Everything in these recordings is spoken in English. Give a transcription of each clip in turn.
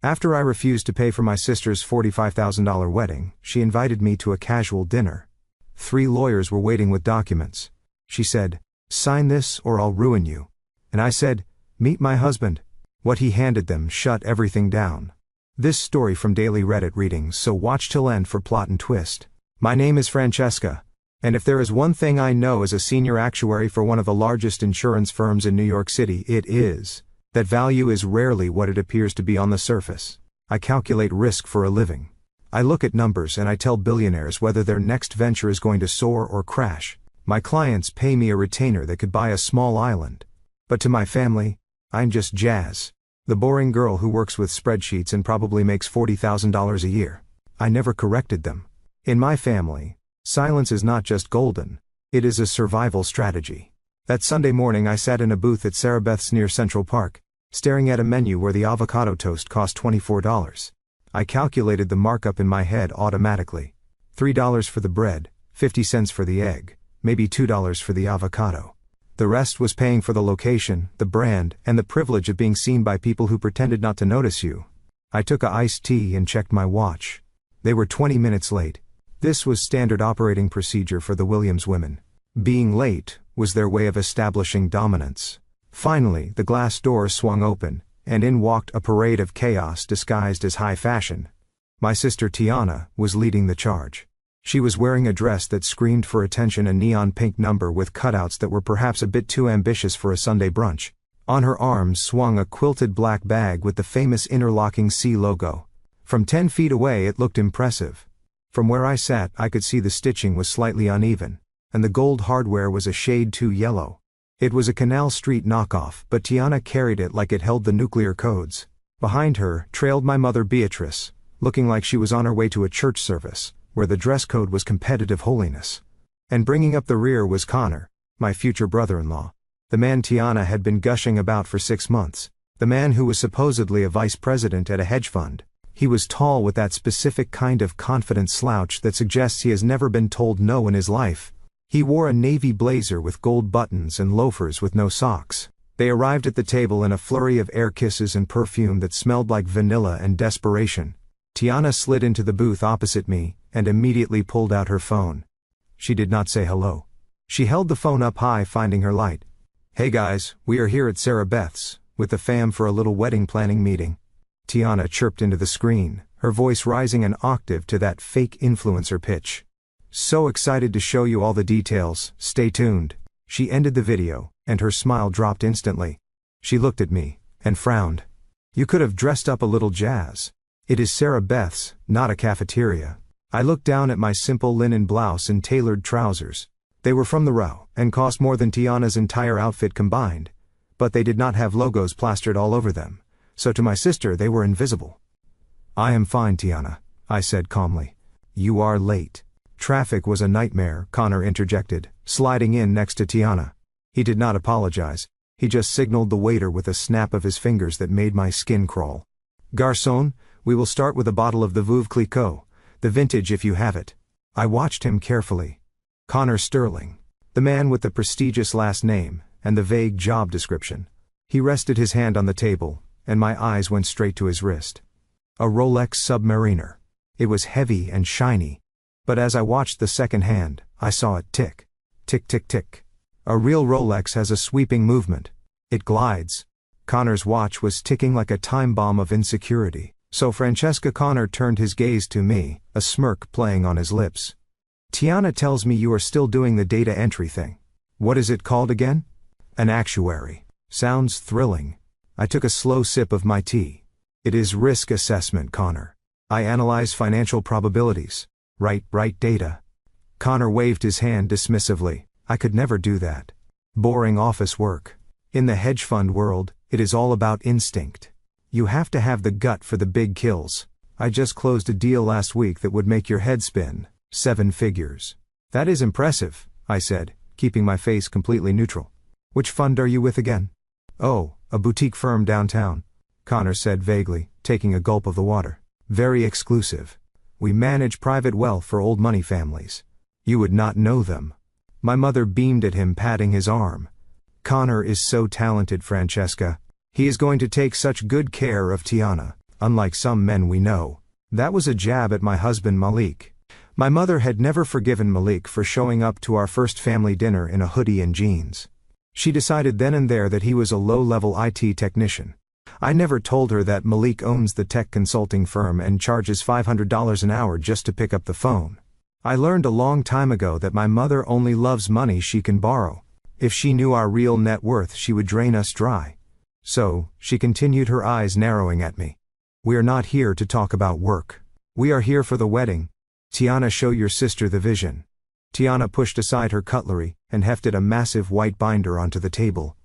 After I refused to pay for my sister's $45,000 wedding, she invited me to a casual dinner. 3 lawyers were waiting with documents. She said, "Sign this or I'll ruin you." And I said, "Meet my husband." What he handed them shut everything down. This story from daily Reddit readings, so watch till end for plot and twist. My name is Francesca, and if there is one thing I know as a senior actuary for one of the largest insurance firms in New York City, it is that value is rarely what it appears to be on the surface. I calculate risk for a living. I look at numbers and I tell billionaires whether their next venture is going to soar or crash. My clients pay me a retainer that could buy a small island. But to my family, I'm just Jazz, the boring girl who works with spreadsheets and probably makes $40,000 a year. I never corrected them. In my family, silence is not just golden, it is a survival strategy. That Sunday morning I sat in a booth at Sarah Beth's near Central Park, staring at a menu where the avocado toast cost $24. I calculated the markup in my head automatically. $3 for the bread, 50 cents for the egg, maybe $2 for the avocado. The rest was paying for the location, the brand, and the privilege of being seen by people who pretended not to notice you. I took a iced tea and checked my watch. They were 20 minutes late. This was standard operating procedure for the Williams women. Being late was their way of establishing dominance. Finally, the glass door swung open, and in walked a parade of chaos disguised as high fashion. My sister Tiana was leading the charge. She was wearing a dress that screamed for attention, a neon pink number with cutouts that were perhaps a bit too ambitious for a Sunday brunch. On her arms swung a quilted black bag with the famous interlocking C logo. From 10 feet away it looked impressive. From where I sat I could see the stitching was slightly uneven, and the gold hardware was a shade too yellow. It was a Canal Street knockoff, but Tiana carried it like it held the nuclear codes. Behind her trailed my mother Beatrice, looking like she was on her way to a church service, where the dress code was competitive holiness. And bringing up the rear was Connor, my future brother-in-law. The man Tiana had been gushing about for 6 months. The man who was supposedly a vice president at a hedge fund. He was tall with that specific kind of confident slouch that suggests he has never been told no in his life. He wore a navy blazer with gold buttons and loafers with no socks. They arrived at the table in a flurry of air kisses and perfume that smelled like vanilla and desperation. Tiana slid into the booth opposite me, and immediately pulled out her phone. She did not say hello. She held the phone up high, finding her light. "Hey guys, we are here at Sarah Beth's, with the fam for a little wedding planning meeting." Tiana chirped into the screen, her voice rising an octave to that fake influencer pitch. "So excited to show you all the details, stay tuned." She ended the video, and her smile dropped instantly. She looked at me, and frowned. "You could have dressed up a little, Jazz. It is Sarah Beth's, not a cafeteria." I looked down at my simple linen blouse and tailored trousers. They were from the row, and cost more than Tiana's entire outfit combined. But they did not have logos plastered all over them, so to my sister they were invisible. "I am fine, Tiana," I said calmly. "You are late." "Traffic was a nightmare," Connor interjected, sliding in next to Tiana. He did not apologize. He just signaled the waiter with a snap of his fingers that made my skin crawl. "Garçon, we will start with a bottle of the Veuve Clicquot, the vintage if you have it." I watched him carefully. Connor Sterling, the man with the prestigious last name and the vague job description. He rested his hand on the table, and my eyes went straight to his wrist. A Rolex Submariner. It was heavy and shiny. But as I watched the second hand, I saw it tick. Tick tick tick. A real Rolex has a sweeping movement. It glides. Connor's watch was ticking like a time bomb of insecurity. So Francesca, Connor turned his gaze to me, a smirk playing on his lips. "Tiana tells me you are still doing the data entry thing. What is it called again?" "An actuary." "Sounds thrilling." I took a slow sip of my tea. "It is risk assessment, Connor. I analyze financial probabilities. Write data." Connor waved his hand dismissively. "I could never do that. Boring office work. In the hedge fund world, it is all about instinct. You have to have the gut for the big kills. I just closed a deal last week that would make your head spin. 7 figures. "That is impressive," I said, keeping my face completely neutral. "Which fund are you with again?" "Oh, a boutique firm downtown," Connor said vaguely, taking a gulp of the water. "Very exclusive. We manage private wealth for old money families. You would not know them." My mother beamed at him, patting his arm. "Connor is so talented, Francesca. He is going to take such good care of Tiana." Unlike some men we know. That was a jab at my husband Malik. My mother had never forgiven Malik for showing up to our first family dinner in a hoodie and jeans. She decided then and there that he was a low-level IT technician. I never told her that Malik owns the tech consulting firm and charges $500 an hour just to pick up the phone. I learned a long time ago that my mother only loves money she can borrow. If she knew our real net worth, she would drain us dry. So, she continued, her eyes narrowing at me. We are not here to talk about work. We are here for the wedding. Tiana, show your sister the vision. Tiana pushed aside her cutlery and hefted a massive white binder onto the table.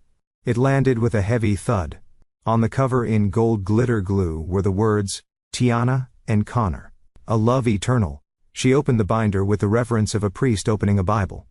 It landed with a heavy thud. On the cover in gold glitter glue were the words, Tiana and Connor. A love eternal. She opened the binder with the reverence of a priest opening a Bible.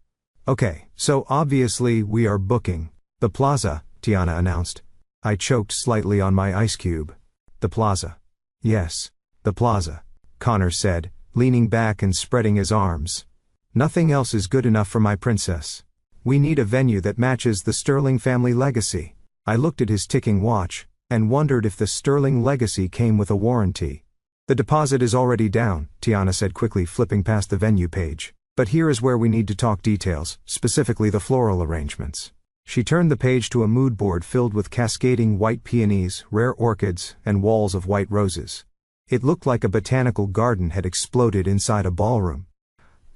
Okay, so obviously we are booking the plaza, Tiana announced. I choked slightly on my ice cube. The plaza. Yes, the plaza, Connor said, leaning back and spreading his arms. Nothing else is good enough for my princess. We need a venue that matches the Sterling family legacy. I looked at his ticking watch and wondered if the Sterling legacy came with a warranty. The deposit is already down, Tiana said, quickly flipping past the venue page. But here is where we need to talk details, specifically the floral arrangements. She turned the page to a mood board filled with cascading white peonies, rare orchids, and walls of white roses. It looked like a botanical garden had exploded inside a ballroom.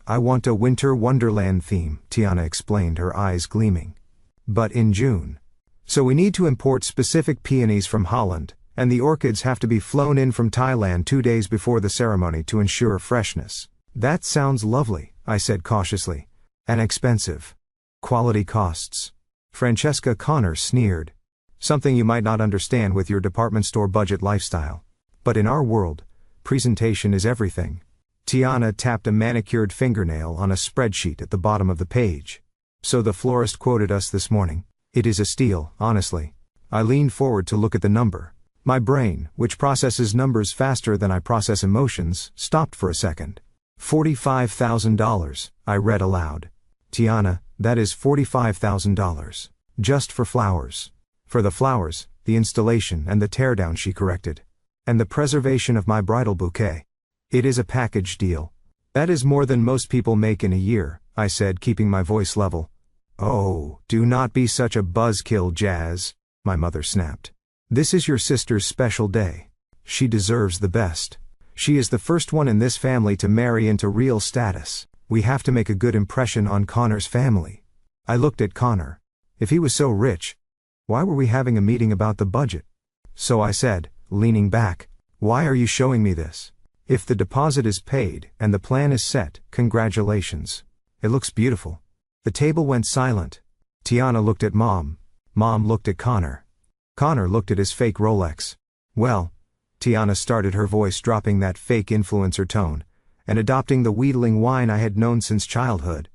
I want a winter wonderland theme, Tiana explained, her eyes gleaming. But in June. So we need to import specific peonies from Holland, and the orchids have to be flown in from Thailand 2 days before the ceremony to ensure freshness. That sounds lovely, I said cautiously. And expensive. Quality costs. Francesca Connor sneered. Something you might not understand with your department store budget lifestyle. But in our world, presentation is everything. Tiana tapped a manicured fingernail on a spreadsheet at the bottom of the page. So the florist quoted us this morning. It is a steal, honestly. I leaned forward to look at the number. My brain, which processes numbers faster than I process emotions, stopped for a second. $45,000, I read aloud. Tiana, that is $45,000. Just for flowers. For the flowers, the installation and the teardown, she corrected. And the preservation of my bridal bouquet. It is a package deal. That is more than most people make in a year, I said, keeping my voice level. Oh, do not be such a buzzkill, Jazz, my mother snapped. This is your sister's special day. She deserves the best. She is the first one in this family to marry into real status. We have to make a good impression on Connor's family. I looked at Connor. If he was so rich, why were we having a meeting about the budget? So I said, leaning back, why are you showing me this? If the deposit is paid and the plan is set, congratulations. It looks beautiful. The table went silent. Tiana looked at Mom. Mom looked at Connor. Connor looked at his fake Rolex. Well, Tiana started, her voice dropping that fake influencer tone, and adopting the wheedling whine I had known since childhood.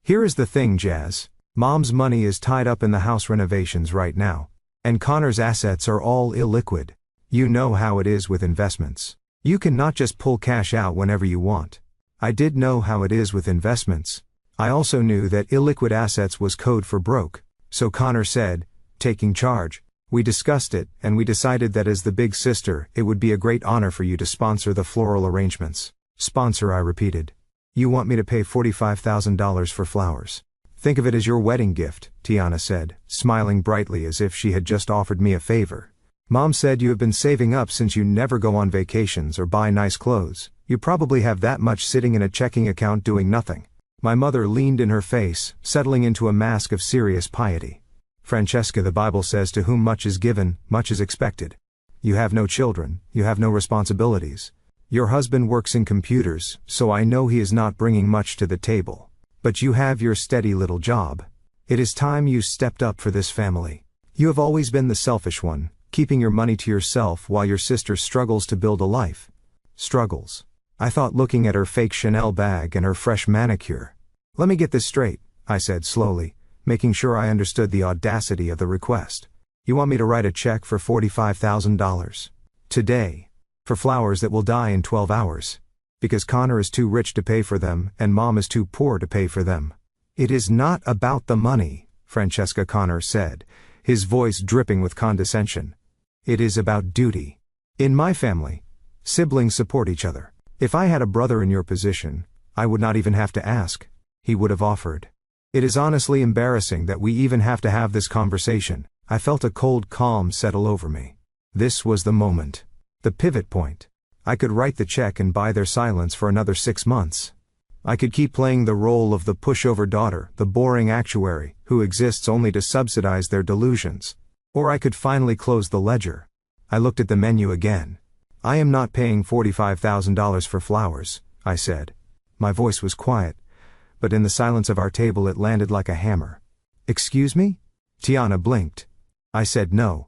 Here is the thing, Jazz. Mom's money is tied up in the house renovations right now. And Connor's assets are all illiquid. You know how it is with investments. You can not just pull cash out whenever you want. I did know how it is with investments. I also knew that illiquid assets was code for broke. So Connor said, taking charge. We discussed it, and we decided that as the big sister, it would be a great honor for you to sponsor the floral arrangements. Sponsor, I repeated. You want me to pay $45,000 for flowers. Think of it as your wedding gift, Tiana said, smiling brightly as if she had just offered me a favor. Mom said you have been saving up since you never go on vacations or buy nice clothes. You probably have that much sitting in a checking account doing nothing. My mother leaned in her face, settling into a mask of serious piety. Francesca, the Bible says, to whom much is given, much is expected. You have no children, you have no responsibilities. Your husband works in computers, so I know he is not bringing much to the table. But you have your steady little job. It is time you stepped up for this family. You have always been the selfish one, keeping your money to yourself while your sister struggles to build a life. Struggles. I thought, looking at her fake Chanel bag and her fresh manicure. Let me get this straight, I said slowly, making sure I understood the audacity of the request. You want me to write a check for $45,000? Today. For flowers that will die in 12 hours. Because Connor is too rich to pay for them and Mom is too poor to pay for them. It is not about the money, Francesca Connor said, his voice dripping with condescension. It is about duty. In my family, siblings support each other. If I had a brother in your position, I would not even have to ask. He would have offered. It is honestly embarrassing that we even have to have this conversation. I felt a cold calm settle over me. This was the moment. The pivot point. I could write the check and buy their silence for another 6 months. I could keep playing the role of the pushover daughter, the boring actuary, who exists only to subsidize their delusions. Or I could finally close the ledger. I looked at the menu again. I am not paying $45,000 for flowers, I said. My voice was quiet, but in the silence of our table it landed like a hammer. Excuse me? Tiana blinked. I said no.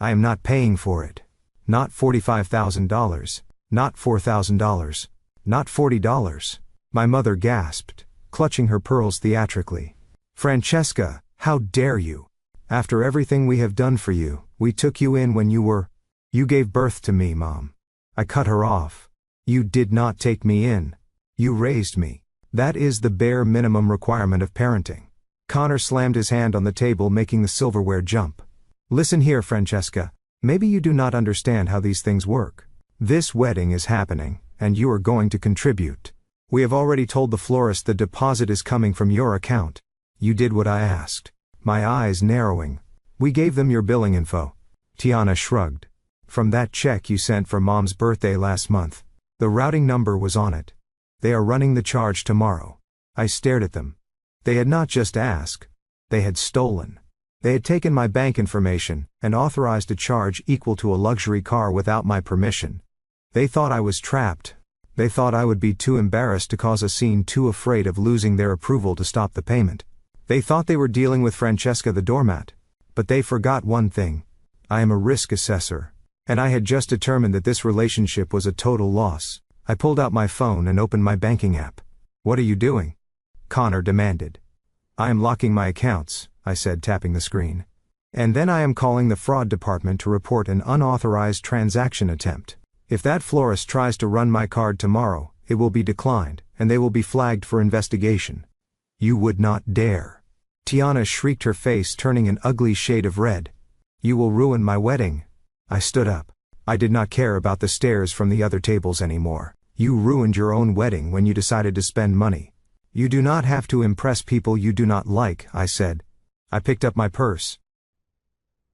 I am not paying for it. Not $45,000. Not $4,000. Not $40. My mother gasped, clutching her pearls theatrically. Francesca, how dare you? After everything we have done for you, we took you in when you gave birth to me, Mom. I cut her off. You did not take me in. You raised me. That is the bare minimum requirement of parenting. Connor slammed his hand on the table, making the silverware jump. Listen here, Francesca. Maybe you do not understand how these things work. This wedding is happening, and you are going to contribute. We have already told the florist the deposit is coming from your account. You did what I asked. My eyes narrowing. We gave them your billing info. Tiana shrugged. From that check you sent for Mom's birthday last month. The routing number was on it. They are running the charge tomorrow. I stared at them. They had not just asked. They had stolen. They had taken my bank information and authorized a charge equal to a luxury car without my permission. They thought I was trapped. They thought I would be too embarrassed to cause a scene, too afraid of losing their approval to stop the payment. They thought they were dealing with Francesca the doormat. But they forgot one thing. I am a risk assessor. And I had just determined that this relationship was a total loss. I pulled out my phone and opened my banking app. What are you doing? Connor demanded. I am locking my accounts, I said, tapping the screen. And then I am calling the fraud department to report an unauthorized transaction attempt. If that florist tries to run my card tomorrow, it will be declined, and they will be flagged for investigation. You would not dare. Tiana shrieked, her face turning an ugly shade of red. You will ruin my wedding. I stood up. I did not care about the stares from the other tables anymore. You ruined your own wedding when you decided to spend money. You do not have to impress people you do not like, I said. I picked up my purse.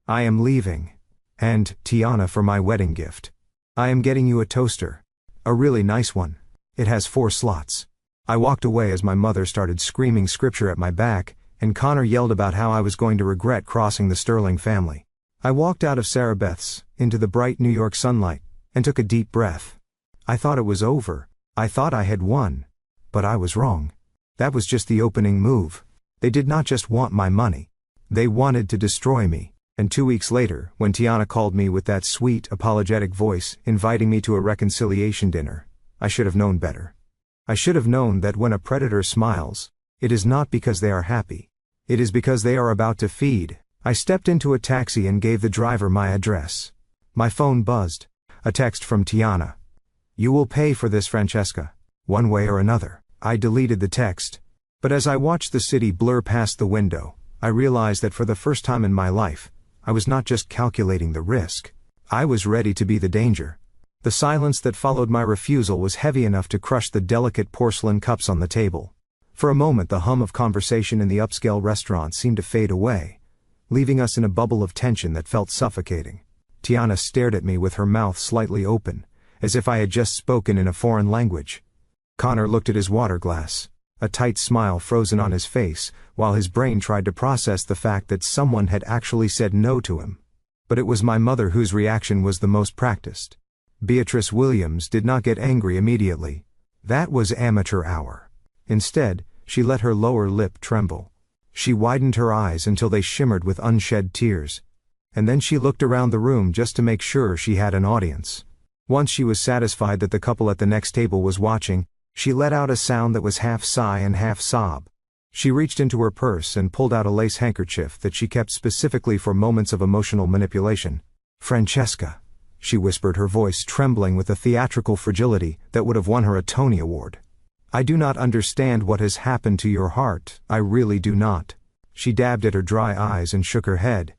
I am leaving. And, Tiana, for my wedding gift. I am getting you a toaster. A really nice one. It has 4 slots. I walked away as my mother started screaming scripture at my back, and Connor yelled about how I was going to regret crossing the Sterling family. I walked out of Sarah Beth's, into the bright New York sunlight, and took a deep breath. I thought it was over. I thought I had won. But I was wrong. That was just the opening move. They did not just want my money. They wanted to destroy me. And 2 weeks later, when Tiana called me with that sweet, apologetic voice, inviting me to a reconciliation dinner, I should have known better. I should have known that when a predator smiles, it is not because they are happy. It is because they are about to feed. I stepped into a taxi and gave the driver my address. My phone buzzed. A text from Tiana. You will pay for this, Francesca. One way or another. I deleted the text. But as I watched the city blur past the window, I realized that for the first time in my life, I was not just calculating the risk. I was ready to be the danger. The silence that followed my refusal was heavy enough to crush the delicate porcelain cups on the table. For a moment the hum of conversation in the upscale restaurant seemed to fade away, leaving us in a bubble of tension that felt suffocating. Tiana stared at me with her mouth slightly open, as if I had just spoken in a foreign language. Connor looked at his water glass, a tight smile frozen on his face, while his brain tried to process the fact that someone had actually said no to him. But it was my mother whose reaction was the most practiced. Beatrice Williams did not get angry immediately. That was amateur hour. Instead, she let her lower lip tremble. She widened her eyes until they shimmered with unshed tears. And then she looked around the room just to make sure she had an audience. Once she was satisfied that the couple at the next table was watching, she let out a sound that was half sigh and half sob. She reached into her purse and pulled out a lace handkerchief that she kept specifically for moments of emotional manipulation. Francesca, she whispered, her voice trembling with a theatrical fragility that would have won her a Tony Award. I do not understand what has happened to your heart, I really do not. She dabbed at her dry eyes and shook her head.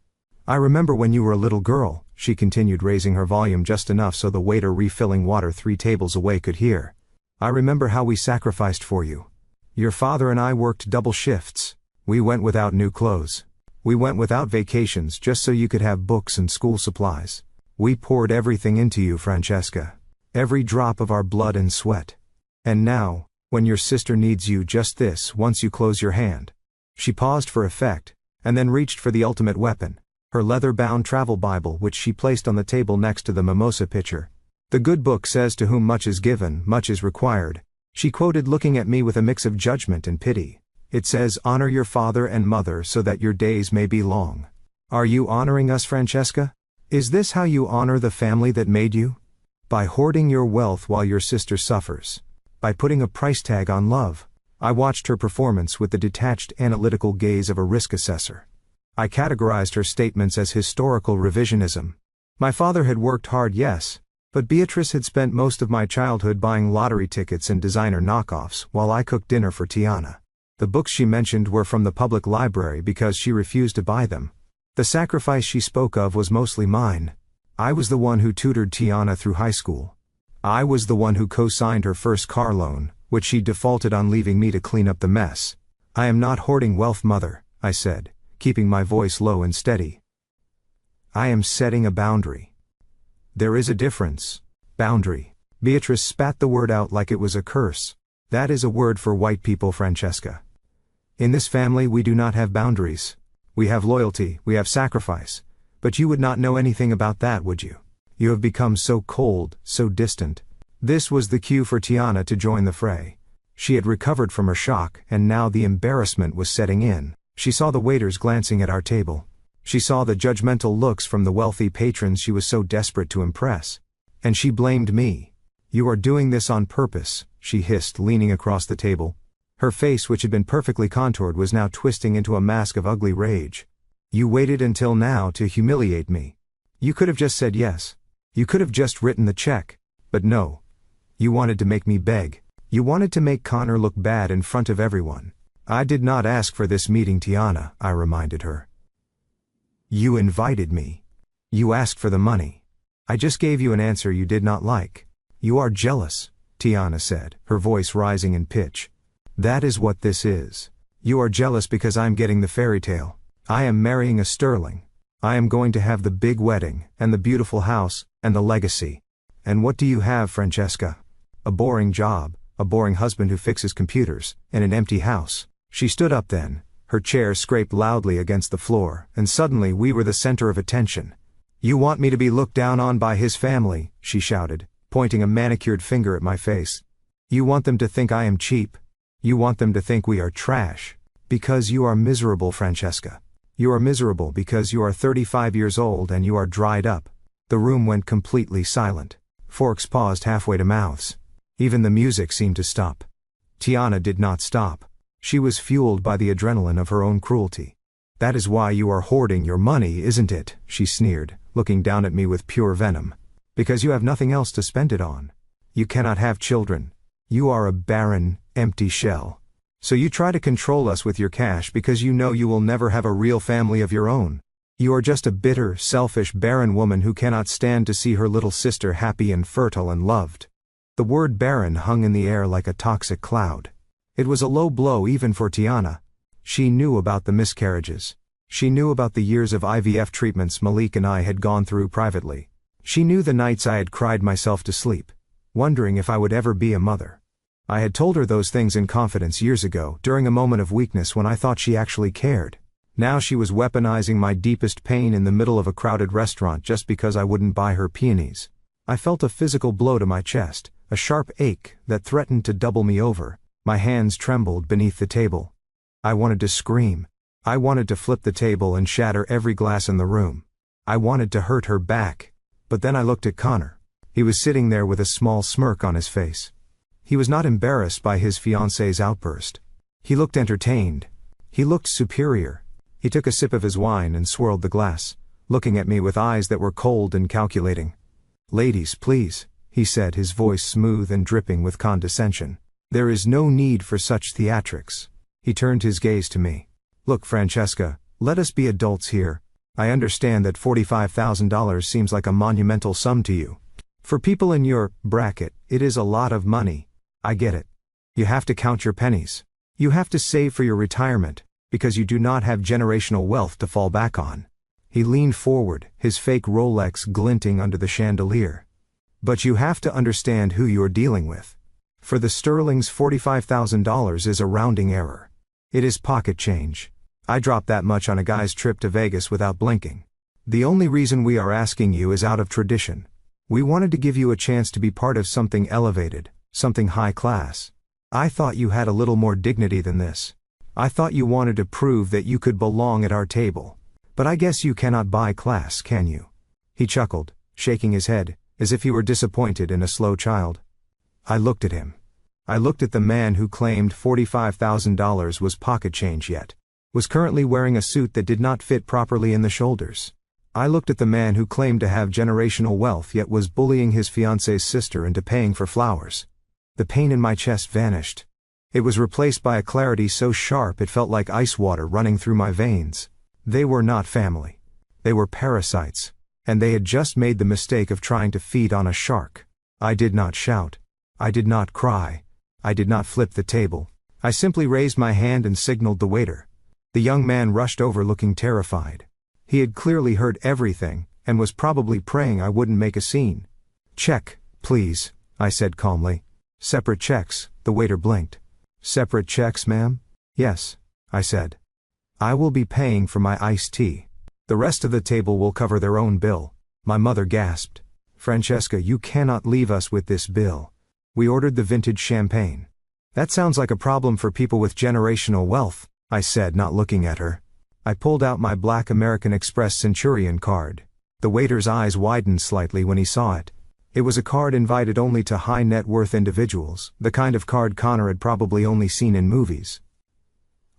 I remember when you were a little girl, she continued, raising her volume just enough so the waiter refilling water 3 tables away could hear. I remember how we sacrificed for you. Your father and I worked double shifts. We went without new clothes. We went without vacations just so you could have books and school supplies. We poured everything into you, Francesca. Every drop of our blood and sweat. And now, when your sister needs you just this once you close your hand. She paused for effect, and then reached for the ultimate weapon, her leather-bound travel Bible, which she placed on the table next to the mimosa pitcher. The good book says, "To whom much is given, much is required," she quoted, looking at me with a mix of judgment and pity. It says, "Honor your father and mother so that your days may be long." Are you honoring us, Francesca? Is this how you honor the family that made you? By hoarding your wealth while your sister suffers. By putting a price tag on love. I watched her performance with the detached, analytical gaze of a risk assessor. I categorized her statements as historical revisionism. My father had worked hard, yes, but Beatrice had spent most of my childhood buying lottery tickets and designer knockoffs while I cooked dinner for Tiana. The books she mentioned were from the public library because she refused to buy them. The sacrifice she spoke of was mostly mine. I was the one who tutored Tiana through high school. I was the one who co-signed her first car loan, which she defaulted on, leaving me to clean up the mess. I am not hoarding wealth, mother, I said, keeping my voice low and steady. I am setting a boundary. There is a difference. Boundary. Beatrice spat the word out like it was a curse. That is a word for white people, Francesca. In this family we do not have boundaries. We have loyalty, we have sacrifice. But you would not know anything about that, would you? You have become so cold, so distant. This was the cue for Tiana to join the fray. She had recovered from her shock, and now the embarrassment was setting in. She saw the waiters glancing at our table. She saw the judgmental looks from the wealthy patrons she was so desperate to impress. And she blamed me. You are doing this on purpose, she hissed, leaning across the table. Her face, which had been perfectly contoured, was now twisting into a mask of ugly rage. You waited until now to humiliate me. You could have just said yes. You could have just written the check. But no. You wanted to make me beg. You wanted to make Connor look bad in front of everyone. I did not ask for this meeting, Tiana, I reminded her. You invited me. You asked for the money. I just gave you an answer you did not like. You are jealous, Tiana said, her voice rising in pitch. That is what this is. You are jealous because I'm getting the fairy tale. I am marrying a Sterling. I am going to have the big wedding, and the beautiful house, and the legacy. And what do you have, Francesca? A boring job, a boring husband who fixes computers, and an empty house. She stood up then. Her chair scraped loudly against the floor, and suddenly we were the center of attention. You want me to be looked down on by his family, she shouted, pointing a manicured finger at my face. You want them to think I am cheap. You want them to think we are trash. Because you are miserable, Francesca. You are miserable because you are 35 years old and you are dried up. The room went completely silent. Forks paused halfway to mouths. Even the music seemed to stop. Tiana did not stop. She was fueled by the adrenaline of her own cruelty. That is why you are hoarding your money, isn't it? She sneered, looking down at me with pure venom. Because you have nothing else to spend it on. You cannot have children. You are a barren, empty shell. So you try to control us with your cash because you know you will never have a real family of your own. You are just a bitter, selfish, barren woman who cannot stand to see her little sister happy and fertile and loved. The word barren hung in the air like a toxic cloud. It was a low blow even for Tiana. She knew about the miscarriages. She knew about the years of IVF treatments Malik and I had gone through privately. She knew the nights I had cried myself to sleep, wondering if I would ever be a mother. I had told her those things in confidence years ago, during a moment of weakness when I thought she actually cared. Now she was weaponizing my deepest pain in the middle of a crowded restaurant just because I wouldn't buy her peonies. I felt a physical blow to my chest, a sharp ache that threatened to double me over. My hands trembled beneath the table. I wanted to scream. I wanted to flip the table and shatter every glass in the room. I wanted to hurt her back. But then I looked at Connor. He was sitting there with a small smirk on his face. He was not embarrassed by his fiancée's outburst. He looked entertained. He looked superior. He took a sip of his wine and swirled the glass, looking at me with eyes that were cold and calculating. Ladies, please, he said, his voice smooth and dripping with condescension. There is no need for such theatrics. He turned his gaze to me. Look, Francesca, let us be adults here. I understand that $45,000 seems like a monumental sum to you. For people in your bracket, it is a lot of money. I get it. You have to count your pennies. You have to save for your retirement, because you do not have generational wealth to fall back on. He leaned forward, his fake Rolex glinting under the chandelier. But you have to understand who you're dealing with. For the Sterling's, $45,000 is a rounding error. It is pocket change. I dropped that much on a guy's trip to Vegas without blinking. The only reason we are asking you is out of tradition. We wanted to give you a chance to be part of something elevated, something high class. I thought you had a little more dignity than this. I thought you wanted to prove that you could belong at our table. But I guess you cannot buy class, can you? He chuckled, shaking his head, as if he were disappointed in a slow child. I looked at him. I looked at the man who claimed $45,000 was pocket change yet was currently wearing a suit that did not fit properly in the shoulders. I looked at the man who claimed to have generational wealth yet was bullying his fiance's sister into paying for flowers. The pain in my chest vanished. It was replaced by a clarity so sharp it felt like ice water running through my veins. They were not family. They were parasites, and they had just made the mistake of trying to feed on a shark. I did not shout. I did not cry. I did not flip the table. I simply raised my hand and signaled the waiter. The young man rushed over looking terrified. He had clearly heard everything, and was probably praying I wouldn't make a scene. "Check, please," I said calmly. "Separate checks," the waiter blinked. "Separate checks, ma'am?" "Yes," I said. "I will be paying for my iced tea. The rest of the table will cover their own bill." My mother gasped. "Francesca, you cannot leave us with this bill. We ordered the vintage champagne." "That sounds like a problem for people with generational wealth," I said, not looking at her. I pulled out my black American Express Centurion card. The waiter's eyes widened slightly when he saw it. It was a card invited only to high net worth individuals, the kind of card Connor had probably only seen in movies.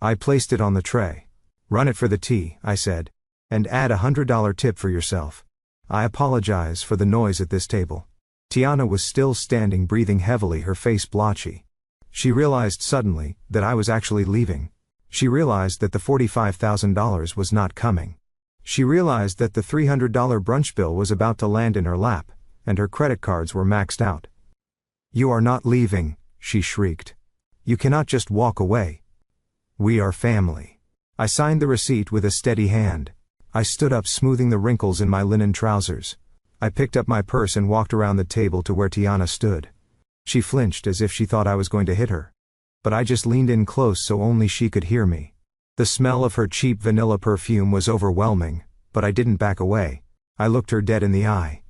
I placed it on the tray. "Run it for the tea," I said. "And add $100 tip for yourself. I apologize for the noise at this table." Tiana was still standing, breathing heavily, her face blotchy. She realized suddenly that I was actually leaving. She realized that the $45,000 was not coming. She realized that the $300 brunch bill was about to land in her lap, and her credit cards were maxed out. "You are not leaving," she shrieked. "You cannot just walk away. We are family." I signed the receipt with a steady hand. I stood up, smoothing the wrinkles in my linen trousers. I picked up my purse and walked around the table to where Tiana stood. She flinched as if she thought I was going to hit her. But I just leaned in close so only she could hear me. The smell of her cheap vanilla perfume was overwhelming, but I didn't back away. I looked her dead in the eye.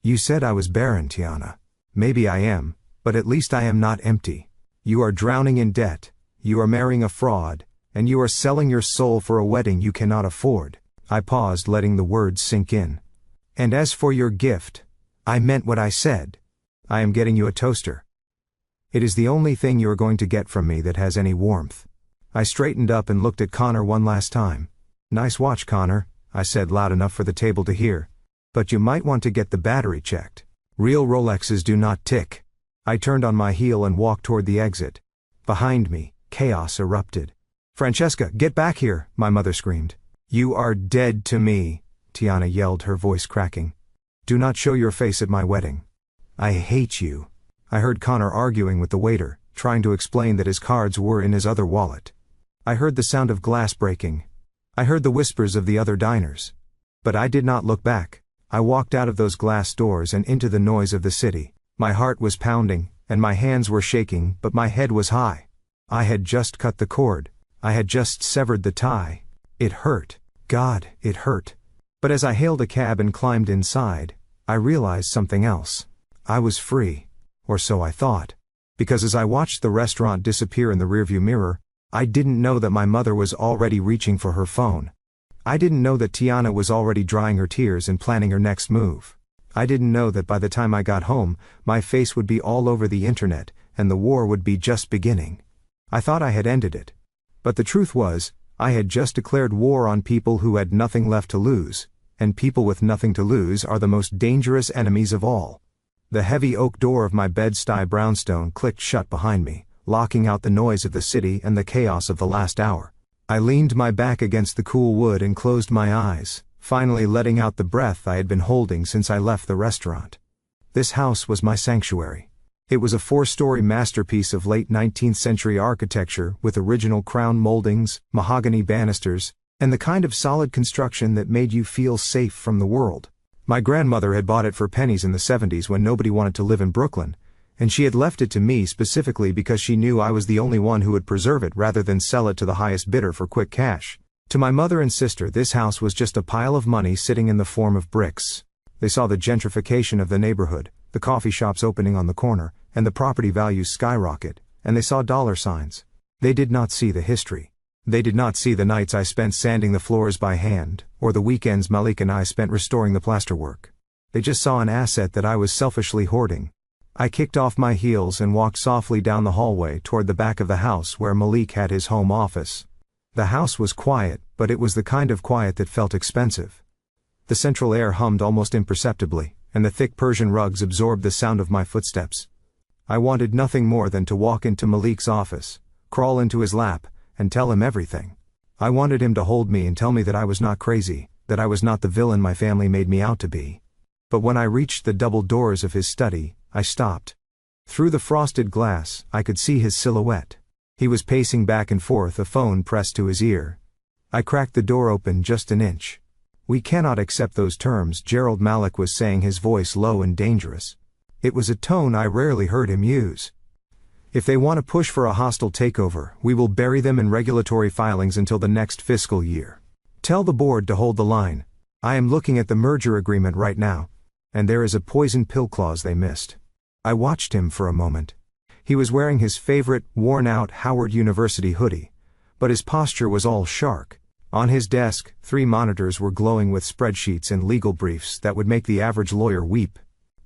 "You said I was barren, Tiana. Maybe I am, but at least I am not empty. You are drowning in debt, you are marrying a fraud, and you are selling your soul for a wedding you cannot afford." I paused, letting the words sink in. "And as for your gift, I meant what I said. I am getting you a toaster. It is the only thing you are going to get from me that has any warmth." I straightened up and looked at Connor one last time. "Nice watch, Connor," I said loud enough for the table to hear. "But you might want to get the battery checked. Real Rolexes do not tick." I turned on my heel and walked toward the exit. Behind me, chaos erupted. "Francesca, get back here," my mother screamed. "You are dead to me," Tiana yelled, her voice cracking. "Do not show your face at my wedding. I hate you." I heard Connor arguing with the waiter, trying to explain that his cards were in his other wallet. I heard the sound of glass breaking. I heard the whispers of the other diners. But I did not look back. I walked out of those glass doors and into the noise of the city. My heart was pounding, and my hands were shaking, but my head was high. I had just cut the cord. I had just severed the tie. It hurt. God, it hurt. But as I hailed a cab and climbed inside, I realized something else. I was free. Or so I thought. Because as I watched the restaurant disappear in the rearview mirror, I didn't know that my mother was already reaching for her phone. I didn't know that Tiana was already drying her tears and planning her next move. I didn't know that by the time I got home, my face would be all over the internet, and the war would be just beginning. I thought I had ended it. But the truth was, I had just declared war on people who had nothing left to lose, and people with nothing to lose are the most dangerous enemies of all. The heavy oak door of my bed-stuy brownstone clicked shut behind me, locking out the noise of the city and the chaos of the last hour. I leaned my back against the cool wood and closed my eyes, finally letting out the breath I had been holding since I left the restaurant. This house was my sanctuary. It was a 4-story masterpiece of late 19th century architecture with original crown moldings, mahogany banisters, and the kind of solid construction that made you feel safe from the world. My grandmother had bought it for pennies in the 70s when nobody wanted to live in Brooklyn, and she had left it to me specifically because she knew I was the only one who would preserve it rather than sell it to the highest bidder for quick cash. To my mother and sister, this house was just a pile of money sitting in the form of bricks. They saw the gentrification of the neighborhood, the coffee shops opening on the corner, and the property values skyrocket, and they saw dollar signs. They did not see the history. They did not see the nights I spent sanding the floors by hand, or the weekends Malik and I spent restoring the plasterwork. They just saw an asset that I was selfishly hoarding. I kicked off my heels and walked softly down the hallway toward the back of the house where Malik had his home office. The house was quiet, but it was the kind of quiet that felt expensive. The central air hummed almost imperceptibly, and the thick Persian rugs absorbed the sound of my footsteps. I wanted nothing more than to walk into Malik's office, crawl into his lap, and tell him everything. I wanted him to hold me and tell me that I was not crazy, that I was not the villain my family made me out to be. But when I reached the double doors of his study, I stopped. Through the frosted glass, I could see his silhouette. He was pacing back and forth, a phone pressed to his ear. I cracked the door open just an inch. "We cannot accept those terms," Gerald Malik was saying, his voice low and dangerous. It was a tone I rarely heard him use. "If they want to push for a hostile takeover, we will bury them in regulatory filings until the next fiscal year. Tell the board to hold the line. I am looking at the merger agreement right now, and there is a poison pill clause they missed." I watched him for a moment. He was wearing his favorite, worn-out Howard University hoodie, but his posture was all shark. On his desk, 3 monitors were glowing with spreadsheets and legal briefs that would make the average lawyer weep.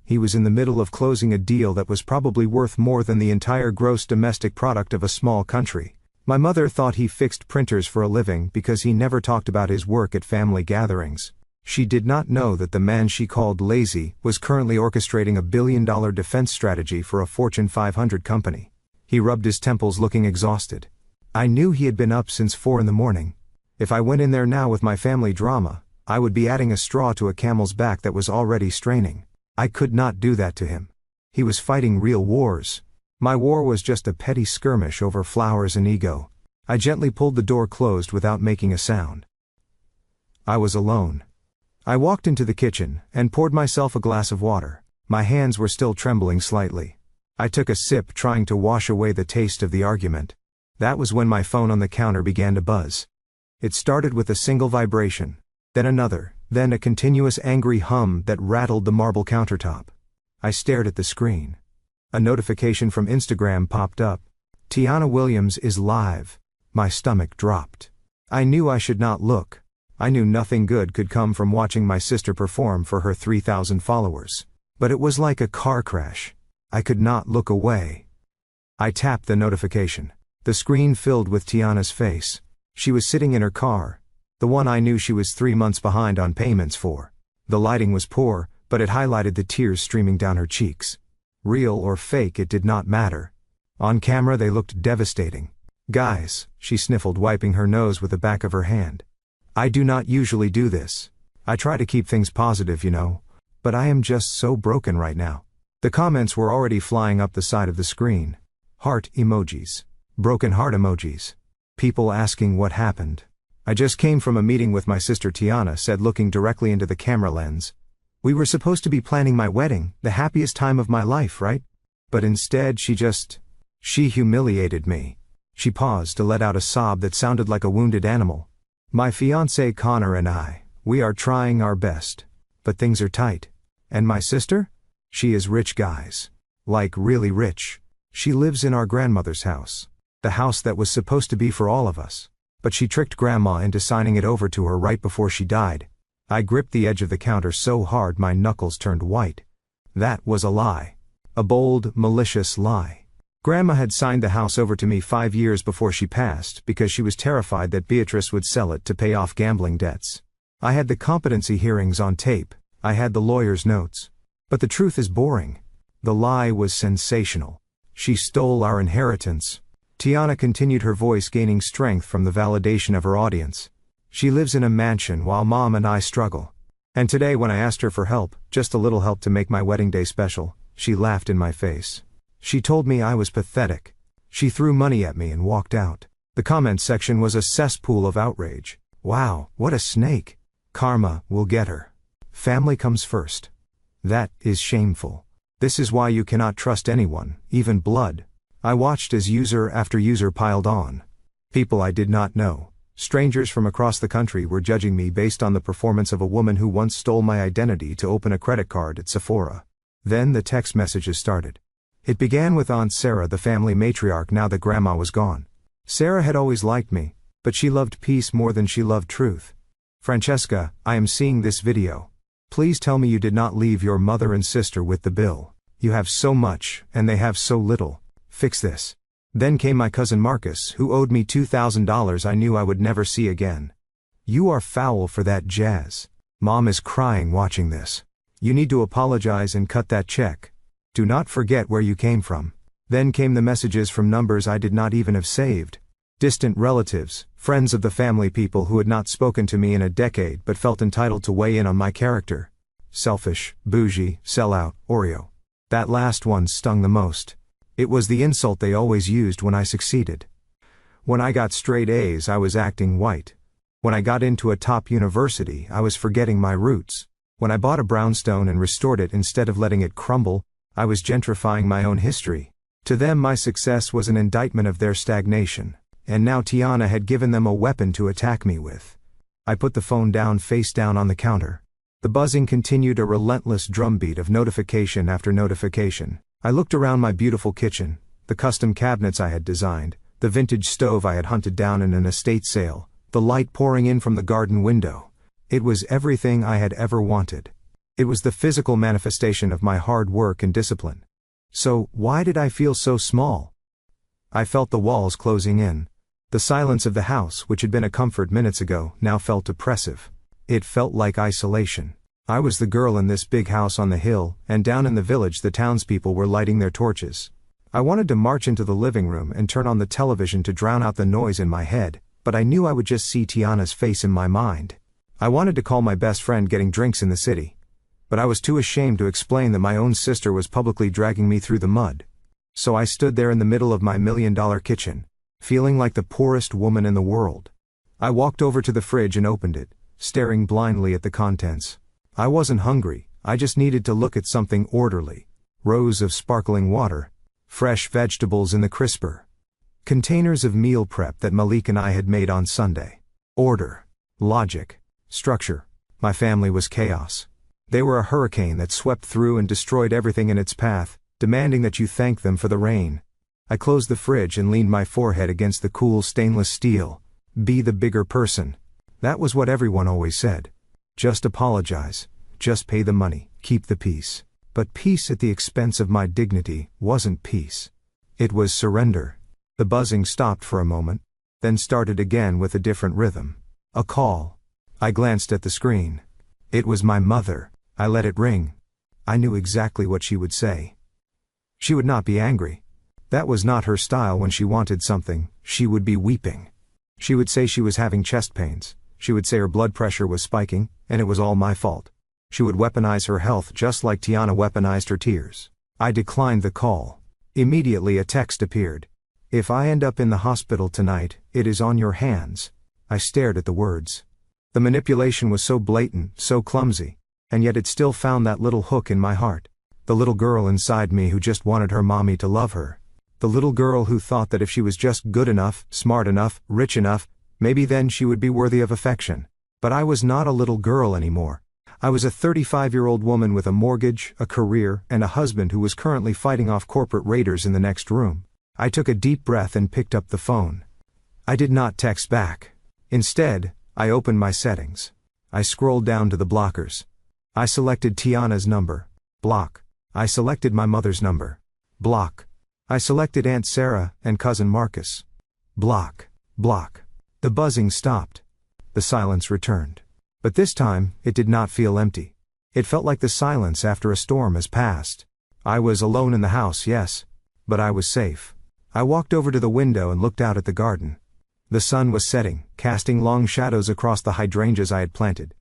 He was in the middle of closing a deal that was probably worth more than the entire gross domestic product of a small country. My mother thought he fixed printers for a living because he never talked about his work at family gatherings. She did not know that the man she called lazy was currently orchestrating a billion-dollar defense strategy for a Fortune 500 company. He rubbed his temples, looking exhausted. I knew he had been up since 4 in the morning. If I went in there now with my family drama, I would be adding a straw to a camel's back that was already straining. I could not do that to him. He was fighting real wars. My war was just a petty skirmish over flowers and ego. I gently pulled the door closed without making a sound. I was alone. I walked into the kitchen and poured myself a glass of water. My hands were still trembling slightly. I took a sip, trying to wash away the taste of the argument. That was when my phone on the counter began to buzz. It started with a single vibration, then another, then a continuous angry hum that rattled the marble countertop. I stared at the screen. A notification from Instagram popped up. "Tiana Williams is live." My stomach dropped. I knew I should not look. I knew nothing good could come from watching my sister perform for her 3,000 followers. But it was like a car crash. I could not look away. I tapped the notification. The screen filled with Tiana's face. She was sitting in her car, the one I knew she was 3 months behind on payments for. The lighting was poor, but it highlighted the tears streaming down her cheeks. Real or fake, it did not matter. On camera they looked devastating. "Guys," she sniffled, wiping her nose with the back of her hand. "I do not usually do this. I try to keep things positive, you know. But I am just so broken right now." The comments were already flying up the side of the screen. Heart emojis. Broken heart emojis. People asking what happened. "I just came from a meeting with my sister," Tiana said, looking directly into the camera lens. "We were supposed to be planning my wedding, the happiest time of my life, right? But instead she humiliated me." She paused to let out a sob that sounded like a wounded animal. "My fiancé Connor and I, we are trying our best. But things are tight. And my sister? She is rich, guys. Like really rich. She lives in our grandmother's house. The house that was supposed to be for all of us. But she tricked Grandma into signing it over to her right before she died." I gripped the edge of the counter so hard my knuckles turned white. That was a lie. A bold, malicious lie. Grandma had signed the house over to me 5 years before she passed because she was terrified that Beatrice would sell it to pay off gambling debts. I had the competency hearings on tape. I had the lawyer's notes. But the truth is boring. The lie was sensational. She stole our inheritance. Tiana continued, her voice gaining strength from the validation of her audience. She lives in a mansion while Mom and I struggle. And today when I asked her for help, just a little help to make my wedding day special, she laughed in my face. She told me I was pathetic. She threw money at me and walked out. The comments section was a cesspool of outrage. Wow, what a snake. Karma will get her. Family comes first. That is shameful. This is why you cannot trust anyone, even blood. I watched as user after user piled on. People I did not know, strangers from across the country, were judging me based on the performance of a woman who once stole my identity to open a credit card at Sephora. Then the text messages started. It began with Aunt Sarah, the family matriarch, now that Grandma was gone. Sarah had always liked me, but she loved peace more than she loved truth. Francesca, I am seeing this video. Please tell me you did not leave your mother and sister with the bill. You have so much, and they have so little. Fix this. Then came my cousin Marcus, who owed me $2,000 I knew I would never see again. You are foul for that, Jazz. Mom is crying watching this. You need to apologize and cut that check. Do not forget where you came from. Then came the messages from numbers I did not even have saved. Distant relatives, friends of the family, people who had not spoken to me in a decade but felt entitled to weigh in on my character. Selfish, bougie, sellout, Oreo. That last one stung the most. It was the insult they always used when I succeeded. When I got straight A's, I was acting white. When I got into a top university, I was forgetting my roots. When I bought a brownstone and restored it instead of letting it crumble, I was gentrifying my own history. To them, my success was an indictment of their stagnation. And now Tiana had given them a weapon to attack me with. I put the phone down, face down on the counter. The buzzing continued, a relentless drumbeat of notification after notification. I looked around my beautiful kitchen, the custom cabinets I had designed, the vintage stove I had hunted down in an estate sale, the light pouring in from the garden window. It was everything I had ever wanted. It was the physical manifestation of my hard work and discipline. So, why did I feel so small? I felt the walls closing in. The silence of the house, which had been a comfort minutes ago, now felt oppressive. It felt like isolation. I was the girl in this big house on the hill, and down in the village the townspeople were lighting their torches. I wanted to march into the living room and turn on the television to drown out the noise in my head, but I knew I would just see Tiana's face in my mind. I wanted to call my best friend getting drinks in the city, but I was too ashamed to explain that my own sister was publicly dragging me through the mud. So I stood there in the middle of my $1,000,000 kitchen, feeling like the poorest woman in the world. I walked over to the fridge and opened it, staring blindly at the contents. I wasn't hungry, I just needed to look at something orderly. Rows of sparkling water, fresh vegetables in the crisper, containers of meal prep that Malik and I had made on Sunday. Order, logic, structure. My family was chaos. They were a hurricane that swept through and destroyed everything in its path, demanding that you thank them for the rain. I closed the fridge and leaned my forehead against the cool stainless steel. Be the bigger person. That was what everyone always said. Just apologize. Just pay the money. Keep the peace. But peace at the expense of my dignity wasn't peace. It was surrender. The buzzing stopped for a moment, then started again with a different rhythm. A call. I glanced at the screen. It was my mother. I let it ring. I knew exactly what she would say. She would not be angry. That was not her style. When she wanted something, she would be weeping. She would say she was having chest pains. She would say her blood pressure was spiking, and it was all my fault. She would weaponize her health just like Tiana weaponized her tears. I declined the call. Immediately a text appeared. If I end up in the hospital tonight, it is on your hands. I stared at the words. The manipulation was so blatant, so clumsy, and yet it still found that little hook in my heart. The little girl inside me who just wanted her mommy to love her. The little girl who thought that if she was just good enough, smart enough, rich enough, maybe then she would be worthy of affection. But I was not a little girl anymore. I was a 35-year-old woman with a mortgage, a career, and a husband who was currently fighting off corporate raiders in the next room. I took a deep breath and picked up the phone. I did not text back. Instead, I opened my settings. I scrolled down to the blockers. I selected Tiana's number. Block. I selected my mother's number. Block. I selected Aunt Sarah and cousin Marcus. Block. Block. The buzzing stopped. The silence returned. But this time, it did not feel empty. It felt like the silence after a storm has passed. I was alone in the house, yes, but I was safe. I walked over to the window and looked out at the garden. The sun was setting, casting long shadows across the hydrangeas I had planted.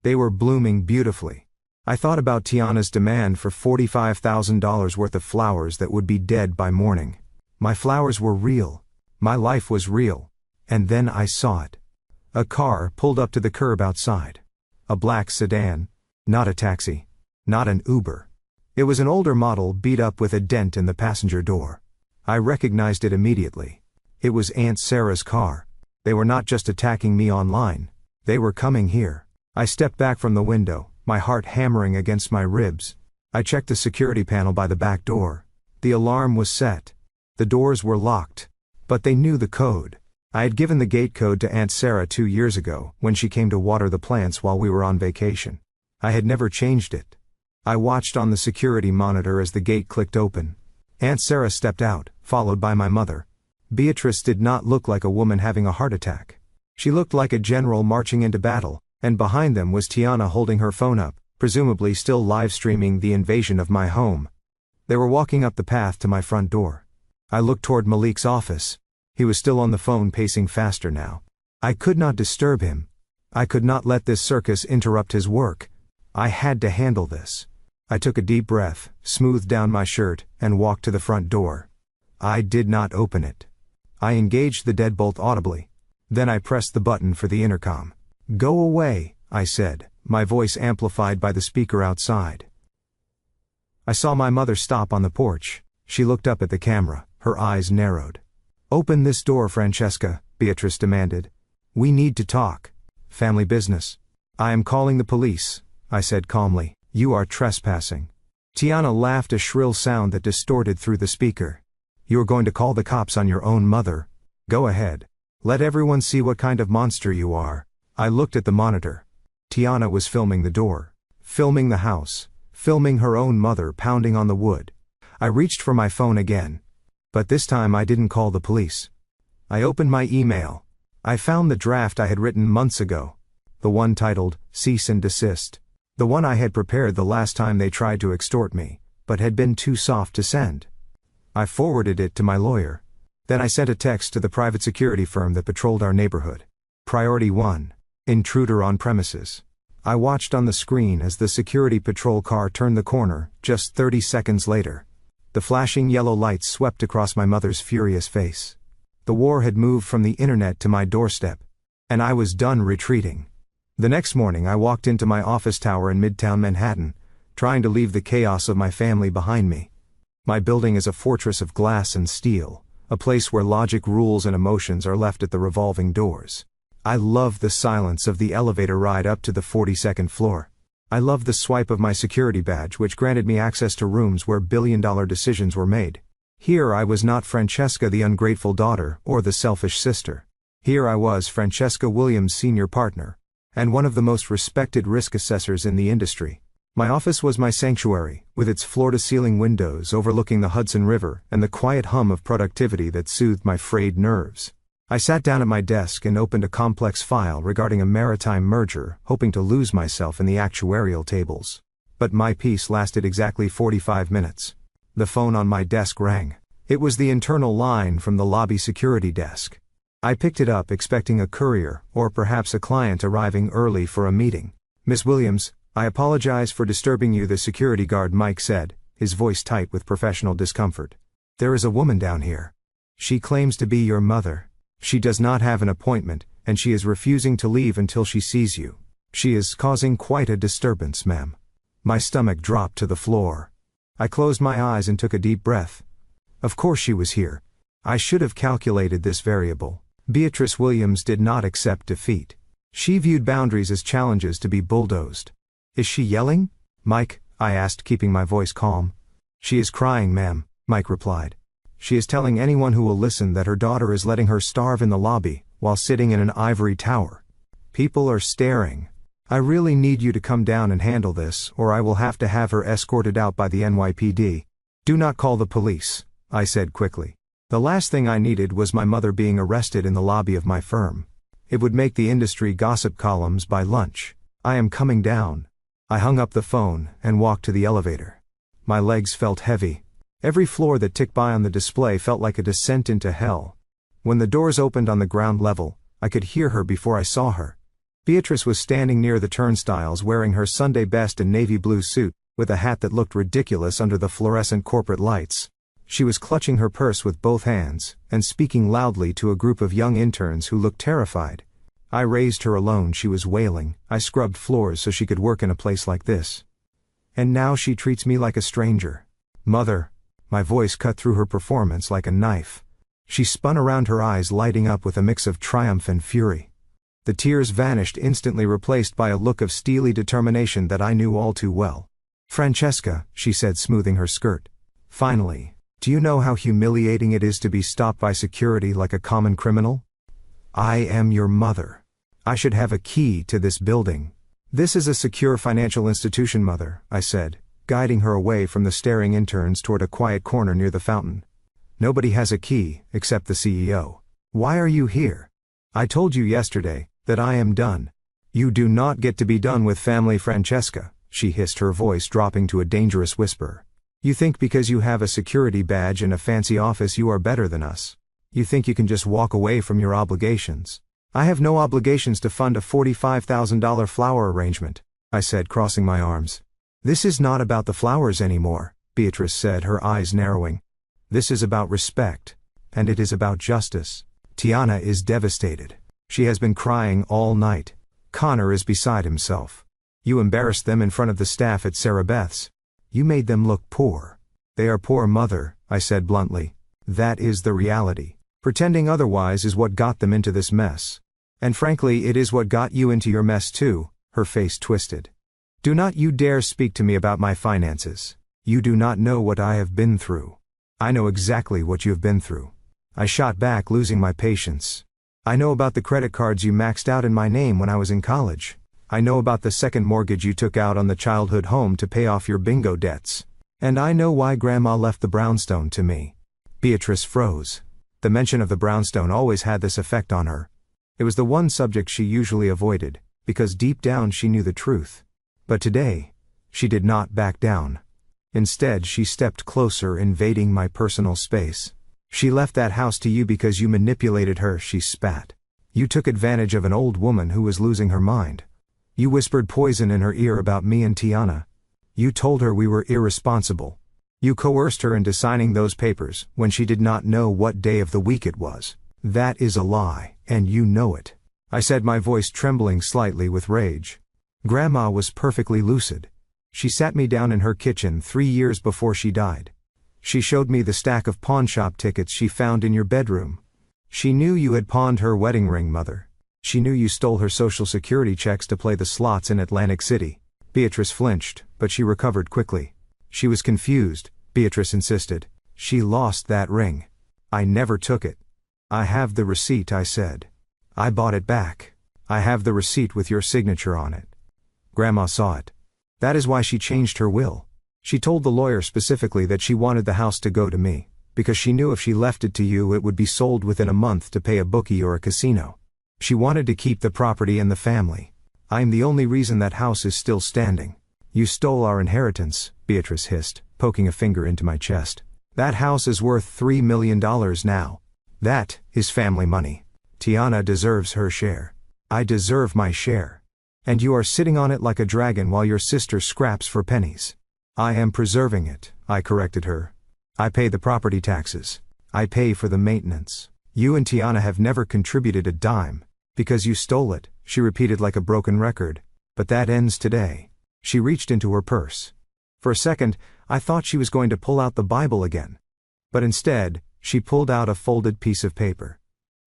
They were blooming beautifully. I thought about Tiana's demand for $45,000 worth of flowers that would be dead by morning. My flowers were real. My life was real. And then I saw it. A car pulled up to the curb outside. A black sedan. Not a taxi. Not an Uber. It was an older model beat up with a dent in the passenger door. I recognized it immediately. It was Aunt Sarah's car. They were not just attacking me online. They were coming here. I stepped back from the window, my heart hammering against my ribs. I checked the security panel by the back door. The alarm was set. The doors were locked. But they knew the code. I had given the gate code to Aunt Sarah 2 years ago, when she came to water the plants while we were on vacation. I had never changed it. I watched on the security monitor as the gate clicked open. Aunt Sarah stepped out, followed by my mother. Beatrice did not look like a woman having a heart attack. She looked like a general marching into battle, and behind them was Tiana holding her phone up, presumably still live-streaming the invasion of my home. They were walking up the path to my front door. I looked toward Malik's office. He was still on the phone, pacing faster now. I could not disturb him. I could not let this circus interrupt his work. I had to handle this. I took a deep breath, smoothed down my shirt, and walked to the front door. I did not open it. I engaged the deadbolt audibly. Then I pressed the button for the intercom. "Go away," I said, my voice amplified by the speaker outside. I saw my mother stop on the porch. She looked up at the camera, her eyes narrowed. "Open this door, Francesca," Beatrice demanded. "We need to talk. Family business." "I am calling the police," I said calmly. "You are trespassing." Tiana laughed, a shrill sound that distorted through the speaker. "You are going to call the cops on your own mother? Go ahead. Let everyone see what kind of monster you are." I looked at the monitor. Tiana was filming the door, filming the house, filming her own mother pounding on the wood. I reached for my phone again. But this time I didn't call the police. I opened my email. I found the draft I had written months ago. The one titled, "Cease and Desist." The one I had prepared the last time they tried to extort me, but had been too soft to send. I forwarded it to my lawyer. Then I sent a text to the private security firm that patrolled our neighborhood. Priority 1. Intruder on premises. I watched on the screen as the security patrol car turned the corner, just 30 seconds later. The flashing yellow lights swept across my mother's furious face. The war had moved from the internet to my doorstep. And I was done retreating. The next morning I walked into my office tower in Midtown Manhattan, trying to leave the chaos of my family behind me. My building is a fortress of glass and steel, a place where logic, rules, and emotions are left at the revolving doors. I love the silence of the elevator ride up to the 42nd floor. I love the swipe of my security badge, which granted me access to rooms where billion-dollar decisions were made. Here I was not Francesca, the ungrateful daughter, or the selfish sister. Here I was Francesca Williams, senior partner, and one of the most respected risk assessors in the industry. My office was my sanctuary, with its floor-to-ceiling windows overlooking the Hudson River and the quiet hum of productivity that soothed my frayed nerves. I sat down at my desk and opened a complex file regarding a maritime merger, hoping to lose myself in the actuarial tables. But my piece lasted exactly 45 minutes. The phone on my desk rang. It was the internal line from the lobby security desk. I picked it up, expecting a courier, or perhaps a client arriving early for a meeting. "Miss Williams, I apologize for disturbing you," the security guard Mike said, his voice tight with professional discomfort. "There is a woman down here. She claims to be your mother. She does not have an appointment, and she is refusing to leave until she sees you. She is causing quite a disturbance, ma'am." My stomach dropped to the floor. I closed my eyes and took a deep breath. Of course she was here. I should have calculated this variable. Beatrice Williams did not accept defeat. She viewed boundaries as challenges to be bulldozed. "Is she yelling, Mike?" I asked, keeping my voice calm. "She is crying, ma'am," Mike replied. "She is telling anyone who will listen that her daughter is letting her starve in the lobby, while sitting in an ivory tower. People are staring. I really need you to come down and handle this, or I will have to have her escorted out by the NYPD. Do not call the police," I said quickly. The last thing I needed was my mother being arrested in the lobby of my firm. It would make the industry gossip columns by lunch. "I am coming down." I hung up the phone and walked to the elevator. My legs felt heavy. Every floor that ticked by on the display felt like a descent into hell. When the doors opened on the ground level, I could hear her before I saw her. Beatrice was standing near the turnstiles wearing her Sunday best and navy blue suit, with a hat that looked ridiculous under the fluorescent corporate lights. She was clutching her purse with both hands, and speaking loudly to a group of young interns who looked terrified. I raised her alone, she was wailing. I scrubbed floors so she could work in a place like this. And now she treats me like a stranger. Mother. My voice cut through her performance like a knife. She spun around, her eyes lighting up with a mix of triumph and fury. The tears vanished, instantly replaced by a look of steely determination that I knew all too well. Francesca, she said, smoothing her skirt. Finally, do you know how humiliating it is to be stopped by security like a common criminal? I am your mother. I should have a key to this building. This is a secure financial institution, Mother, I said, guiding her away from the staring interns toward a quiet corner near the fountain. Nobody has a key, except the CEO. Why are you here? I told you yesterday that I am done. You do not get to be done with family, Francesca, she hissed, her voice dropping to a dangerous whisper. You think because you have a security badge and a fancy office you are better than us. You think you can just walk away from your obligations. I have no obligations to fund a $45,000 flower arrangement, I said, crossing my arms. This is not about the flowers anymore, Beatrice said, her eyes narrowing. This is about respect. And it is about justice. Tiana is devastated. She has been crying all night. Connor is beside himself. You embarrassed them in front of the staff at Sarah Beth's. You made them look poor. They are poor, Mother, I said bluntly. That is the reality. Pretending otherwise is what got them into this mess. And frankly, it is what got you into your mess too, her face twisted. Do not you dare speak to me about my finances. You do not know what I have been through. I know exactly what you have been through. I shot back, losing my patience. I know about the credit cards you maxed out in my name when I was in college. I know about the second mortgage you took out on the childhood home to pay off your bingo debts. And I know why Grandma left the brownstone to me. Beatrice froze. The mention of the brownstone always had this effect on her. It was the one subject she usually avoided, because deep down she knew the truth. But today, she did not back down. Instead, she stepped closer, invading my personal space. She left that house to you because you manipulated her, she spat. You took advantage of an old woman who was losing her mind. You whispered poison in her ear about me and Tiana. You told her we were irresponsible. You coerced her into signing those papers when she did not know what day of the week it was. That is a lie, and you know it. I said, my voice trembling slightly with rage. Grandma was perfectly lucid. She sat me down in her kitchen 3 years before she died. She showed me the stack of pawnshop tickets she found in your bedroom. She knew you had pawned her wedding ring, Mother. She knew you stole her Social Security checks to play the slots in Atlantic City. Beatrice flinched, but she recovered quickly. She was confused, Beatrice insisted. She lost that ring. I never took it. I have the receipt, I said. I bought it back. I have the receipt with your signature on it. Grandma saw it. That is why she changed her will. She told the lawyer specifically that she wanted the house to go to me, because she knew if she left it to you it would be sold within a month to pay a bookie or a casino. She wanted to keep the property and the family. I am the only reason that house is still standing. You stole our inheritance, Beatrice hissed, poking a finger into my chest. That house is worth $3 million now. That is family money. Tiana deserves her share. I deserve my share. And you are sitting on it like a dragon while your sister scraps for pennies. I am preserving it, I corrected her. I pay the property taxes. I pay for the maintenance. You and Tiana have never contributed a dime. Because you stole it, she repeated like a broken record. But that ends today. She reached into her purse. For a second, I thought she was going to pull out the Bible again. But instead, she pulled out a folded piece of paper.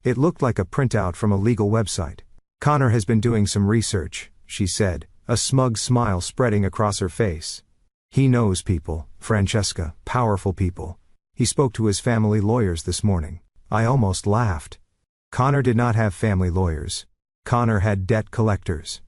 It looked like a printout from a legal website. Connor has been doing some research, she said, a smug smile spreading across her face. He knows people, Francesca, powerful people. He spoke to his family lawyers this morning. I almost laughed. Connor did not have family lawyers. Connor had debt collectors.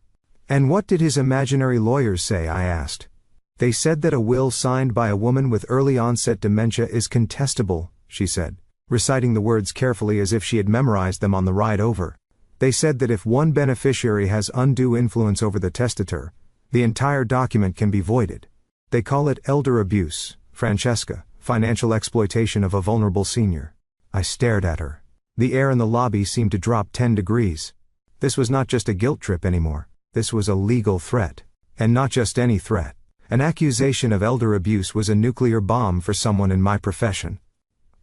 And what did his imaginary lawyers say, I asked. They said that a will signed by a woman with early onset dementia is contestable, she said, reciting the words carefully as if she had memorized them on the ride over. They said that if one beneficiary has undue influence over the testator, the entire document can be voided. They call it elder abuse, Francesca, financial exploitation of a vulnerable senior. I stared at her. The air in the lobby seemed to drop 10 degrees. This was not just a guilt trip anymore. This was a legal threat. And not just any threat. An accusation of elder abuse was a nuclear bomb for someone in my profession.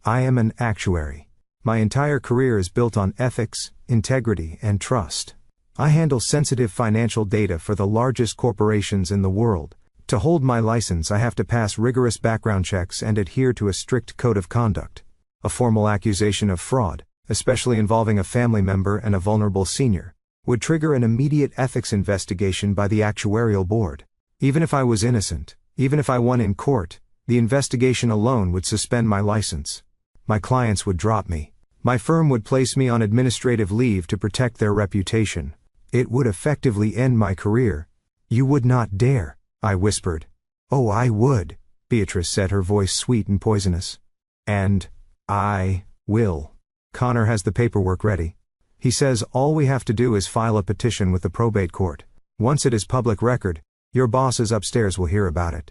I am an actuary. My entire career is built on ethics, integrity, and trust. I handle sensitive financial data for the largest corporations in the world. To hold my license, I have to pass rigorous background checks and adhere to a strict code of conduct. A formal accusation of fraud, especially involving a family member and a vulnerable senior, would trigger an immediate ethics investigation by the actuarial board. Even if I was innocent, even if I won in court, the investigation alone would suspend my license. My clients would drop me. My firm would place me on administrative leave to protect their reputation. It would effectively end my career. You would not dare, I whispered. Oh, I would, Beatrice said, her voice sweet and poisonous. And I will. Connor has the paperwork ready. He says all we have to do is file a petition with the probate court. Once it is public record, your bosses upstairs will hear about it.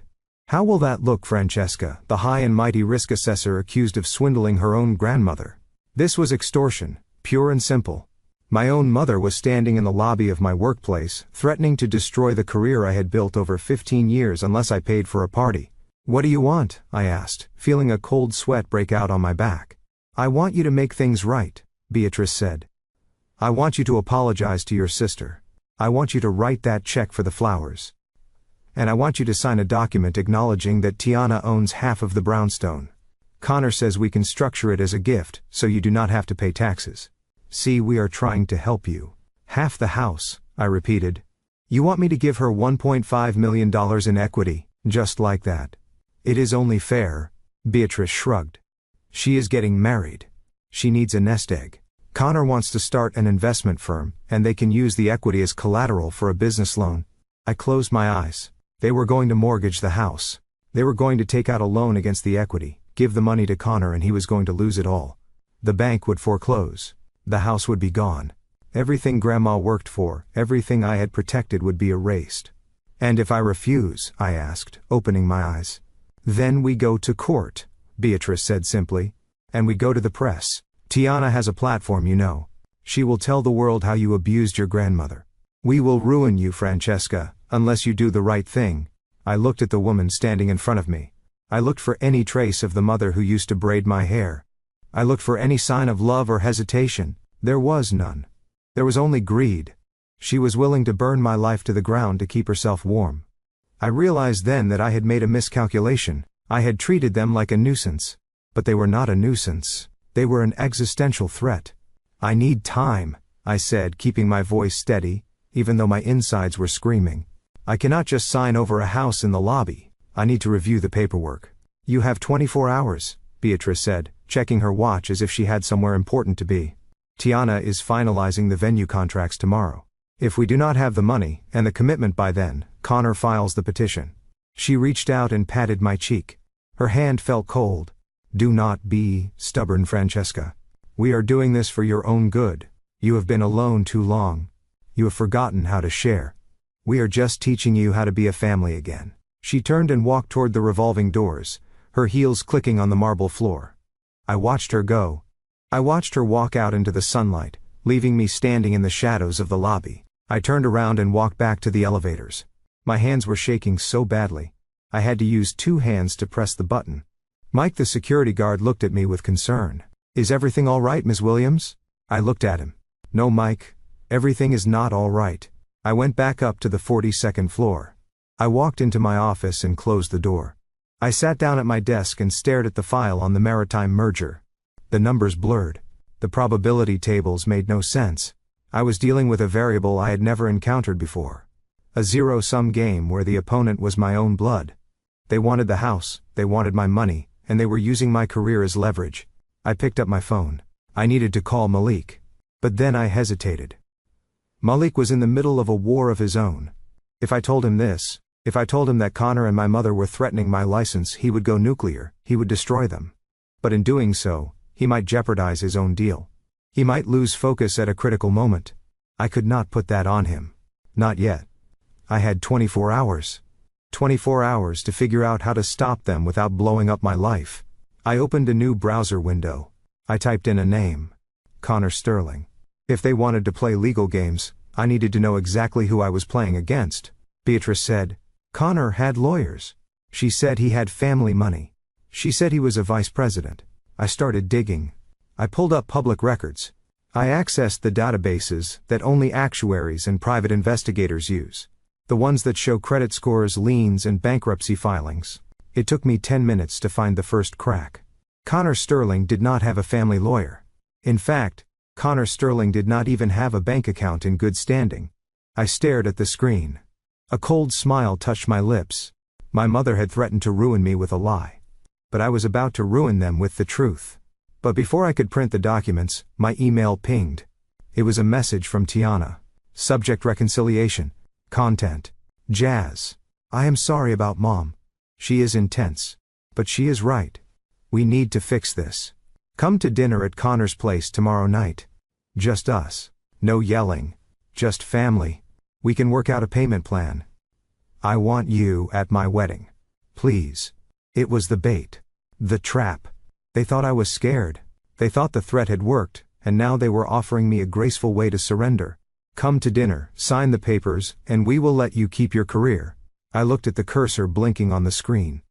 How will that look, Francesca, the high and mighty risk assessor accused of swindling her own grandmother? This was extortion, pure and simple. My own mother was standing in the lobby of my workplace, threatening to destroy the career I had built over 15 years unless I paid for a party. What do you want? I asked, feeling a cold sweat break out on my back. I want you to make things right, Beatrice said. I want you to apologize to your sister. I want you to write that check for the flowers. And I want you to sign a document acknowledging that Tiana owns half of the brownstone. Connor says we can structure it as a gift, so you do not have to pay taxes. See, we are trying to help you. Half the house, I repeated. You want me to give her $1.5 million in equity, just like that? It is only fair, Beatrice shrugged. She is getting married. She needs a nest egg. Connor wants to start an investment firm, and they can use the equity as collateral for a business loan. I closed my eyes. They were going to mortgage the house. They were going to take out a loan against the equity, give the money to Connor, and he was going to lose it all. The bank would foreclose. The house would be gone. Everything Grandma worked for, everything I had protected would be erased. And if I refuse, I asked, opening my eyes. Then we go to court, Beatrice said simply. And we go to the press. Tiana has a platform, you know. She will tell the world how you abused your grandmother. We will ruin you, Francesca, unless you do the right thing. I looked at the woman standing in front of me. I looked for any trace of the mother who used to braid my hair. I looked for any sign of love or hesitation. There was none. There was only greed. She was willing to burn my life to the ground to keep herself warm. I realized then that I had made a miscalculation. I had treated them like a nuisance. But they were not a nuisance. They were an existential threat. I need time, I said, keeping my voice steady, even though my insides were screaming. I cannot just sign over a house in the lobby. I need to review the paperwork. You have 24 hours, Beatrice said, checking her watch as if she had somewhere important to be. Tiana is finalizing the venue contracts tomorrow. If we do not have the money and the commitment by then, Connor files the petition. She reached out and patted my cheek. Her hand felt cold. Do not be stubborn, Francesca. We are doing this for your own good. You have been alone too long. You have forgotten how to share. We are just teaching you how to be a family again. She turned and walked toward the revolving doors, her heels clicking on the marble floor. I watched her go. I watched her walk out into the sunlight, leaving me standing in the shadows of the lobby. I turned around and walked back to the elevators. My hands were shaking so badly. I had to use 2 hands to press the button. Mike, the security guard, looked at me with concern. Is everything all right, Ms. Williams? I looked at him. No, Mike. Everything is not all right. I went back up to the 42nd floor. I walked into my office and closed the door. I sat down at my desk and stared at the file on the maritime merger. The numbers blurred. The probability tables made no sense. I was dealing with a variable I had never encountered before. A zero-sum game where the opponent was my own blood. They wanted the house, they wanted my money, and they were using my career as leverage. I picked up my phone. I needed to call Malik. But then I hesitated. Malik was in the middle of a war of his own. If I told him this, if I told him that Connor and my mother were threatening my license, he would go nuclear, he would destroy them. But in doing so, he might jeopardize his own deal. He might lose focus at a critical moment. I could not put that on him. Not yet. I had 24 hours. 24 hours to figure out how to stop them without blowing up my life. I opened a new browser window. I typed in a name. Connor Sterling. If they wanted to play legal games, I needed to know exactly who I was playing against. Beatrice said. Connor had lawyers. She said he had family money. She said he was a vice president. I started digging. I pulled up public records. I accessed the databases that only actuaries and private investigators use. The ones that show credit scores, liens, and bankruptcy filings. It took me 10 minutes to find the first crack. Connor Sterling did not have a family lawyer. In fact, Connor Sterling did not even have a bank account in good standing. I stared at the screen. A cold smile touched my lips. My mother had threatened to ruin me with a lie. But I was about to ruin them with the truth. But before I could print the documents, my email pinged. It was a message from Tiana. Subject: reconciliation. Content: Jazz. I am sorry about Mom. She is intense. But she is right. We need to fix this. Come to dinner at Connor's place tomorrow night. Just us. No yelling. Just family. We can work out a payment plan. I want you at my wedding. Please. It was the bait. The trap. They thought I was scared. They thought the threat had worked, and now they were offering me a graceful way to surrender. Come to dinner, sign the papers, and we will let you keep your career. I looked at the cursor blinking on the screen.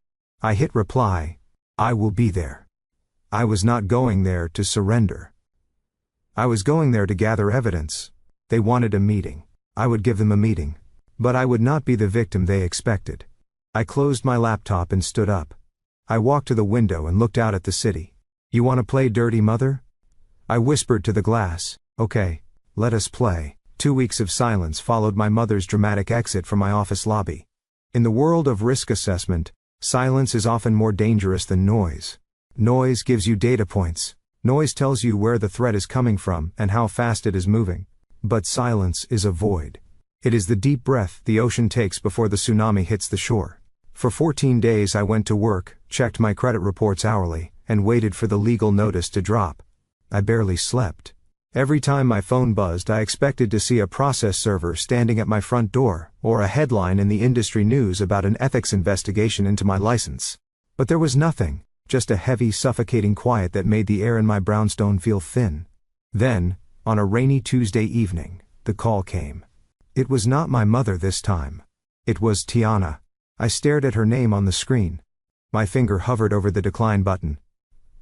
I hit reply. I will be there. I was not going there to surrender. I was going there to gather evidence. They wanted a meeting. I would give them a meeting. But I would not be the victim they expected. I closed my laptop and stood up. I walked to the window and looked out at the city. You want to play dirty, mother? I whispered to the glass. Okay, let us play. 2 weeks of silence followed my mother's dramatic exit from my office lobby. In the world of risk assessment, silence is often more dangerous than noise. Noise gives you data points. Noise tells you where the threat is coming from and how fast it is moving. But silence is a void. It is the deep breath the ocean takes before the tsunami hits the shore. For 14 days I went to work, checked my credit reports hourly, and waited for the legal notice to drop. I barely slept. Every time my phone buzzed, I expected to see a process server standing at my front door, or a headline in the industry news about an ethics investigation into my license. But there was nothing, just a heavy, suffocating quiet that made the air in my brownstone feel thin. Then, on a rainy Tuesday evening, the call came. It was not my mother this time. It was Tiana. I stared at her name on the screen. My finger hovered over the decline button.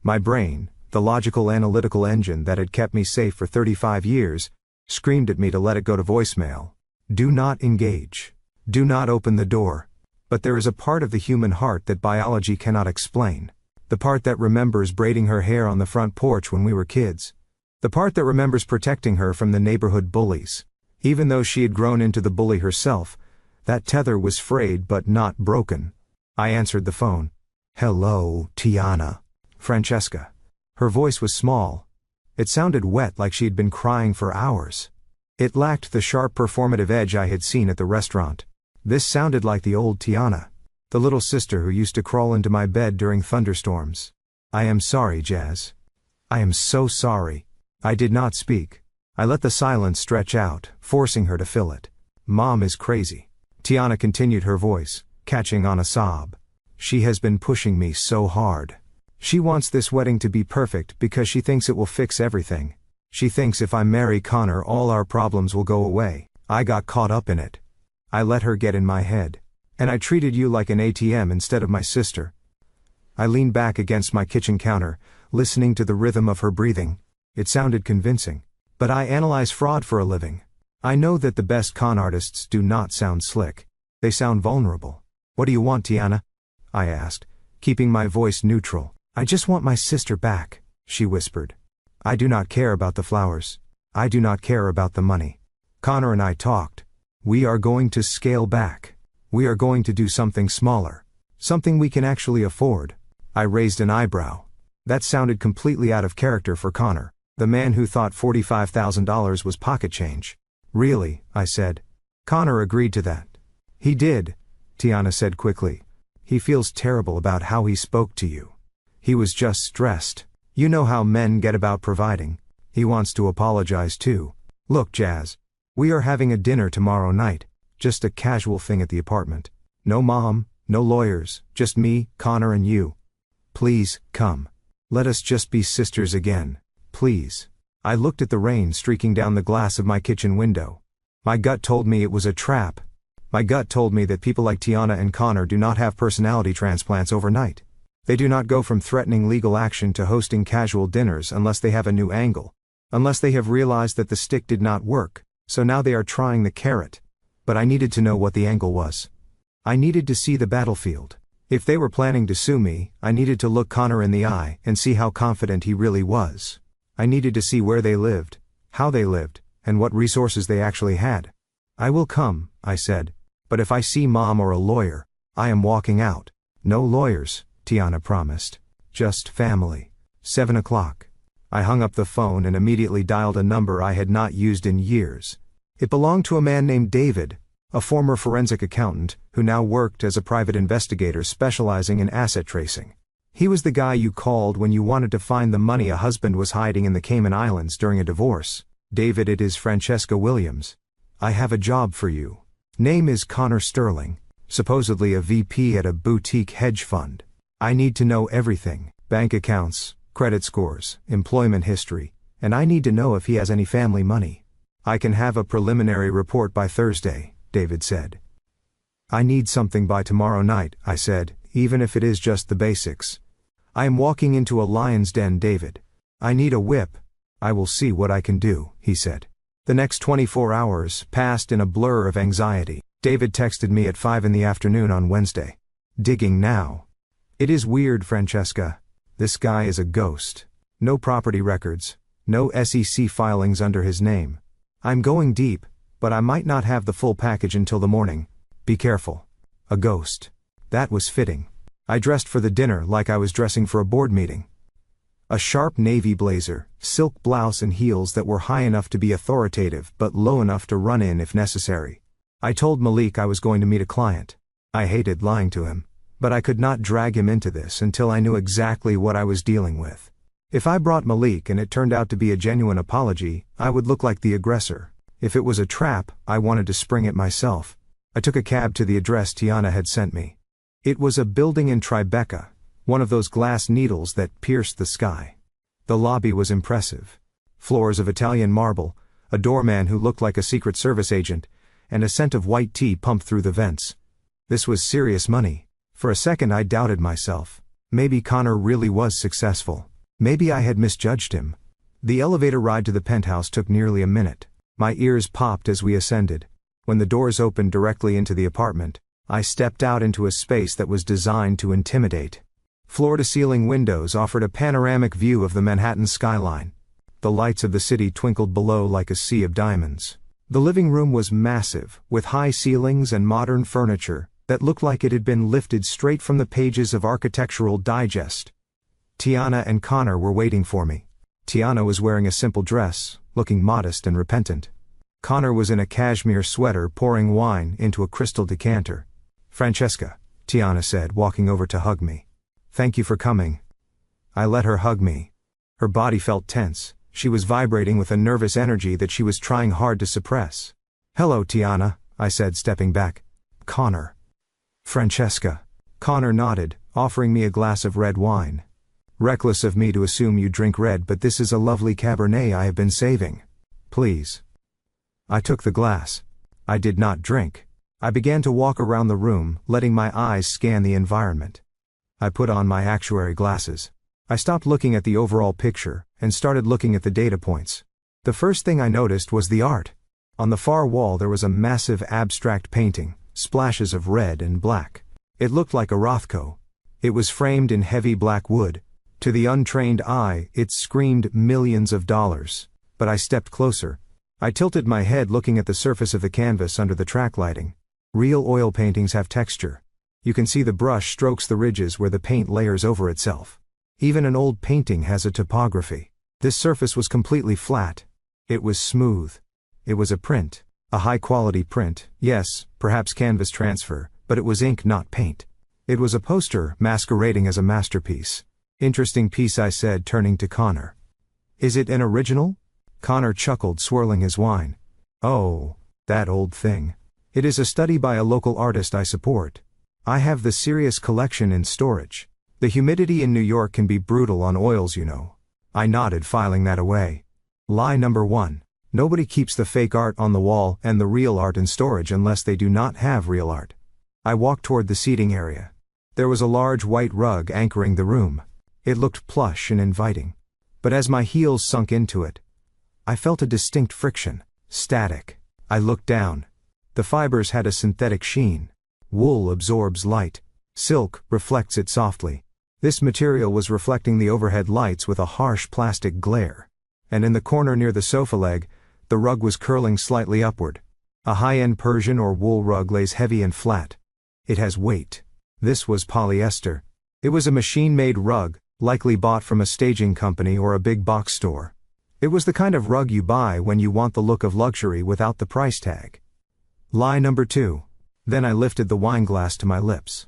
My brain, the logical analytical engine that had kept me safe for 35 years, screamed at me to let it go to voicemail. Do not engage. Do not open the door. But there is a part of the human heart that biology cannot explain. The part that remembers braiding her hair on the front porch when we were kids. The part that remembers protecting her from the neighborhood bullies. Even though she had grown into the bully herself, that tether was frayed but not broken. I answered the phone. Hello, Tiana. Francesca. Her voice was small. It sounded wet, like she had been crying for hours. It lacked the sharp performative edge I had seen at the restaurant. This sounded like the old Tiana. The little sister who used to crawl into my bed during thunderstorms. I am sorry, Jazz. I am so sorry. I did not speak. I let the silence stretch out, forcing her to fill it. Mom is crazy. Tiana continued, her voice catching on a sob. She has been pushing me so hard. She wants this wedding to be perfect because she thinks it will fix everything. She thinks if I marry Connor, all our problems will go away. I got caught up in it. I let her get in my head. And I treated you like an ATM instead of my sister. I leaned back against my kitchen counter, listening to the rhythm of her breathing. It sounded convincing. But I analyze fraud for a living. I know that the best con artists do not sound slick. They sound vulnerable. What do you want, Tiana? I asked, keeping my voice neutral. I just want my sister back, she whispered. I do not care about the flowers. I do not care about the money. Connor and I talked. We are going to scale back. We are going to do something smaller. Something we can actually afford. I raised an eyebrow. That sounded completely out of character for Connor, the man who thought $45,000 was pocket change. Really, I said. Connor agreed to that. He did, Tiana said quickly. He feels terrible about how he spoke to you. He was just stressed. You know how men get about providing. He wants to apologize too. Look, Jazz. We are having a dinner tomorrow night. Just a casual thing at the apartment. No mom, no lawyers, just me, Connor and you. Please, come. Let us just be sisters again. Please. I looked at the rain streaking down the glass of my kitchen window. My gut told me it was a trap. My gut told me that people like Tiana and Connor do not have personality transplants overnight. They do not go from threatening legal action to hosting casual dinners unless they have a new angle. Unless they have realized that the stick did not work, so now they are trying the carrot. But I needed to know what the angle was. I needed to see the battlefield. If they were planning to sue me, I needed to look Connor in the eye and see how confident he really was. I needed to see where they lived, how they lived, and what resources they actually had. I will come, I said, but if I see Mom or a lawyer, I am walking out. No lawyers, Tiana promised. Just family. 7 o'clock. I hung up the phone and immediately dialed a number I had not used in years. It belonged to a man named David, a former forensic accountant, who now worked as a private investigator specializing in asset tracing. He was the guy you called when you wanted to find the money a husband was hiding in the Cayman Islands during a divorce. David, it is Francesca Williams. I have a job for you. Name is Connor Sterling, supposedly a VP at a boutique hedge fund. I need to know everything, bank accounts, credit scores, employment history, and I need to know if he has any family money. I can have a preliminary report by Thursday, David said. I need something by tomorrow night, I said, even if it is just the basics. I am walking into a lion's den, David. I need a whip. I will see what I can do, he said. The next 24 hours passed in a blur of anxiety. David texted me at 5 in the afternoon on Wednesday. Digging now. It is weird, Francesca. This guy is a ghost. No property records. No SEC filings under his name. I'm going deep, but I might not have the full package until the morning. Be careful. A ghost. That was fitting. I dressed for the dinner like I was dressing for a board meeting. A sharp navy blazer, silk blouse and heels that were high enough to be authoritative but low enough to run in if necessary. I told Malik I was going to meet a client. I hated lying to him, but I could not drag him into this until I knew exactly what I was dealing with. If I brought Malik and it turned out to be a genuine apology, I would look like the aggressor. If it was a trap, I wanted to spring it myself. I took a cab to the address Tiana had sent me. It was a building in Tribeca, one of those glass needles that pierced the sky. The lobby was impressive. Floors of Italian marble, a doorman who looked like a Secret Service agent, and a scent of white tea pumped through the vents. This was serious money. For a second I doubted myself. Maybe Connor really was successful. Maybe I had misjudged him. The elevator ride to the penthouse took nearly a minute. My ears popped as we ascended. When the doors opened directly into the apartment, I stepped out into a space that was designed to intimidate. Floor-to-ceiling windows offered a panoramic view of the Manhattan skyline. The lights of the city twinkled below like a sea of diamonds. The living room was massive, with high ceilings and modern furniture that looked like it had been lifted straight from the pages of Architectural Digest. Tiana and Connor were waiting for me. Tiana was wearing a simple dress, looking modest and repentant. Connor was in a cashmere sweater pouring wine into a crystal decanter. Francesca, Tiana said, walking over to hug me. Thank you for coming. I let her hug me. Her body felt tense. She was vibrating with a nervous energy that she was trying hard to suppress. Hello, Tiana, I said, stepping back. Connor. Francesca. Connor nodded, offering me a glass of red wine. Reckless of me to assume you drink red, but this is a lovely Cabernet I have been saving. Please. I took the glass. I did not drink. I began to walk around the room, letting my eyes scan the environment. I put on my actuary glasses. I stopped looking at the overall picture, and started looking at the data points. The first thing I noticed was the art. On the far wall there was a massive abstract painting, splashes of red and black. It looked like a Rothko. It was framed in heavy black wood. To the untrained eye, it screamed millions of dollars. But I stepped closer. I tilted my head looking at the surface of the canvas under the track lighting. Real oil paintings have texture. You can see the brush strokes the ridges where the paint layers over itself. Even an old painting has a topography. This surface was completely flat. It was smooth. It was a print. A high-quality print, yes, perhaps canvas transfer, but it was ink, not paint. It was a poster masquerading as a masterpiece. Interesting piece, I said, turning to Connor. Is it an original? Connor chuckled, swirling his wine. Oh, that old thing. It is a study by a local artist I support. I have the Sirius collection in storage. The humidity in New York can be brutal on oils, you know. I nodded, filing that away. Lie number 1. Nobody keeps the fake art on the wall and the real art in storage unless they do not have real art. I walked toward the seating area. There was a large white rug anchoring the room. It looked plush and inviting. But as my heels sunk into it, I felt a distinct friction. Static. I looked down. The fibers had a synthetic sheen. Wool absorbs light. Silk reflects it softly. This material was reflecting the overhead lights with a harsh plastic glare. And in the corner near the sofa leg, the rug was curling slightly upward. A high-end Persian or wool rug lays heavy and flat. It has weight. This was polyester. It was a machine-made rug, likely bought from a staging company or a big box store. It was the kind of rug you buy when you want the look of luxury without the price tag. Lie number 2. Then I lifted the wine glass to my lips.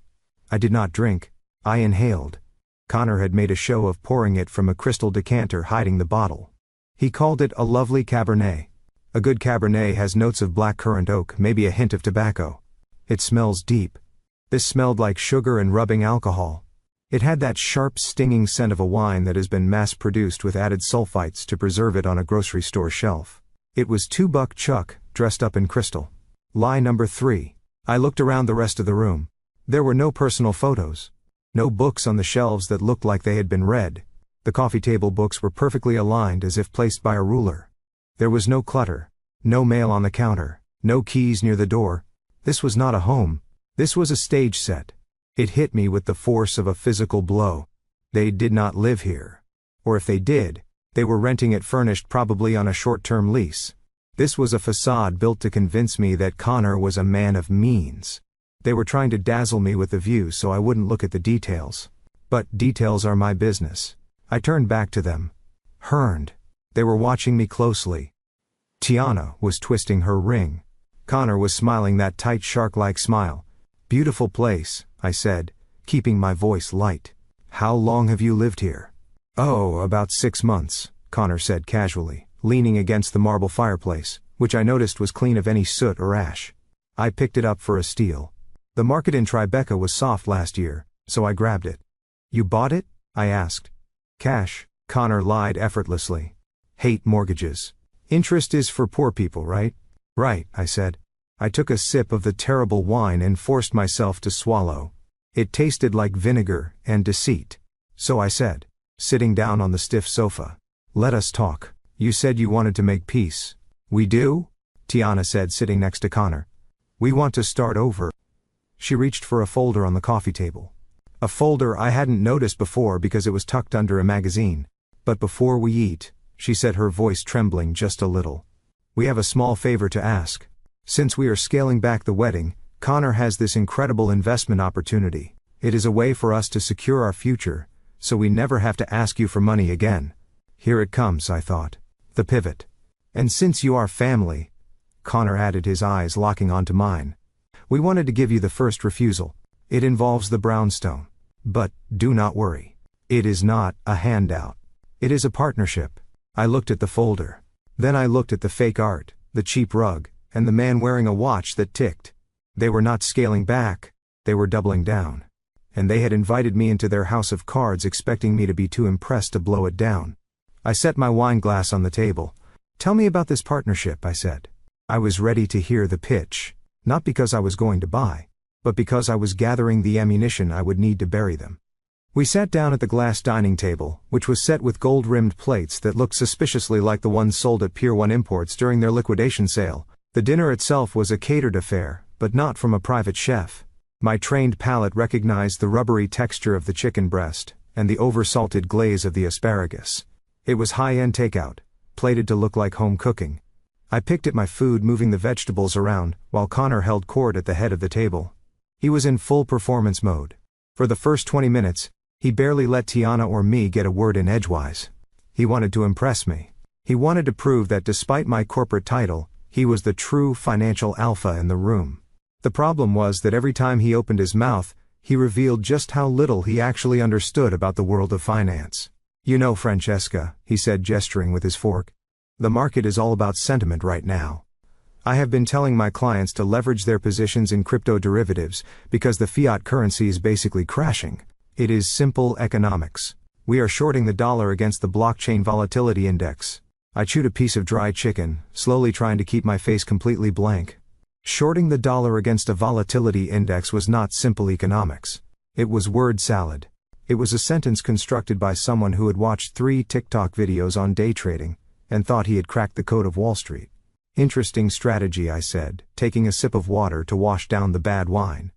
I did not drink. I inhaled. Connor had made a show of pouring it from a crystal decanter hiding the bottle. He called it a lovely Cabernet. A good Cabernet has notes of blackcurrant oak, maybe a hint of tobacco. It smells deep. This smelled like sugar and rubbing alcohol. It had that sharp, stinging scent of a wine that has been mass-produced with added sulfites to preserve it on a grocery store shelf. It was $2 Chuck, dressed up in crystal. Lie number 3. I looked around the rest of the room. There were no personal photos. No books on the shelves that looked like they had been read. The coffee table books were perfectly aligned as if placed by a ruler. There was no clutter. No mail on the counter. No keys near the door. This was not a home. This was a stage set. It hit me with the force of a physical blow. They did not live here. Or if they did, they were renting it furnished, probably on a short-term lease. This was a facade built to convince me that Connor was a man of means. They were trying to dazzle me with the view so I wouldn't look at the details. But details are my business. I turned back to them. Hurned. They were watching me closely. Tiana was twisting her ring. Connor was smiling that tight shark-like smile. Beautiful place, I said, keeping my voice light. How long have you lived here? Oh, about 6 months, Connor said casually, leaning against the marble fireplace, which I noticed was clean of any soot or ash. I picked it up for a steal. The market in Tribeca was soft last year, so I grabbed it. You bought it? I asked. Cash, Connor lied effortlessly. Hate mortgages. Interest is for poor people, right? Right, I said. I took a sip of the terrible wine and forced myself to swallow. It tasted like vinegar and deceit. So I said, sitting down on the stiff sofa. Let us talk. You said you wanted to make peace. We do? Tiana said, sitting next to Connor. We want to start over. She reached for a folder on the coffee table. A folder I hadn't noticed before because it was tucked under a magazine. But before we eat, she said, her voice trembling just a little. We have a small favor to ask. Since we are scaling back the wedding, Connor has this incredible investment opportunity. It is a way for us to secure our future, so we never have to ask you for money again. Here it comes, I thought. The pivot. And since you are family, Connor added, his eyes locking onto mine. We wanted to give you the first refusal. It involves the brownstone. But, do not worry. It is not a handout. It is a partnership. I looked at the folder. Then I looked at the fake art, the cheap rug, and the man wearing a watch that ticked. They were not scaling back, they were doubling down. And they had invited me into their house of cards, expecting me to be too impressed to blow it down. I set my wine glass on the table. Tell me about this partnership, I said. I was ready to hear the pitch. Not because I was going to buy, but because I was gathering the ammunition I would need to bury them. We sat down at the glass dining table, which was set with gold-rimmed plates that looked suspiciously like the ones sold at Pier 1 Imports during their liquidation sale. The dinner itself was a catered affair, but not from a private chef. My trained palate recognized the rubbery texture of the chicken breast, and the over-salted glaze of the asparagus. It was high-end takeout, plated to look like home cooking. I picked at my food, moving the vegetables around, while Connor held court at the head of the table. He was in full performance mode. For the first 20 minutes, he barely let Tiana or me get a word in edgewise. He wanted to impress me. He wanted to prove that despite my corporate title, he was the true financial alpha in the room. The problem was that every time he opened his mouth, he revealed just how little he actually understood about the world of finance. You know, Francesca, he said, gesturing with his fork. The market is all about sentiment right now. I have been telling my clients to leverage their positions in crypto derivatives because the fiat currency is basically crashing. It is simple economics. We are shorting the dollar against the blockchain volatility index. I chewed a piece of dry chicken, slowly trying to keep my face completely blank. Shorting the dollar against a volatility index was not simple economics. It was word salad. It was a sentence constructed by someone who had watched 3 TikTok videos on day trading, and thought he had cracked the code of Wall Street. Interesting strategy, I said, taking a sip of water to wash down the bad wine.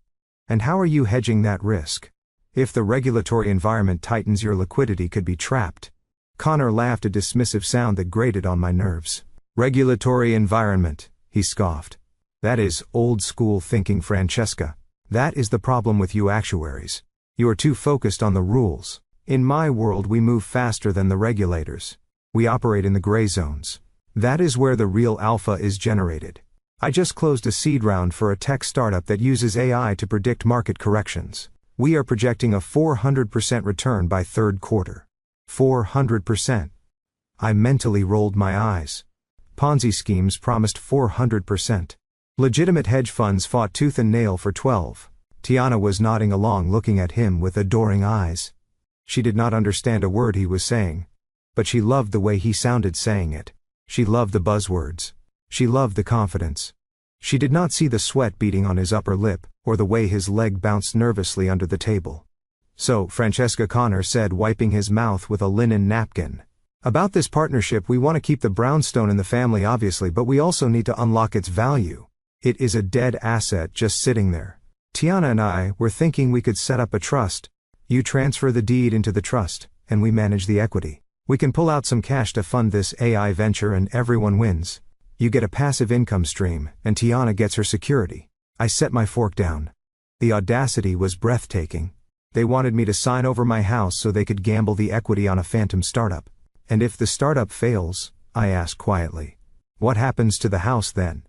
And how are you hedging that risk? If the regulatory environment tightens, your liquidity could be trapped. Connor laughed, a dismissive sound that grated on my nerves. Regulatory environment, he scoffed. That is old school thinking, Francesca. That is the problem with you actuaries. You are too focused on the rules. In my world, we move faster than the regulators. We operate in the gray zones. That is where the real alpha is generated. I just closed a seed round for a tech startup that uses AI to predict market corrections. We are projecting a 400% return by third quarter. 400%. I mentally rolled my eyes. Ponzi schemes promised 400%. Legitimate hedge funds fought tooth and nail for 12. Tiana was nodding along, looking at him with adoring eyes. She did not understand a word he was saying, but she loved the way he sounded saying it. She loved the buzzwords. She loved the confidence. She did not see the sweat beading on his upper lip, or the way his leg bounced nervously under the table. So, Francesca, Connor said, wiping his mouth with a linen napkin. About this partnership, we want to keep the brownstone in the family, obviously, but we also need to unlock its value. It is a dead asset just sitting there. Tiana and I were thinking we could set up a trust. You transfer the deed into the trust, and we manage the equity. We can pull out some cash to fund this AI venture and everyone wins. You get a passive income stream, and Tiana gets her security. I set my fork down. The audacity was breathtaking. They wanted me to sign over my house so they could gamble the equity on a phantom startup. And if the startup fails, I asked quietly, what happens to the house then?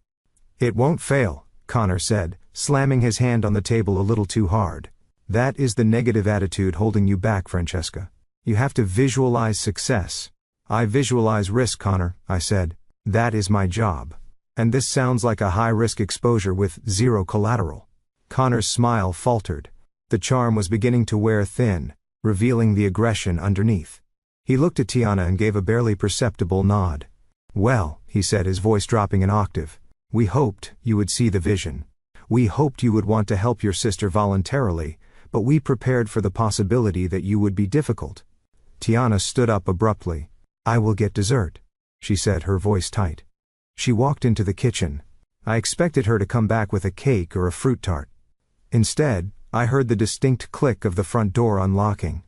It won't fail, Connor said, slamming his hand on the table a little too hard. That is the negative attitude holding you back, Francesca. You have to visualize success. I visualize risk, Connor, I said. That is my job. And this sounds like a high-risk exposure with zero collateral. Connor's smile faltered. The charm was beginning to wear thin, revealing the aggression underneath. He looked at Tiana and gave a barely perceptible nod. Well, he said, his voice dropping an octave, we hoped you would see the vision. We hoped you would want to help your sister voluntarily, but we prepared for the possibility that you would be difficult. Tiana stood up abruptly. I will get dessert, she said, her voice tight. She walked into the kitchen. I expected her to come back with a cake or a fruit tart. Instead, I heard the distinct click of the front door unlocking.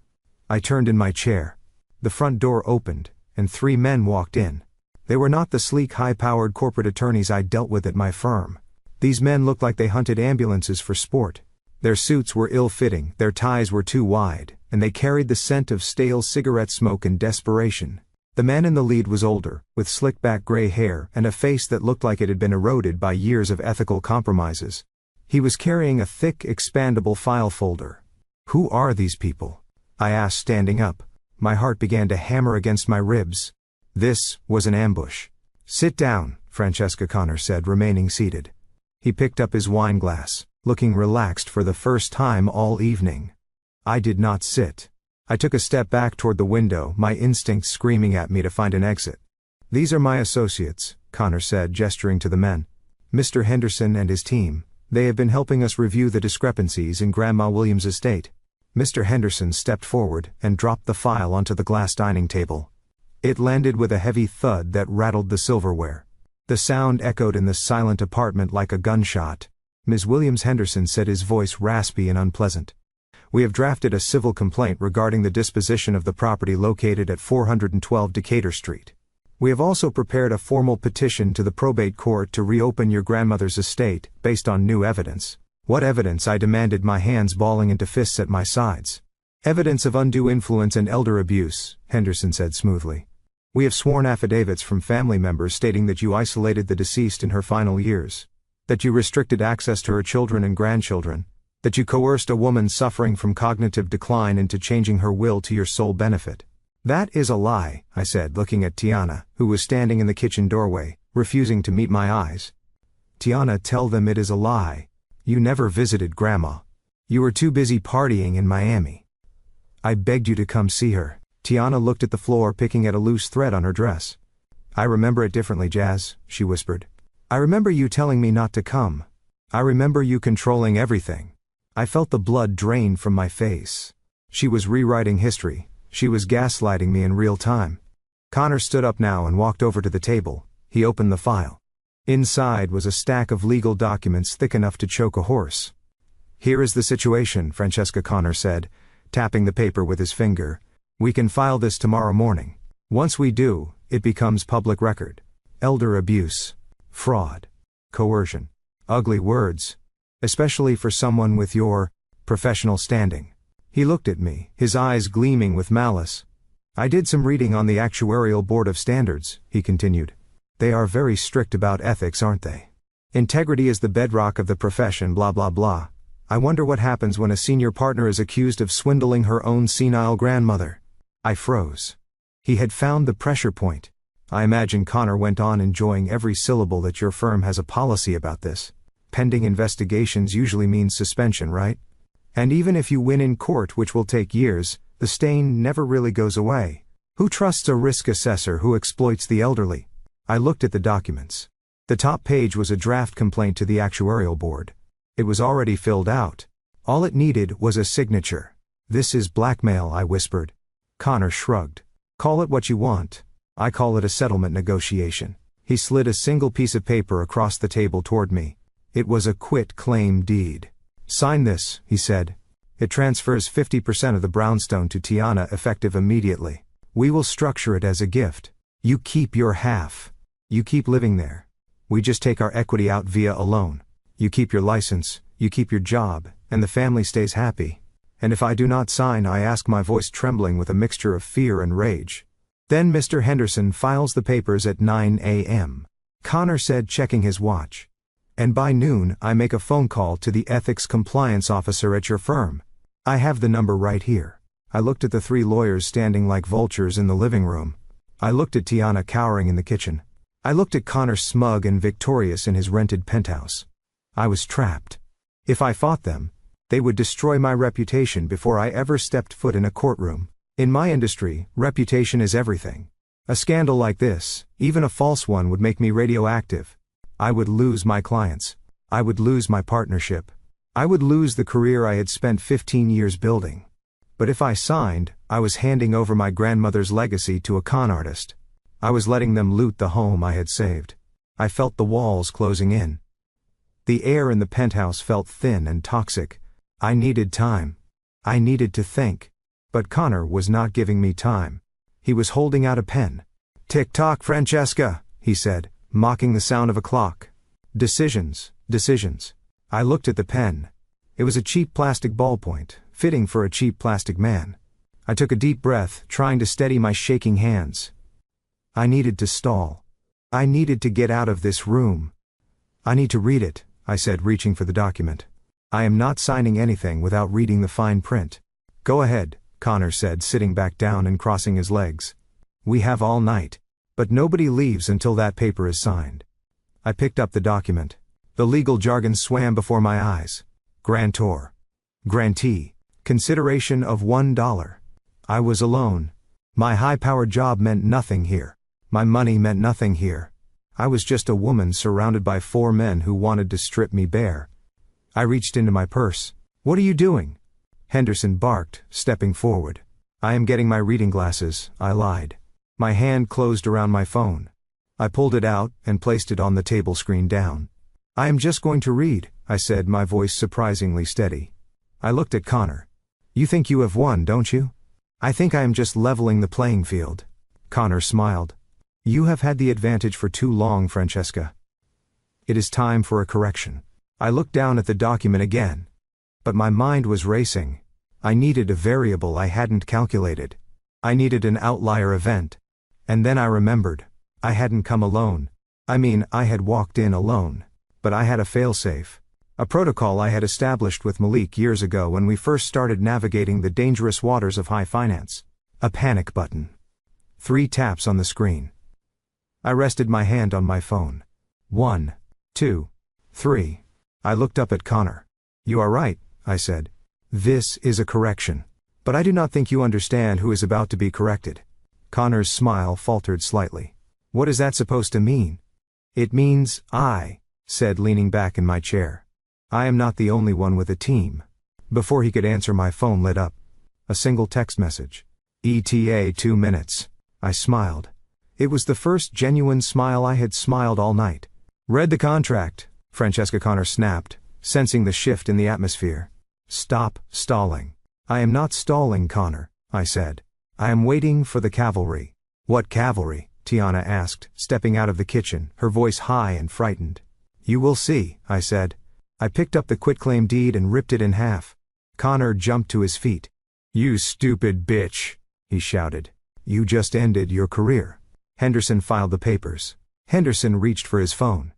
I turned in my chair. The front door opened, and 3 men walked in. They were not the sleek, high-powered corporate attorneys I dealt with at my firm. These men looked like they hunted ambulances for sport. Their suits were ill-fitting, their ties were too wide, and they carried the scent of stale cigarette smoke and desperation. The man in the lead was older, with slick-back gray hair and a face that looked like it had been eroded by years of ethical compromises. He was carrying a thick, expandable file folder. Who are these people? I asked, standing up. My heart began to hammer against my ribs. This was an ambush. Sit down, Francesca, Connor said, remaining seated. He picked up his wine glass, looking relaxed for the first time all evening. I did not sit. I took a step back toward the window, my instincts screaming at me to find an exit. These are my associates, Connor said, gesturing to the men. Mr. Henderson and his team. They have been helping us review the discrepancies in Grandma Williams' estate. Mr. Henderson stepped forward and dropped the file onto the glass dining table. It landed with a heavy thud that rattled the silverware. The sound echoed in the silent apartment like a gunshot. Ms. Williams, Henderson said, his voice raspy and unpleasant. We have drafted a civil complaint regarding the disposition of the property located at 412 Decatur Street. We have also prepared a formal petition to the probate court to reopen your grandmother's estate, based on new evidence. What evidence? I demanded, my hands balling into fists at my sides. Evidence of undue influence and elder abuse, Henderson said smoothly. We have sworn affidavits from family members stating that you isolated the deceased in her final years, that you restricted access to her children and grandchildren, that you coerced a woman suffering from cognitive decline into changing her will to your sole benefit. That is a lie, I said, looking at Tiana, who was standing in the kitchen doorway, refusing to meet my eyes. Tiana, tell them it is a lie. You never visited Grandma. You were too busy partying in Miami. I begged you to come see her. Tiana looked at the floor, picking at a loose thread on her dress. I remember it differently, Jazz, she whispered. I remember you telling me not to come. I remember you controlling everything. I felt the blood drain from my face. She was rewriting history. She was gaslighting me in real time. Connor stood up now and walked over to the table. He opened the file. Inside was a stack of legal documents thick enough to choke a horse. Here is the situation, Francesca, Connor said, tapping the paper with his finger. We can file this tomorrow morning. Once we do, it becomes public record. Elder abuse. Fraud. Coercion. Ugly words. Especially for someone with your professional standing. He looked at me, his eyes gleaming with malice. I did some reading on the Actuarial Board of Standards, he continued. They are very strict about ethics, aren't they? Integrity is the bedrock of the profession, blah blah blah. I wonder what happens when a senior partner is accused of swindling her own senile grandmother. I froze. He had found the pressure point. I imagine Connor went on enjoying every syllable that your firm has a policy about this. Pending investigations usually means suspension, right? And even if you win in court, which will take years, the stain never really goes away. Who trusts a risk assessor who exploits the elderly? I looked at the documents. The top page was a draft complaint to the Actuarial Board. It was already filled out. All it needed was a signature. This is blackmail, I whispered. Connor shrugged. Call it what you want. I call it a settlement negotiation. He slid a single piece of paper across the table toward me. It was a quit-claim deed. Sign this, he said. It transfers 50% of the brownstone to Tiana effective immediately. We will structure it as a gift. You keep your half. You keep living there. We just take our equity out via a loan. You keep your license, you keep your job, and the family stays happy. And if I do not sign, I ask, my voice trembling with a mixture of fear and rage. Then Mr. Henderson files the papers at 9 a.m. Connor said, checking his watch. And by noon, I make a phone call to the ethics compliance officer at your firm. I have the number right here. I looked at the three lawyers standing like vultures in the living room. I looked at Tiana cowering in the kitchen. I looked at Connor smug and victorious in his rented penthouse. I was trapped. If I fought them, they would destroy my reputation before I ever stepped foot in a courtroom. In my industry, reputation is everything. A scandal like this, even a false one, would make me radioactive. I would lose my clients. I would lose my partnership. I would lose the career I had spent 15 years building. But if I signed, I was handing over my grandmother's legacy to a con artist. I was letting them loot the home I had saved. I felt the walls closing in. The air in the penthouse felt thin and toxic. I needed time. I needed to think. But Connor was not giving me time. He was holding out a pen. Tick-tock, Francesca, he said, mocking the sound of a clock. Decisions, decisions. I looked at the pen. It was a cheap plastic ballpoint, fitting for a cheap plastic man. I took a deep breath, trying to steady my shaking hands. I needed to stall. I needed to get out of this room. I need to read it, I said, reaching for the document. I am not signing anything without reading the fine print. Go ahead, Connor said, sitting back down and crossing his legs. We have all night. But nobody leaves until that paper is signed. I picked up the document. The legal jargon swam before my eyes. Grantor. Grantee. Consideration of $1. I was alone. My high-powered job meant nothing here. My money meant nothing here. I was just a woman surrounded by 4 men who wanted to strip me bare. I reached into my purse. What are you doing? Henderson barked, stepping forward. I am getting my reading glasses, I lied. My hand closed around my phone. I pulled it out and placed it on the table screen down. I am just going to read, I said, my voice surprisingly steady. I looked at Connor. You think you have won, don't you? I think I am just leveling the playing field. Connor smiled. You have had the advantage for too long, Francesca. It is time for a correction. I looked down at the document again. But my mind was racing. I needed a variable I hadn't calculated. I needed an outlier event. And then I remembered. I hadn't come alone. I mean, I had walked in alone. But I had a failsafe. A protocol I had established with Malik years ago when we first started navigating the dangerous waters of high finance. A panic button. 3 taps on the screen. I rested my hand on my phone. 1, 2, 3. I looked up at Connor. You are right, I said. This is a correction. But I do not think you understand who is about to be corrected. Connor's smile faltered slightly. What is that supposed to mean? It means, I said, leaning back in my chair. I am not the only one with a team. Before he could answer, my phone lit up. A single text message. ETA 2 minutes. I smiled. It was the first genuine smile I had smiled all night. Read the contract, Francesca Connor snapped, sensing the shift in the atmosphere. Stop stalling. I am not stalling, Connor, I said. I am waiting for the cavalry. What cavalry? Tiana asked, stepping out of the kitchen, her voice high and frightened. You will see, I said. I picked up the quitclaim deed and ripped it in half. Connor jumped to his feet. You stupid bitch, he shouted. You just ended your career. Henderson filed the papers. Henderson reached for his phone.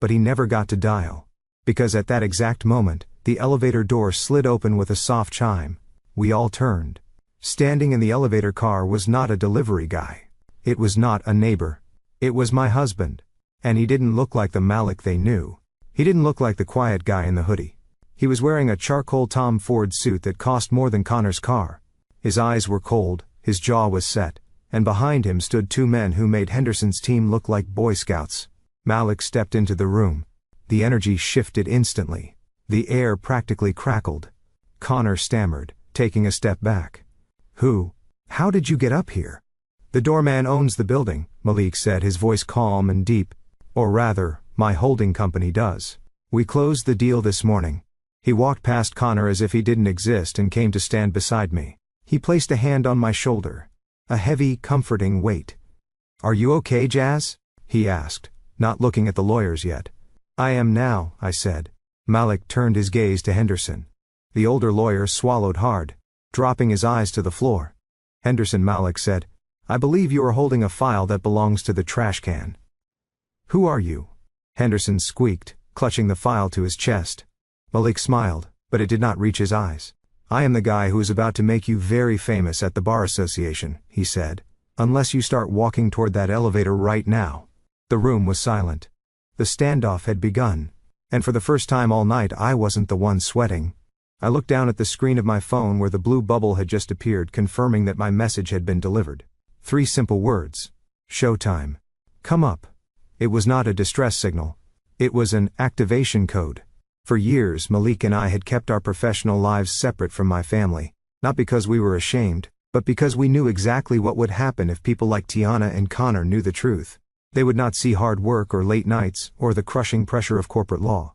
But he never got to dial. Because at that exact moment, the elevator door slid open with a soft chime. We all turned. Standing in the elevator car was not a delivery guy. It was not a neighbor. It was my husband. And he didn't look like the Malik they knew. He didn't look like the quiet guy in the hoodie. He was wearing a charcoal Tom Ford suit that cost more than Connor's car. His eyes were cold, his jaw was set, and behind him stood two men who made Henderson's team look like Boy Scouts. Malik stepped into the room. The energy shifted instantly. The air practically crackled. Connor stammered, taking a step back. How did you get up here? The doorman owns the building, Malik said, his voice calm and deep. Or rather, my holding company does. We closed the deal this morning. He walked past Connor as if he didn't exist and came to stand beside me. He placed a hand on my shoulder. A heavy, comforting weight. Are you okay, Jazz? He asked, not looking at the lawyers yet. I am now, I said. Malik turned his gaze to Henderson. The older lawyer swallowed hard, dropping his eyes to the floor. Henderson, Malik said, I believe you are holding a file that belongs to the trash can. Who are you? Henderson squeaked, clutching the file to his chest. Malik smiled, but it did not reach his eyes. I am the guy who is about to make you very famous at the Bar Association, he said. Unless you start walking toward that elevator right now. The room was silent. The standoff had begun. And for the first time all night I wasn't the one sweating. I looked down at the screen of my phone where the blue bubble had just appeared, confirming that my message had been delivered. 3 simple words. Showtime. Come up. It was not a distress signal. It was an activation code. For years Malik and I had kept our professional lives separate from my family, not because we were ashamed, but because we knew exactly what would happen if people like Tiana and Connor knew the truth. They would not see hard work or late nights, or the crushing pressure of corporate law.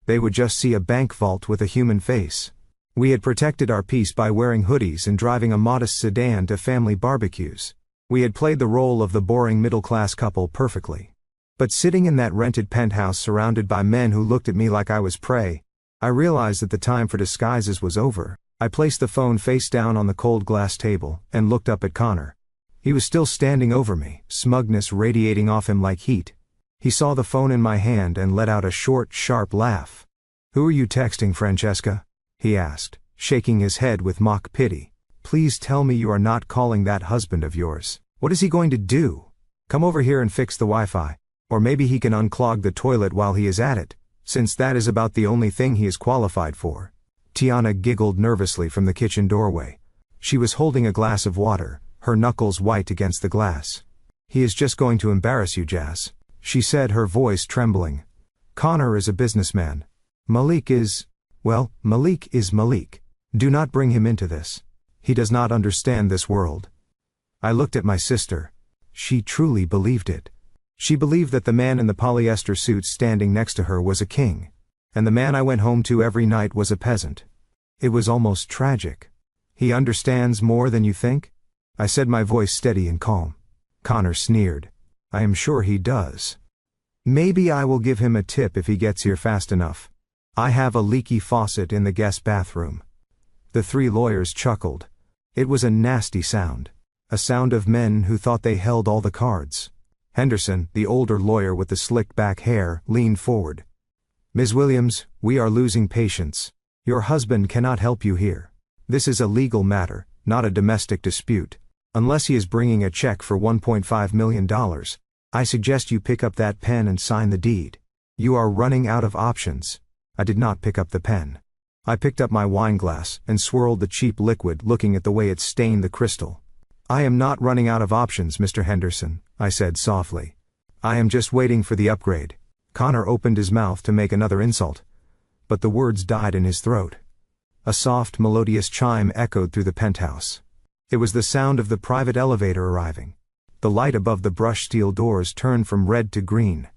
They would just see a bank vault with a human face. We had protected our peace by wearing hoodies and driving a modest sedan to family barbecues. We had played the role of the boring middle-class couple perfectly. But sitting in that rented penthouse surrounded by men who looked at me like I was prey, I realized that the time for disguises was over. I placed the phone face down on the cold glass table and looked up at Connor. He was still standing over me, smugness radiating off him like heat. He saw the phone in my hand and let out a short, sharp laugh. Who are you texting, Francesca? He asked, shaking his head with mock pity. Please tell me you are not calling that husband of yours. What is he going to do? Come over here and fix the Wi-Fi. Or maybe he can unclog the toilet while he is at it, since that is about the only thing he is qualified for. Tiana giggled nervously from the kitchen doorway. She was holding a glass of water, her knuckles white against the glass. He is just going to embarrass you, Jazz, she said, her voice trembling. Connor is a businessman. Malik is Malik. Do not bring him into this. He does not understand this world. I looked at my sister. She truly believed it. She believed that the man in the polyester suit standing next to her was a king, and the man I went home to every night was a peasant. It was almost tragic. He understands more than you think? I said, my voice steady and calm. Connor sneered. I am sure he does. Maybe I will give him a tip if he gets here fast enough. I have a leaky faucet in the guest bathroom. The 3 lawyers chuckled. It was a nasty sound. A sound of men who thought they held all the cards. Henderson, the older lawyer with the slick back hair, leaned forward. Ms. Williams, we are losing patience. Your husband cannot help you here. This is a legal matter, not a domestic dispute. Unless he is bringing a check for $1.5 million, I suggest you pick up that pen and sign the deed. You are running out of options. I did not pick up the pen. I picked up my wine glass and swirled the cheap liquid, looking at the way it stained the crystal. I am not running out of options, Mr. Henderson, I said softly. I am just waiting for the upgrade. Connor opened his mouth to make another insult, but the words died in his throat. A soft, melodious chime echoed through the penthouse. It was the sound of the private elevator arriving. The light above the brushed steel doors turned from red to green.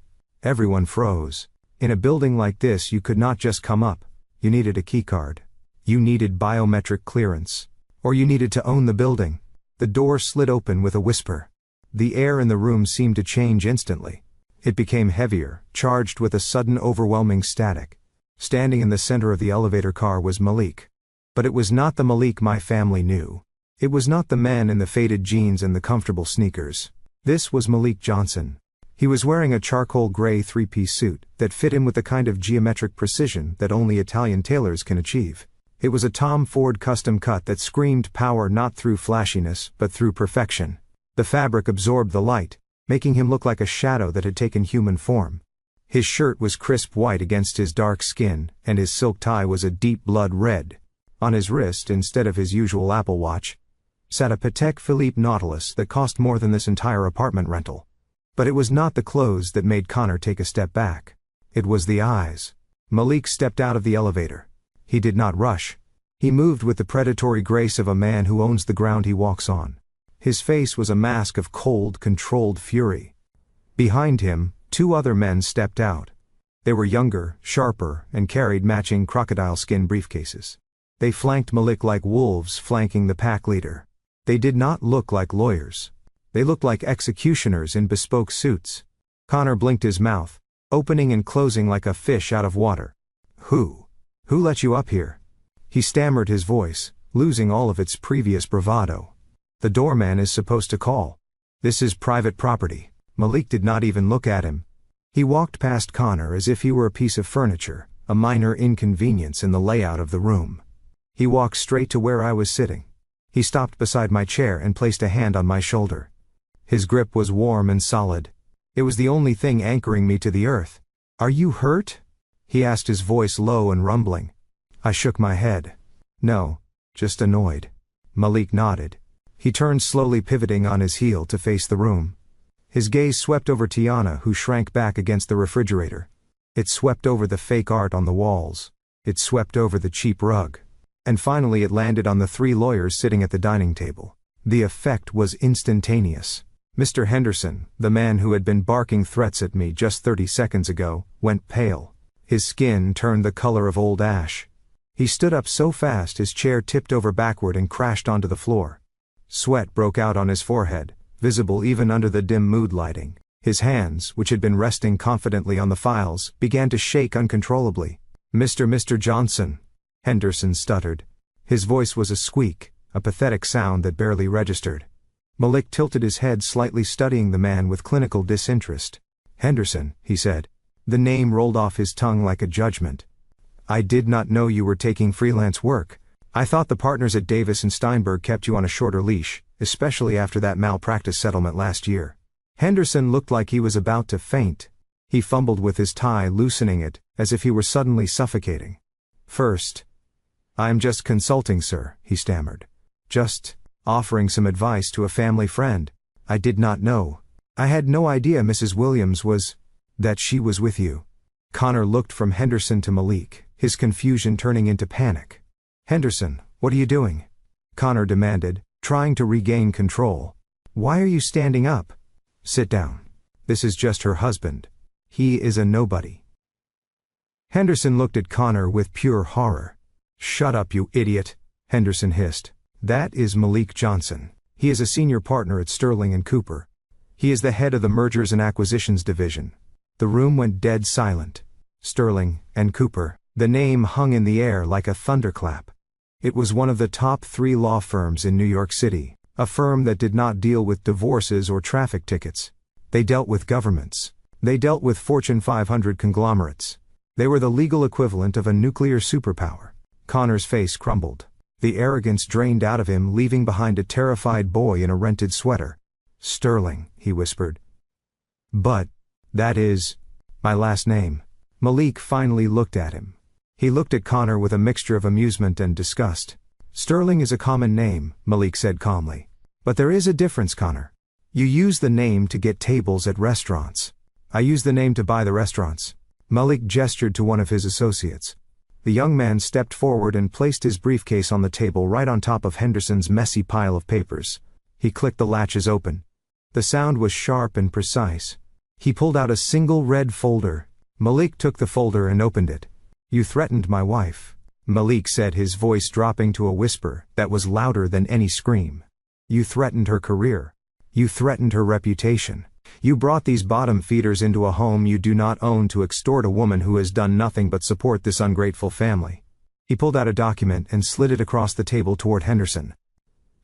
Everyone froze. In a building like this you could not just come up. You needed a keycard. You needed biometric clearance. Or you needed to own the building. The door slid open with a whisper. The air in the room seemed to change instantly. It became heavier, charged with a sudden overwhelming static. Standing in the center of the elevator car was Malik. But it was not the Malik my family knew. It was not the man in the faded jeans and the comfortable sneakers. This was Malik Johnson. He was wearing a charcoal gray three-piece suit that fit him with the kind of geometric precision that only Italian tailors can achieve. It was a Tom Ford custom cut that screamed power not through flashiness but through perfection. The fabric absorbed the light, making him look like a shadow that had taken human form. His shirt was crisp white against his dark skin, and his silk tie was a deep blood red. On his wrist, instead of his usual Apple Watch, sat a Patek Philippe Nautilus that cost more than this entire apartment rental. But it was not the clothes that made Connor take a step back. It was the eyes. Malik stepped out of the elevator. He did not rush. He moved with the predatory grace of a man who owns the ground he walks on. His face was a mask of cold, controlled fury. Behind him, 2 other men stepped out. They were younger, sharper, and carried matching crocodile skin briefcases. They flanked Malik like wolves flanking the pack leader. They did not look like lawyers. They looked like executioners in bespoke suits. Connor blinked his mouth, opening and closing like a fish out of water. Who let you up here? He stammered, his voice losing all of its previous bravado. The doorman is supposed to call. This is private property. Malik did not even look at him. He walked past Connor as if he were a piece of furniture, a minor inconvenience in the layout of the room. He walked straight to where I was sitting. He stopped beside my chair and placed a hand on my shoulder. His grip was warm and solid. It was the only thing anchoring me to the earth. Are you hurt? He asked, his voice low and rumbling. I shook my head. No, just annoyed. Malik nodded. He turned slowly, pivoting on his heel to face the room. His gaze swept over Tiana, who shrank back against the refrigerator. It swept over the fake art on the walls. It swept over the cheap rug. And finally it landed on the 3 lawyers sitting at the dining table. The effect was instantaneous. Mr. Henderson, the man who had been barking threats at me just 30 seconds ago, went pale. His skin turned the color of old ash. He stood up so fast his chair tipped over backward and crashed onto the floor. Sweat broke out on his forehead, visible even under the dim mood lighting. His hands, which had been resting confidently on the files, began to shake uncontrollably. Mr. Johnson," Henderson stuttered. His voice was a squeak, a pathetic sound that barely registered. Malik tilted his head slightly, studying the man with clinical disinterest. "Henderson," he said. The name rolled off his tongue like a judgment. "I did not know you were taking freelance work. I thought the partners at Davis and Steinberg kept you on a shorter leash, especially after that malpractice settlement last year." Henderson looked like he was about to faint. He fumbled with his tie, loosening it, as if he were suddenly suffocating. "First, I'm just consulting, sir," he stammered. "Just offering some advice to a family friend. I did not know. I had no idea Mrs. Williams that she was with you." Connor looked from Henderson to Malik, his confusion turning into panic. "Henderson, what are you doing?" Connor demanded, trying to regain control. "Why are you standing up? Sit down. This is just her husband. He is a nobody." Henderson looked at Connor with pure horror. "Shut up, you idiot," Henderson hissed. "That is Malik Johnson. He is a senior partner at Sterling and Cooper. He is the head of the Mergers and Acquisitions division." The room went dead silent. Sterling and Cooper. The name hung in the air like a thunderclap. It was one of the top 3 law firms in New York City, a firm that did not deal with divorces or traffic tickets. They dealt with governments. They dealt with Fortune 500 conglomerates. They were the legal equivalent of a nuclear superpower. Connor's face crumbled. The arrogance drained out of him, leaving behind a terrified boy in a rented sweater. "Sterling," he whispered. "But that is my last name." Malik finally looked at him. He looked at Connor with a mixture of amusement and disgust. "Sterling is a common name," Malik said calmly. "But there is a difference, Connor. You use the name to get tables at restaurants. I use the name to buy the restaurants. Malik gestured to one of his associates. The young man stepped forward and placed his briefcase on the table right on top of Henderson's messy pile of papers. He clicked the latches open. The sound was sharp and precise. He pulled out a single red folder. Malik took the folder and opened it. You threatened my wife, Malik said, his voice dropping to a whisper that was louder than any scream. You threatened her career. You threatened her reputation. You brought these bottom feeders into a home you do not own to extort a woman who has done nothing but support this ungrateful family. He pulled out a document and slid it across the table toward Henderson.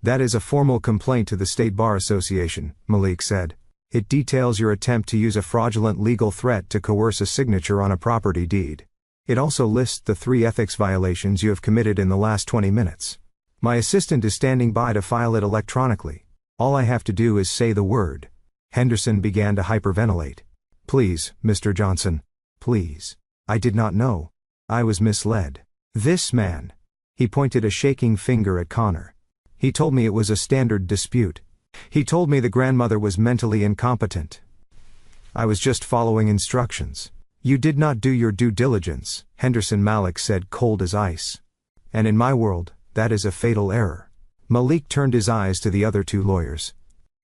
That is a formal complaint to the State Bar Association, Malik said. It details your attempt to use a fraudulent legal threat to coerce a signature on a property deed. It also lists the 3 ethics violations you have committed in the last 20 minutes. My assistant is standing by to file it electronically. All I have to do is say the word. Henderson began to hyperventilate. Please, Mr. Johnson. Please. I did not know. I was misled. This man. He pointed a shaking finger at Connor. He told me it was a standard dispute. He told me the grandmother was mentally incompetent. I was just following instructions. You did not do your due diligence, Henderson Malik said, cold as ice. And in my world, that is a fatal error. Malik turned his eyes to the other 2 lawyers.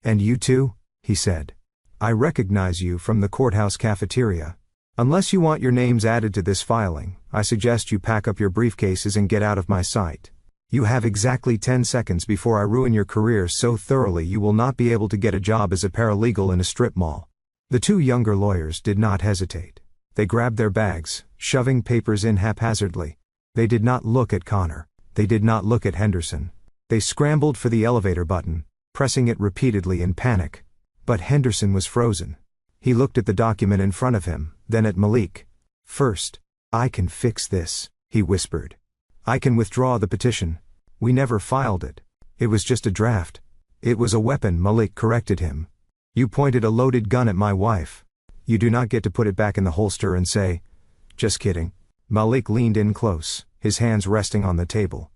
And you too? He said. I recognize you from the courthouse cafeteria. Unless you want your names added to this filing, I suggest you pack up your briefcases and get out of my sight. You have exactly 10 seconds before I ruin your career so thoroughly you will not be able to get a job as a paralegal in a strip mall. The 2 younger lawyers did not hesitate. They grabbed their bags, shoving papers in haphazardly. They did not look at Connor. They did not look at Henderson. They scrambled for the elevator button, pressing it repeatedly in panic. But Henderson was frozen. He looked at the document in front of him, then at Malik. First, I can fix this, he whispered. I can withdraw the petition. We never filed it. It was just a draft. It was a weapon, Malik corrected him. You pointed a loaded gun at my wife. You do not get to put it back in the holster and say, just kidding. Malik leaned in close, his hands resting on the table.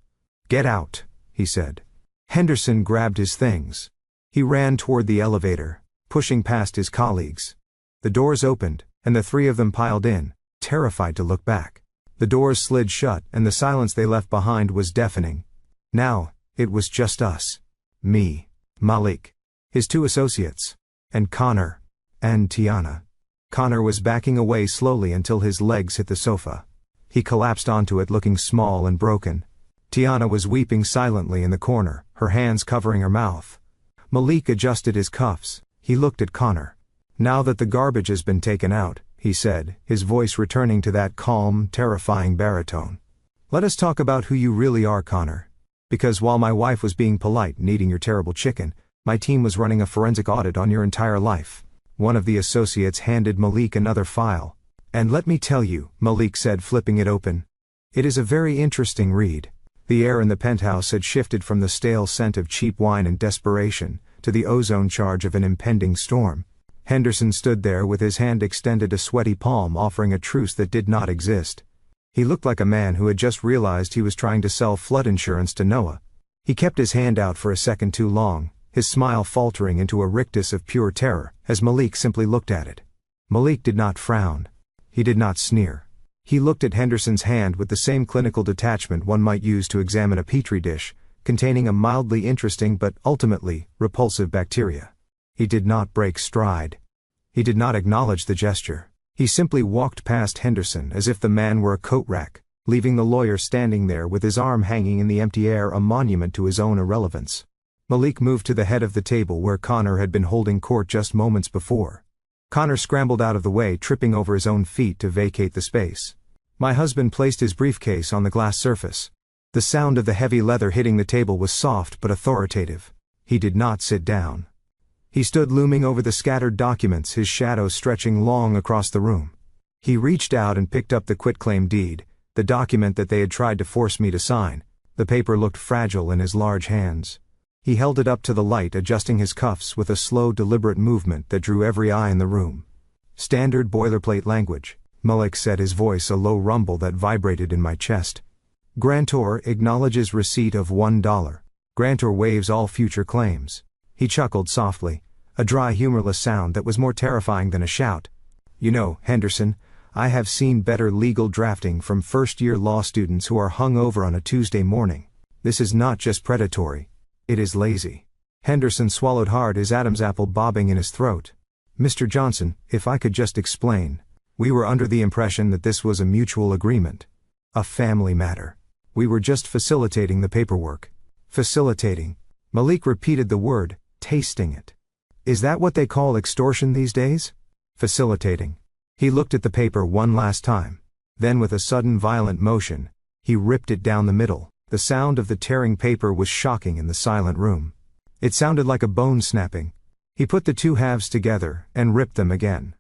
Get out, he said. Henderson grabbed his things. He ran toward the elevator, pushing past his colleagues. The doors opened, and the 3 of them piled in, terrified to look back. The doors slid shut, and the silence they left behind was deafening. Now, it was just us. Me, Malik, his 2 associates, and Connor, and Tiana. Connor was backing away slowly until his legs hit the sofa. He collapsed onto it looking small and broken. Tiana was weeping silently in the corner, her hands covering her mouth. Malik adjusted his cuffs. He looked at Connor. Now that the garbage has been taken out, he said, his voice returning to that calm, terrifying baritone. Let us talk about who you really are, Connor. Because while my wife was being polite and eating your terrible chicken, my team was running a forensic audit on your entire life. One of the associates handed Malik another file. And let me tell you, Malik said, flipping it open. It is a very interesting read. The air in the penthouse had shifted from the stale scent of cheap wine and desperation, to the ozone charge of an impending storm. Henderson stood there with his hand extended, a sweaty palm offering a truce that did not exist. He looked like a man who had just realized he was trying to sell flood insurance to Noah. He kept his hand out for a second too long, his smile faltering into a rictus of pure terror, as Malik simply looked at it. Malik did not frown. He did not sneer. He looked at Henderson's hand with the same clinical detachment one might use to examine a petri dish, containing a mildly interesting but ultimately repulsive bacteria. He did not break stride. He did not acknowledge the gesture. He simply walked past Henderson as if the man were a coat rack, leaving the lawyer standing there with his arm hanging in the empty air, a monument to his own irrelevance. Malik moved to the head of the table where Connor had been holding court just moments before. Connor scrambled out of the way, tripping over his own feet to vacate the space. My husband placed his briefcase on the glass surface. The sound of the heavy leather hitting the table was soft but authoritative. He did not sit down. He stood looming over the scattered documents, his shadow stretching long across the room. He reached out and picked up the quitclaim deed, the document that they had tried to force me to sign. The paper looked fragile in his large hands. He held it up to the light, adjusting his cuffs with a slow, deliberate movement that drew every eye in the room. Standard boilerplate language, Malik said, his voice a low rumble that vibrated in my chest. Grantor acknowledges receipt of $1. Grantor waives all future claims. He chuckled softly, A dry, humorless sound that was more terrifying than a shout. You know, Henderson, I have seen better legal drafting from first-year law students who are hung over on a Tuesday morning. This is not just predatory. It is lazy. Henderson swallowed hard, his Adam's apple bobbing in his throat. Mr. Johnson, if I could just explain. We were under the impression that this was a mutual agreement. A family matter. We were just facilitating the paperwork. Facilitating. Malik repeated the word, tasting it. Is that what they call extortion these days? Facilitating. He looked at the paper one last time. Then with a sudden violent motion, he ripped it down the middle. The sound of the tearing paper was shocking in the silent room. It sounded like a bone snapping. He put the two halves together and ripped them again.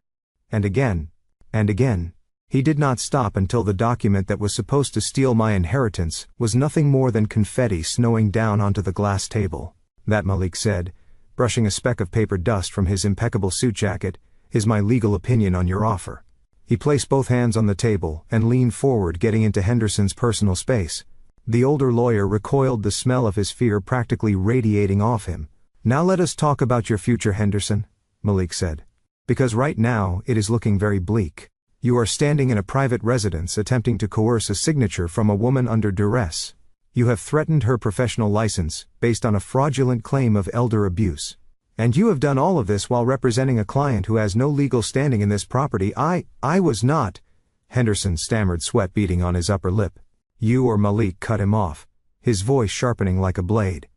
And again. And again. He did not stop until the document that was supposed to steal my inheritance was nothing more than confetti snowing down onto the glass table. That, Malik said, brushing a speck of paper dust from his impeccable suit jacket, is my legal opinion on your offer. He placed both hands on the table and leaned forward, getting into Henderson's personal space. The older lawyer recoiled, the smell of his fear practically radiating off him. Now let us talk about your future, Henderson, Malik said. Because right now it is looking very bleak. You are standing in a private residence attempting to coerce a signature from a woman under duress. You have threatened her professional license, based on a fraudulent claim of elder abuse. And you have done all of this while representing a client who has no legal standing in this property. I was not. Henderson stammered, sweat beading on his upper lip. You or Malik cut him off, his voice sharpening like a blade.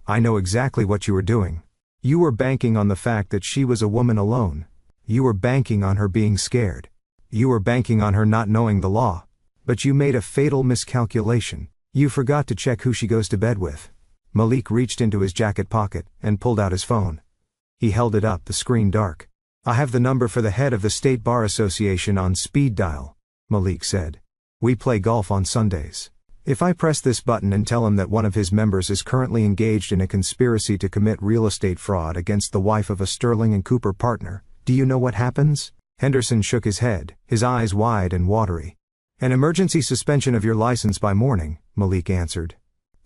I know exactly what you were doing. You were banking on the fact that she was a woman alone. You were banking on her being scared. You were banking on her not knowing the law. But you made a fatal miscalculation. You forgot to check who she goes to bed with. Malik reached into his jacket pocket and pulled out his phone. He held it up, the screen dark. I have the number for the head of the State Bar Association on speed dial, Malik said. We play golf on Sundays. If I press this button and tell him that one of his members is currently engaged in a conspiracy to commit real estate fraud against the wife of a Sterling and Cooper partner, do you know what happens? Henderson shook his head, his eyes wide and watery. An emergency suspension of your license by morning, Malik answered.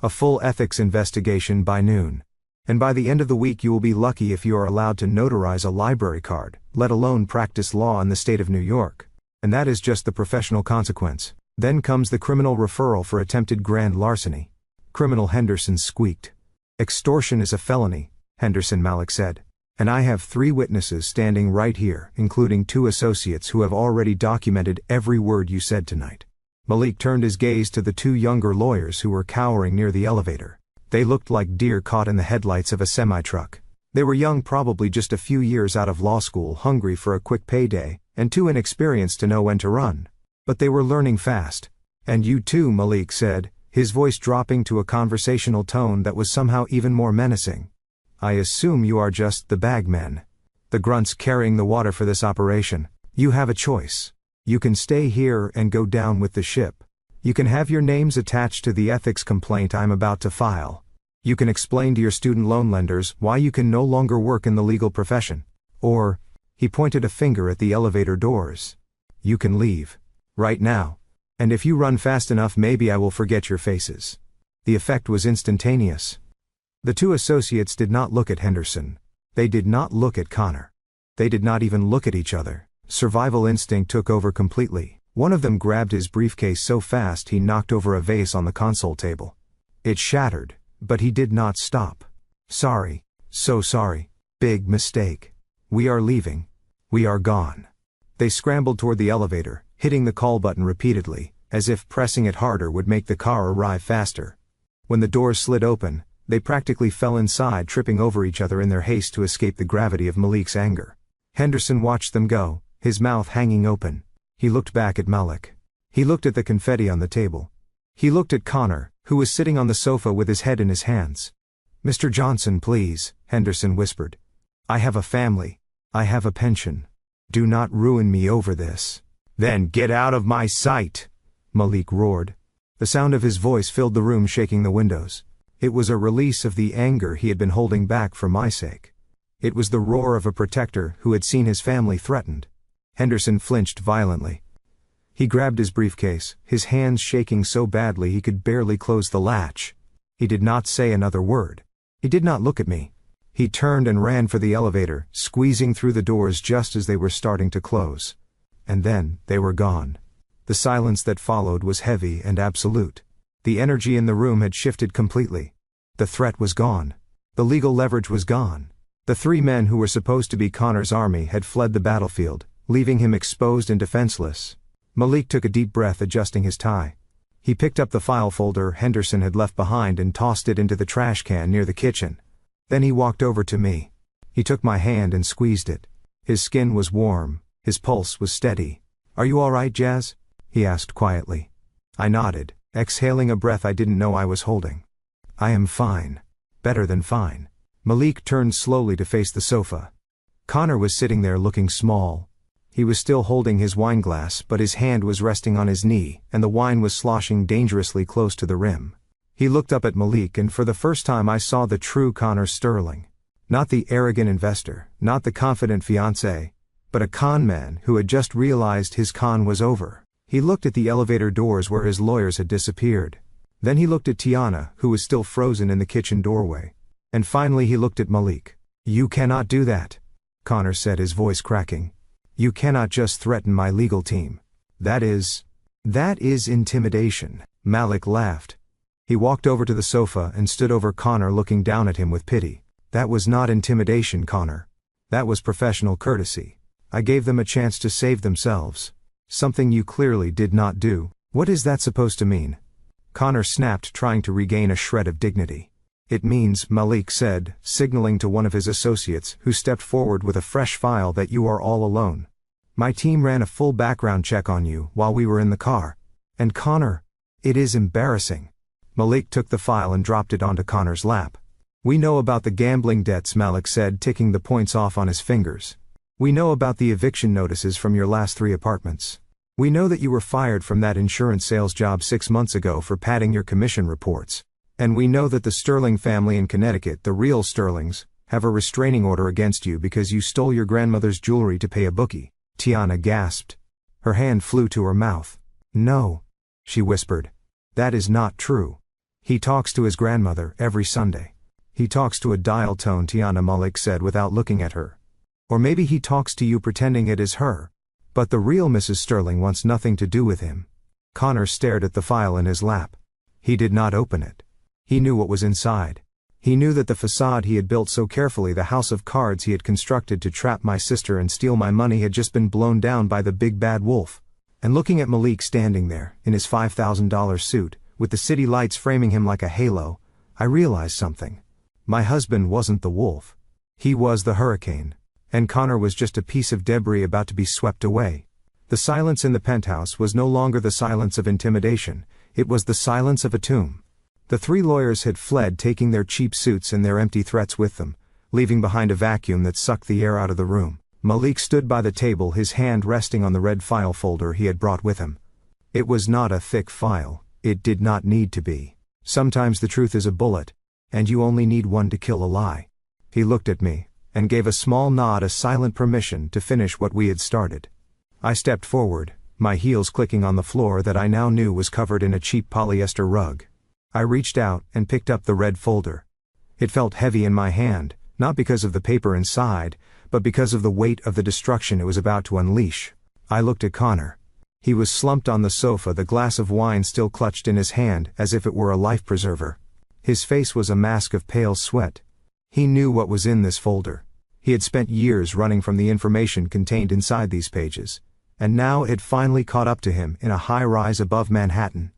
A full ethics investigation by noon. And by the end of the week you will be lucky if you are allowed to notarize a library card, let alone practice law in the state of New York. And that is just the professional consequence. Then comes the criminal referral for attempted grand larceny. Criminal, Henderson squeaked. Extortion is a felony, Henderson, Malik said. And I have 3 witnesses standing right here, including 2 associates who have already documented every word you said tonight. Malik turned his gaze to the 2 younger lawyers who were cowering near the elevator. They looked like deer caught in the headlights of a semi-truck. They were young, probably just a few years out of law school, hungry for a quick payday, and too inexperienced to know when to run. But they were learning fast. And you too, Malik said, his voice dropping to a conversational tone that was somehow even more menacing. I assume you are just the bagmen. The grunts carrying the water for this operation. You have a choice. You can stay here and go down with the ship. You can have your names attached to the ethics complaint I'm about to file. You can explain to your student loan lenders why you can no longer work in the legal profession. Or, he pointed a finger at the elevator doors. You can leave. Right now. And if you run fast enough, maybe I will forget your faces. The effect was instantaneous. The 2 associates did not look at Henderson. They did not look at Connor. They did not even look at each other. Survival instinct took over completely. One of them grabbed his briefcase so fast he knocked over a vase on the console table. It shattered, but he did not stop. Sorry. So sorry. Big mistake. We are leaving. We are gone. They scrambled toward the elevator, hitting the call button repeatedly, as if pressing it harder would make the car arrive faster. When the doors slid open, they practically fell inside, tripping over each other in their haste to escape the gravity of Malik's anger. Henderson watched them go, his mouth hanging open. He looked back at Malik. He looked at the confetti on the table. He looked at Connor, who was sitting on the sofa with his head in his hands. Mr. Johnson, please, Henderson whispered. I have a family. I have a pension. Do not ruin me over this. Then get out of my sight, Malik roared. The sound of his voice filled the room, shaking the windows. It was a release of the anger he had been holding back for my sake. It was the roar of a protector who had seen his family threatened. Henderson flinched violently. He grabbed his briefcase, his hands shaking so badly he could barely close the latch. He did not say another word. He did not look at me. He turned and ran for the elevator, squeezing through the doors just as they were starting to close. And then, they were gone. The silence that followed was heavy and absolute. The energy in the room had shifted completely. The threat was gone. The legal leverage was gone. The three men who were supposed to be Connor's army had fled the battlefield, leaving him exposed and defenseless. Malik took a deep breath, adjusting his tie. He picked up the file folder Henderson had left behind and tossed it into the trash can near the kitchen. Then he walked over to me. He took my hand and squeezed it. His skin was warm. His pulse was steady. "Are you all right, Jazz?" he asked quietly. I nodded, exhaling a breath I didn't know I was holding. "I am fine. Better than fine." Malik turned slowly to face the sofa. Connor was sitting there looking small. He was still holding his wine glass, but his hand was resting on his knee, and the wine was sloshing dangerously close to the rim. He looked up at Malik, and for the first time I saw the true Connor Sterling. Not the arrogant investor, not the confident fiancé, but a con man who had just realized his con was over. He looked at the elevator doors where his lawyers had disappeared. Then he looked at Tiana, who was still frozen in the kitchen doorway. And finally he looked at Malik. "You cannot do that," Connor said, his voice cracking. "You cannot just threaten my legal team. That is intimidation." Malik laughed. He walked over to the sofa and stood over Connor, looking down at him with pity. "That was not intimidation, Connor. That was professional courtesy. I gave them a chance to save themselves. Something you clearly did not do." "What is that supposed to mean?" Connor snapped, trying to regain a shred of dignity. "It means," Malik said, signaling to one of his associates who stepped forward with a fresh file, "that you are all alone. My team ran a full background check on you while we were in the car. And Connor, it is embarrassing." Malik took the file and dropped it onto Connor's lap. "We know about the gambling debts," Malik said, ticking the points off on his fingers. "We know about the eviction notices from your last 3 apartments. We know that you were fired from that insurance sales job 6 months ago for padding your commission reports. And we know that the Sterling family in Connecticut, the real Sterlings, have a restraining order against you because you stole your grandmother's jewelry to pay a bookie." Tiana gasped. Her hand flew to her mouth. "No," she whispered. "That is not true. He talks to his grandmother every Sunday." "He talks to a dial tone," Tiana, Malik said without looking at her. "Or maybe he talks to you pretending it is her. But the real Mrs. Sterling wants nothing to do with him." Connor stared at the file in his lap. He did not open it. He knew what was inside. He knew that the facade he had built so carefully, the house of cards he had constructed to trap my sister and steal my money, had just been blown down by the big bad wolf. And looking at Malik standing there, in his $5,000 suit, with the city lights framing him like a halo, I realized something. My husband wasn't the wolf. He was the hurricane. And Connor was just a piece of debris about to be swept away. The silence in the penthouse was no longer the silence of intimidation, it was the silence of a tomb. The 3 lawyers had fled, taking their cheap suits and their empty threats with them, leaving behind a vacuum that sucked the air out of the room. Malik stood by the table, his hand resting on the red file folder he had brought with him. It was not a thick file, it did not need to be. Sometimes the truth is a bullet, and you only need one to kill a lie. He looked at me, and gave a small nod, a silent permission to finish what we had started. I stepped forward, my heels clicking on the floor that I now knew was covered in a cheap polyester rug. I reached out and picked up the red folder. It felt heavy in my hand, not because of the paper inside, but because of the weight of the destruction it was about to unleash. I looked at Connor. He was slumped on the sofa, the glass of wine still clutched in his hand as if it were a life preserver. His face was a mask of pale sweat. He knew what was in this folder. He had spent years running from the information contained inside these pages, and now it had finally caught up to him in a high-rise above Manhattan.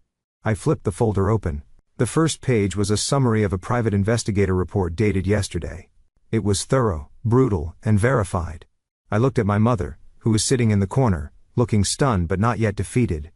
I flipped the folder open. The first page was a summary of a private investigator report dated yesterday. It was thorough, brutal, and verified. I looked at my mother, who was sitting in the corner, looking stunned but not yet defeated.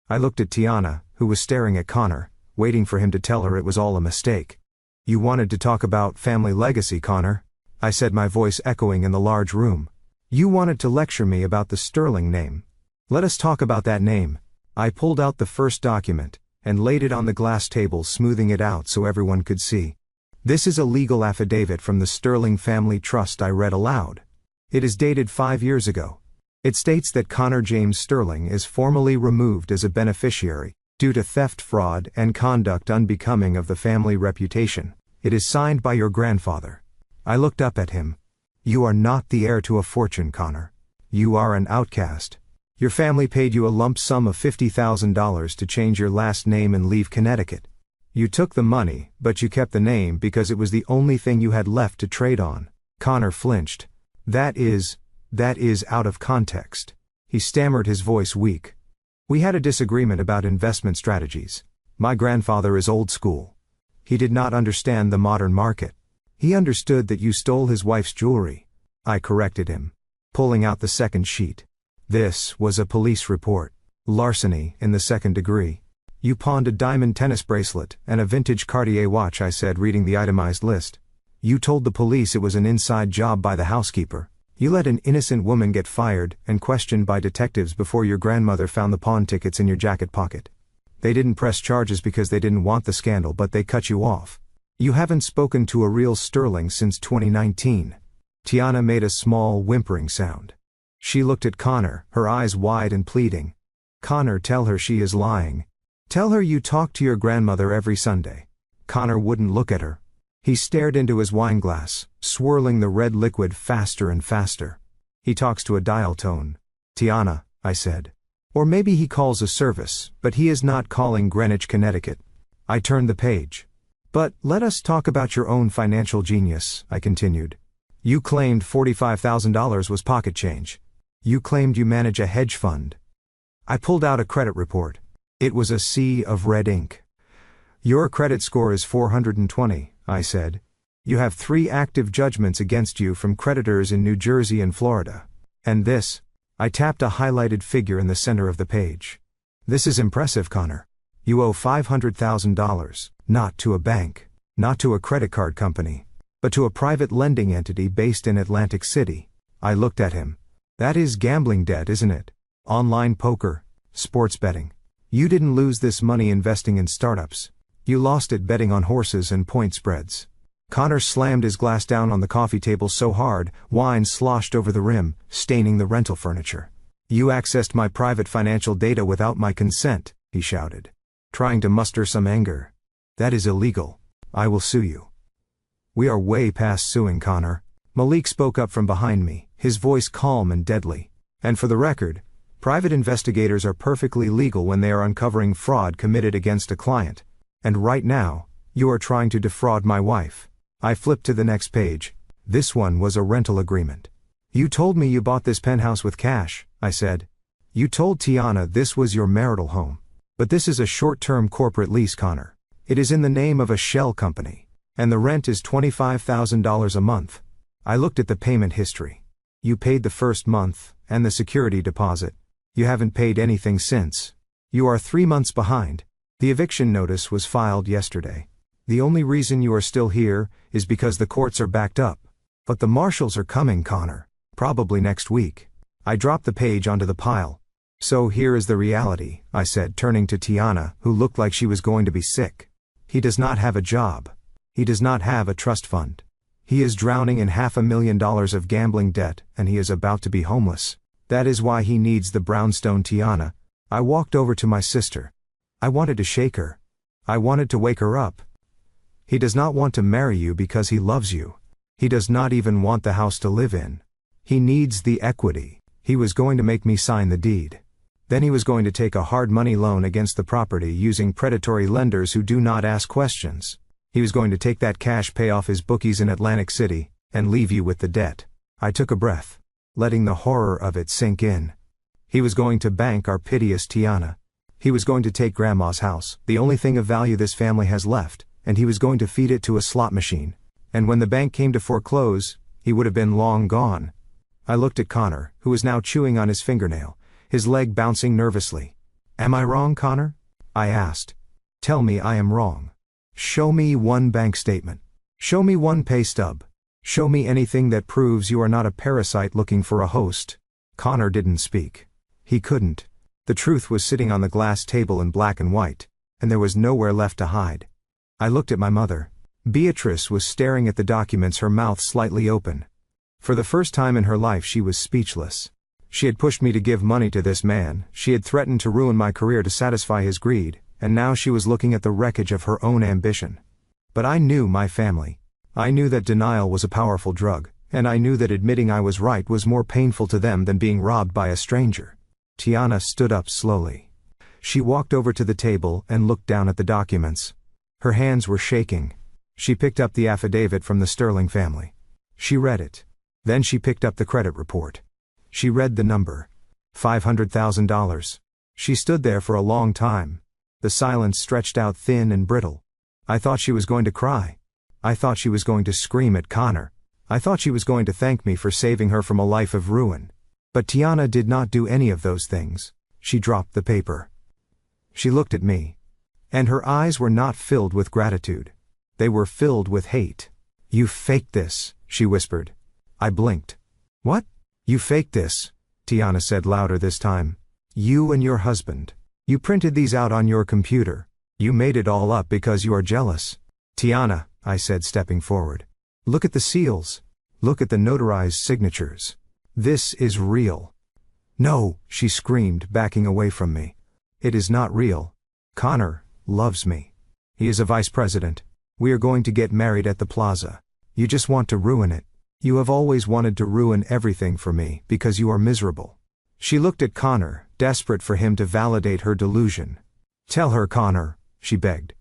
I looked at Tiana, who was staring at Connor, waiting for him to tell her it was all a mistake. "You wanted to talk about family legacy, Connor," I said, my voice echoing in the large room. "You wanted to lecture me about the Sterling name. Let us talk about that name." I pulled out the first document and laid it on the glass table, smoothing it out so everyone could see. "This is a legal affidavit from the Sterling Family Trust," I read aloud. "It is dated 5 years ago. It states that Connor James Sterling is formally removed as a beneficiary due to theft, fraud, and conduct unbecoming of the family reputation. It is signed by your grandfather. I looked up at him. You are not the heir to a fortune, Connor. You are an outcast. Your family paid you a lump sum of $50,000 to change your last name and leave Connecticut. You took the money, but you kept the name because it was the only thing you had left to trade on. Connor flinched. That is out of context. He stammered, his voice weak. We had a disagreement about investment strategies. My grandfather is old school. He did not understand the modern market. He understood that you stole his wife's jewelry. I corrected him, pulling out the second sheet. This was a police report. Larceny in the second degree. You pawned a diamond tennis bracelet and a vintage Cartier watch, I said, reading the itemized list. You told the police it was an inside job by the housekeeper. You let an innocent woman get fired and questioned by detectives before your grandmother found the pawn tickets in your jacket pocket. They didn't press charges because they didn't want the scandal, but they cut you off. You haven't spoken to a real Sterling since 2019. Tiana made a small whimpering sound. She looked at Connor, her eyes wide and pleading. Connor, tell her she is lying. Tell her you talk to your grandmother every Sunday. Connor wouldn't look at her. He stared into his wine glass, swirling the red liquid faster and faster. He talks to a dial tone. Tiana, I said. Or maybe he calls a service, but he is not calling Greenwich, Connecticut. I turned the page. But let us talk about your own financial genius, I continued. You claimed $45,000 was pocket change. You claimed you manage a hedge fund. I pulled out a credit report. It was a sea of red ink. Your credit score is 420, I said. You have 3 active judgments against you from creditors in New Jersey and Florida. And this, I tapped a highlighted figure in the center of the page. This is impressive, Connor. You owe $500,000, not to a bank, not to a credit card company, but to a private lending entity based in Atlantic City. I looked at him. That is gambling debt, isn't it? Online poker, sports betting. You didn't lose this money investing in startups. You lost it betting on horses and point spreads. Connor slammed his glass down on the coffee table so hard, wine sloshed over the rim, staining the rental furniture. You accessed my private financial data without my consent, he shouted, trying to muster some anger. That is illegal. I will sue you. We are way past suing, Connor. Malik spoke up from behind me, his voice calm and deadly. And for the record, private investigators are perfectly legal when they are uncovering fraud committed against a client. And right now, you are trying to defraud my wife. I flipped to the next page. This one was a rental agreement. You told me you bought this penthouse with cash, I said. You told Tiana this was your marital home. But this is a short-term corporate lease, Connor. It is in the name of a shell company. And the rent is $25,000 a month. I looked at the payment history. You paid the first month, and the security deposit. You haven't paid anything since. You are 3 months behind. The eviction notice was filed yesterday. The only reason you are still here is because the courts are backed up. But the marshals are coming, Connor. Probably next week. I dropped the page onto the pile. So here is the reality, I said, turning to Tiana, who looked like she was going to be sick. He does not have a job. He does not have a trust fund. He is drowning in $500,000 of gambling debt, and he is about to be homeless. That is why he needs the brownstone, Tiana. I walked over to my sister. I wanted to shake her. I wanted to wake her up. He does not want to marry you because he loves you. He does not even want the house to live in. He needs the equity. He was going to make me sign the deed. Then he was going to take a hard money loan against the property using predatory lenders who do not ask questions. He was going to take that cash, pay off his bookies in Atlantic City, and leave you with the debt. I took a breath, letting the horror of it sink in. He was going to bank our piteous Tiana. He was going to take Grandma's house, the only thing of value this family has left, and he was going to feed it to a slot machine. And when the bank came to foreclose, he would have been long gone. I looked at Connor, who was now chewing on his fingernail, his leg bouncing nervously. Am I wrong, Connor? I asked. Tell me I am wrong. Show me one bank statement. Show me one pay stub. Show me anything that proves you are not a parasite looking for a host. Connor didn't speak. He couldn't. The truth was sitting on the glass table in black and white, and there was nowhere left to hide. I looked at my mother. Beatrice was staring at the documents, her mouth slightly open. For the first time in her life she was speechless. She had pushed me to give money to this man, she had threatened to ruin my career to satisfy his greed, and now she was looking at the wreckage of her own ambition. But I knew my family. I knew that denial was a powerful drug, and I knew that admitting I was right was more painful to them than being robbed by a stranger. Tiana stood up slowly. She walked over to the table and looked down at the documents. Her hands were shaking. She picked up the affidavit from the Sterling family. She read it. Then she picked up the credit report. She read the number. $500,000. She stood there for a long time. The silence stretched out thin and brittle. I thought she was going to cry. I thought she was going to scream at Connor. I thought she was going to thank me for saving her from a life of ruin. But Tiana did not do any of those things. She dropped the paper. She looked at me. And her eyes were not filled with gratitude. They were filled with hate. "You faked this," she whispered. I blinked. "What? You faked this?" Tiana said louder this time. "You and your husband. You printed these out on your computer. You made it all up because you are jealous." "Tiana," I said, stepping forward. "Look at the seals. Look at the notarized signatures. This is real." "No," she screamed, backing away from me. "It is not real. Connor loves me. He is a vice president. We are going to get married at the plaza. You just want to ruin it. You have always wanted to ruin everything for me because you are miserable." She looked at Connor, desperate for him to validate her delusion. "Tell her, Connor," she begged.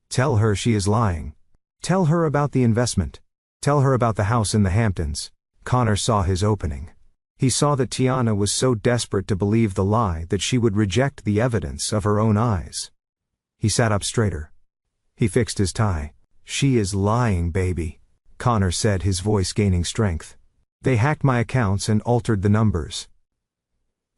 "Tell her she is lying. Tell her about the investment. Tell her about the house in the Hamptons." Connor saw his opening. He saw that Tiana was so desperate to believe the lie that she would reject the evidence of her own eyes. He sat up straighter. He fixed his tie. "She is lying, baby," Connor said, his voice gaining strength. "They hacked my accounts and altered the numbers.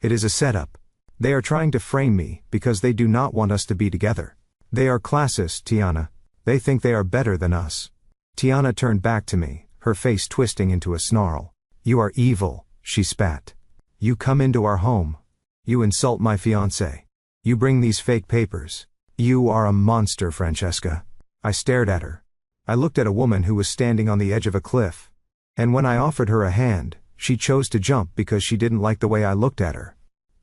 It is a setup. They are trying to frame me because they do not want us to be together. They are classist, Tiana. They think they are better than us." Tiana turned back to me, her face twisting into a snarl. "You are evil," she spat. "You come into our home. You insult my fiancé. You bring these fake papers. You are a monster, Francesca." I stared at her. I looked at a woman who was standing on the edge of a cliff. And when I offered her a hand, she chose to jump because she didn't like the way I looked at her.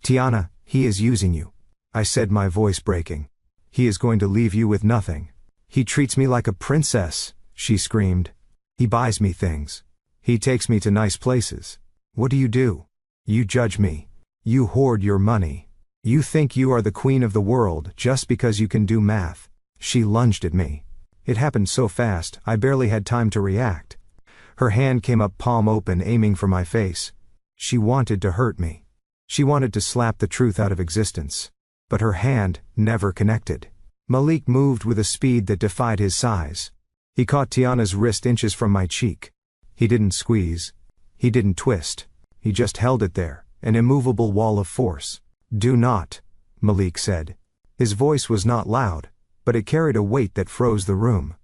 "Tiana, he is using you," I said, my voice breaking. "He is going to leave you with nothing. He treats me like a princess," she screamed. "He buys me things. He takes me to nice places. What do? You judge me. You hoard your money. You think you are the queen of the world just because you can do math." She lunged at me. It happened so fast, I barely had time to react. Her hand came up palm open, aiming for my face. She wanted to hurt me. She wanted to slap the truth out of existence. But her hand never connected. Malik moved with a speed that defied his size. He caught Tiana's wrist inches from my cheek. He didn't squeeze. He didn't twist. He just held it there, an immovable wall of force. "Do not," Malik said. His voice was not loud, but it carried a weight that froze the room.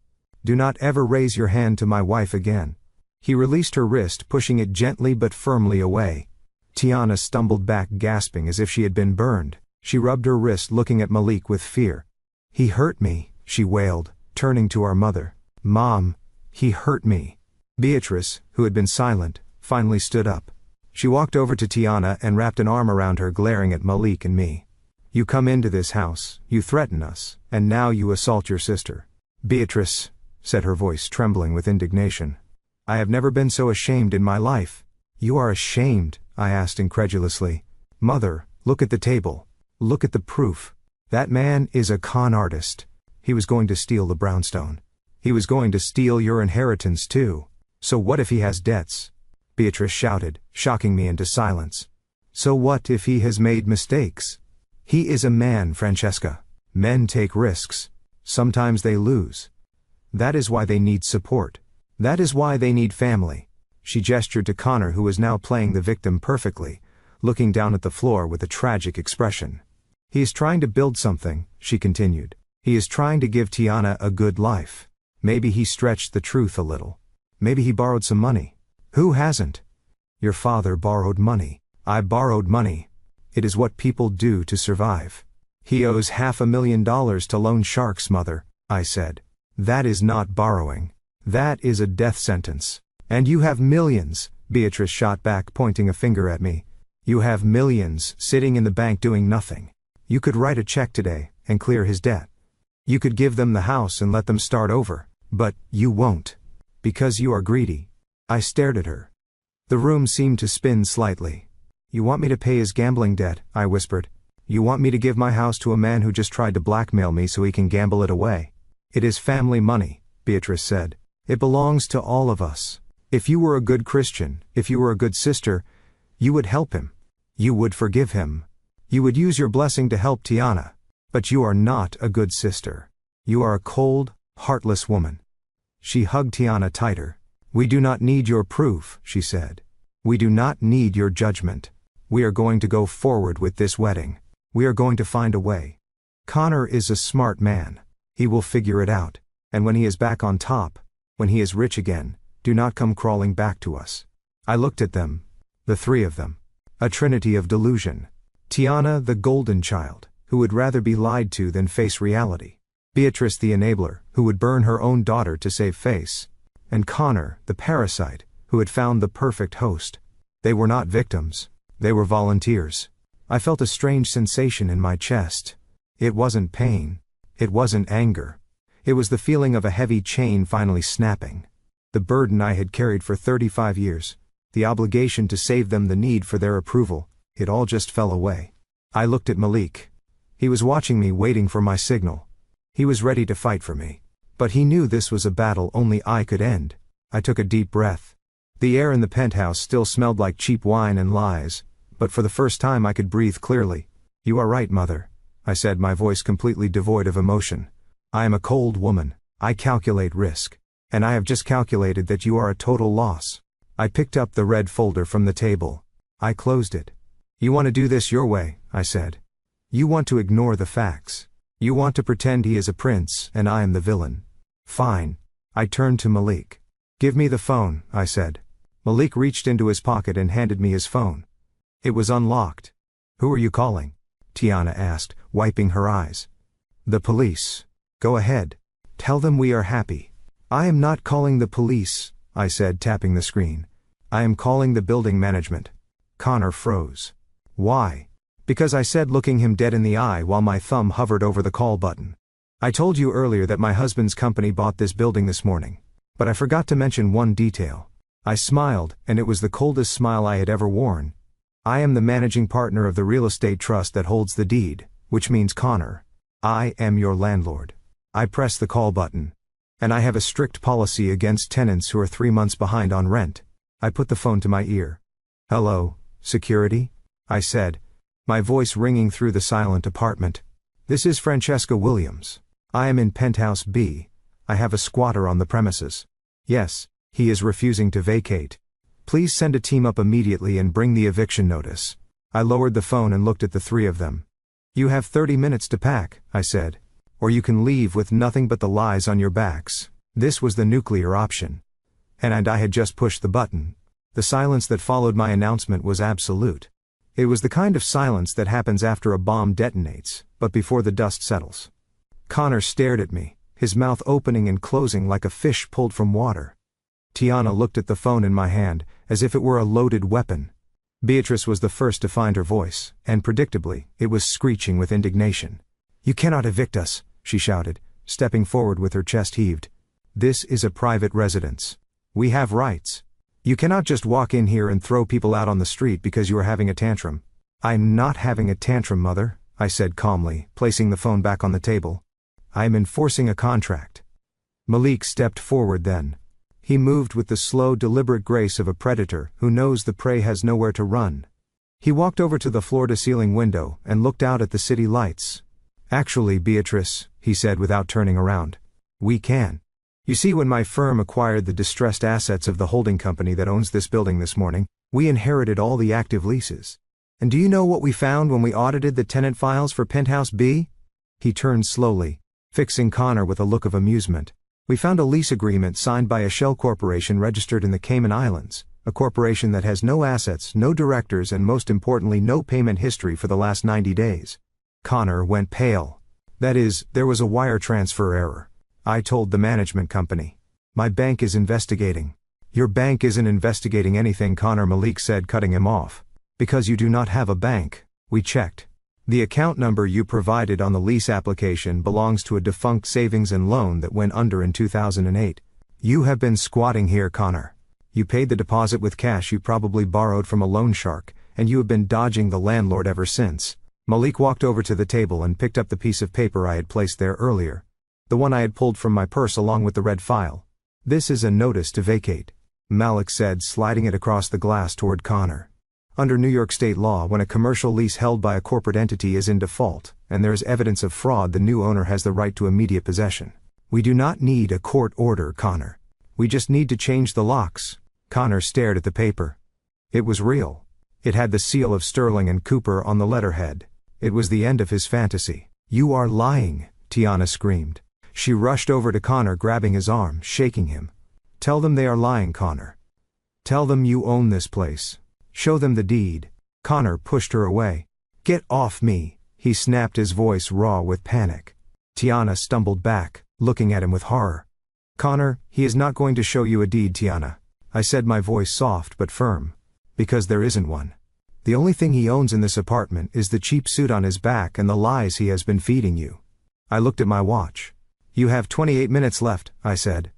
"Do not ever raise your hand to my wife again." He released her wrist, pushing it gently but firmly away. Tiana stumbled back, gasping as if she had been burned. She rubbed her wrist, looking at Malik with fear. "He hurt me," she wailed, turning to our mother. "Mom, he hurt me." Beatrice, who had been silent, finally stood up. She walked over to Tiana and wrapped an arm around her, glaring at Malik and me. "You come into this house, you threaten us, and now you assault your sister." "Beatrice," said her voice, trembling with indignation. "I have never been so ashamed in my life." "You are ashamed?" I asked incredulously. "Mother, look at the table. Look at the proof. That man is a con artist. He was going to steal the brownstone. He was going to steal your inheritance too. So what if he has debts?" Beatrice shouted, shocking me into silence. "So what if he has made mistakes? He is a man, Francesca. Men take risks. Sometimes they lose. That is why they need support. That is why they need family." She gestured to Connor, who was now playing the victim perfectly, looking down at the floor with a tragic expression. "He is trying to build something," she continued. "He is trying to give Tiana a good life. Maybe he stretched the truth a little. Maybe he borrowed some money. Who hasn't? Your father borrowed money. I borrowed money. It is what people do to survive." "He owes $500,000 to loan sharks, mother," I said. "That is not borrowing. That is a death sentence. And you have millions," Beatrice shot back, pointing a finger at me. "You have millions sitting in the bank doing nothing. You could write a check today and clear his debt. You could give them the house and let them start over. But you won't. Because you are greedy. I stared at her. The room seemed to spin slightly. You want me to pay his gambling debt, I whispered. You want me to give my house to a man who just tried to blackmail me so he can gamble it away. It is family money, Beatrice said. It belongs to all of us. If you were a good Christian, if you were a good sister, you would help him. You would forgive him. You would use your blessing to help Tiana. But you are not a good sister. You are a cold, heartless woman. She hugged Tiana tighter. We do not need your proof, she said. We do not need your judgment. We are going to go forward with this wedding. We are going to find a way. Connor is a smart man. He will figure it out. And when he is back on top, when he is rich again, do not come crawling back to us. I looked at them. The three of them. A trinity of delusion. Tiana, the golden child, who would rather be lied to than face reality. Beatrice, the enabler, who would burn her own daughter to save face. And Connor, the parasite, who had found the perfect host. They were not victims. They were volunteers. I felt a strange sensation in my chest. It wasn't pain. It wasn't anger. It was the feeling of a heavy chain finally snapping. The burden I had carried for 35 years. The obligation to save them, the need for their approval, it all just fell away. I looked at Malik. He was watching me, waiting for my signal. He was ready to fight for me. But he knew this was a battle only I could end. I took a deep breath. The air in the penthouse still smelled like cheap wine and lies, but for the first time I could breathe clearly. You are right, Mother, I said, my voice completely devoid of emotion. I am a cold woman. I calculate risk. And I have just calculated that you are a total loss. I picked up the red folder from the table. I closed it. You want to do this your way, I said. You want to ignore the facts. You want to pretend he is a prince and I am the villain. Fine. I turned to Malik. Give me the phone, I said. Malik reached into his pocket and handed me his phone. It was unlocked. Who are you calling? Tiana asked, wiping her eyes. The police. Go ahead. Tell them we are happy. I am not calling the police, I said, tapping the screen. I am calling the building management. Connor froze. Why? Because I said, looking him dead in the eye while my thumb hovered over the call button. I told you earlier that my husband's company bought this building this morning. But I forgot to mention one detail. I smiled, and it was the coldest smile I had ever worn. I am the managing partner of the real estate trust that holds the deed, which means Connor. I am your landlord. I pressed the call button. And I have a strict policy against tenants who are 3 months behind on rent. I put the phone to my ear. Hello, security? I said, my voice ringing through the silent apartment. This is Francesca Williams. I am in Penthouse B. I have a squatter on the premises. Yes, he is refusing to vacate. Please send a team up immediately and bring the eviction notice. I lowered the phone and looked at the three of them. You have 30 minutes to pack, I said. Or you can leave with nothing but the lies on your backs. This was the nuclear option. And I had just pushed the button. The silence that followed my announcement was absolute. It was the kind of silence that happens after a bomb detonates, but before the dust settles. Connor stared at me, his mouth opening and closing like a fish pulled from water. Tiana looked at the phone in my hand, as if it were a loaded weapon. Beatrice was the first to find her voice, and predictably, it was screeching with indignation. You cannot evict us, she shouted, stepping forward with her chest heaved. This is a private residence. We have rights. You cannot just walk in here and throw people out on the street because you are having a tantrum. I'm not having a tantrum, Mother, I said calmly, placing the phone back on the table. I am enforcing a contract. Malik stepped forward then. He moved with the slow, deliberate grace of a predator who knows the prey has nowhere to run. He walked over to the floor-to-ceiling window and looked out at the city lights. Actually, Beatrice, he said without turning around. We can. You see, when my firm acquired the distressed assets of the holding company that owns this building this morning, we inherited all the active leases. And do you know what we found when we audited the tenant files for Penthouse B? He turned slowly, fixing Connor with a look of amusement. We found a lease agreement signed by a shell corporation registered in the Cayman Islands, a corporation that has no assets, no directors, and most importantly no payment history for the last 90 days. Connor went pale. That is, there was a wire transfer error. I told the management company. My bank is investigating. Your bank isn't investigating anything, Connor, Malik said, cutting him off. Because you do not have a bank. We checked. The account number you provided on the lease application belongs to a defunct savings and loan that went under in 2008. You have been squatting here, Connor. You paid the deposit with cash you probably borrowed from a loan shark, and you have been dodging the landlord ever since. Malik walked over to the table and picked up the piece of paper I had placed there earlier. The one I had pulled from my purse along with the red file. This is a notice to vacate, Malik said, sliding it across the glass toward Connor. Under New York state law, when a commercial lease held by a corporate entity is in default, and there is evidence of fraud, the new owner has the right to immediate possession. We do not need a court order, Connor. We just need to change the locks. Connor stared at the paper. It was real. It had the seal of Sterling and Cooper on the letterhead. It was the end of his fantasy. You are lying, Tiana screamed. She rushed over to Connor, grabbing his arm, shaking him. Tell them they are lying, Connor. Tell them you own this place. Show them the deed. Connor pushed her away. Get off me, he snapped, his voice raw with panic. Tiana stumbled back, looking at him with horror. Connor, he is not going to show you a deed, Tiana. I said, my voice soft but firm. Because there isn't one. The only thing he owns in this apartment is the cheap suit on his back and the lies he has been feeding you. I looked at my watch. You have 28 minutes left, I said.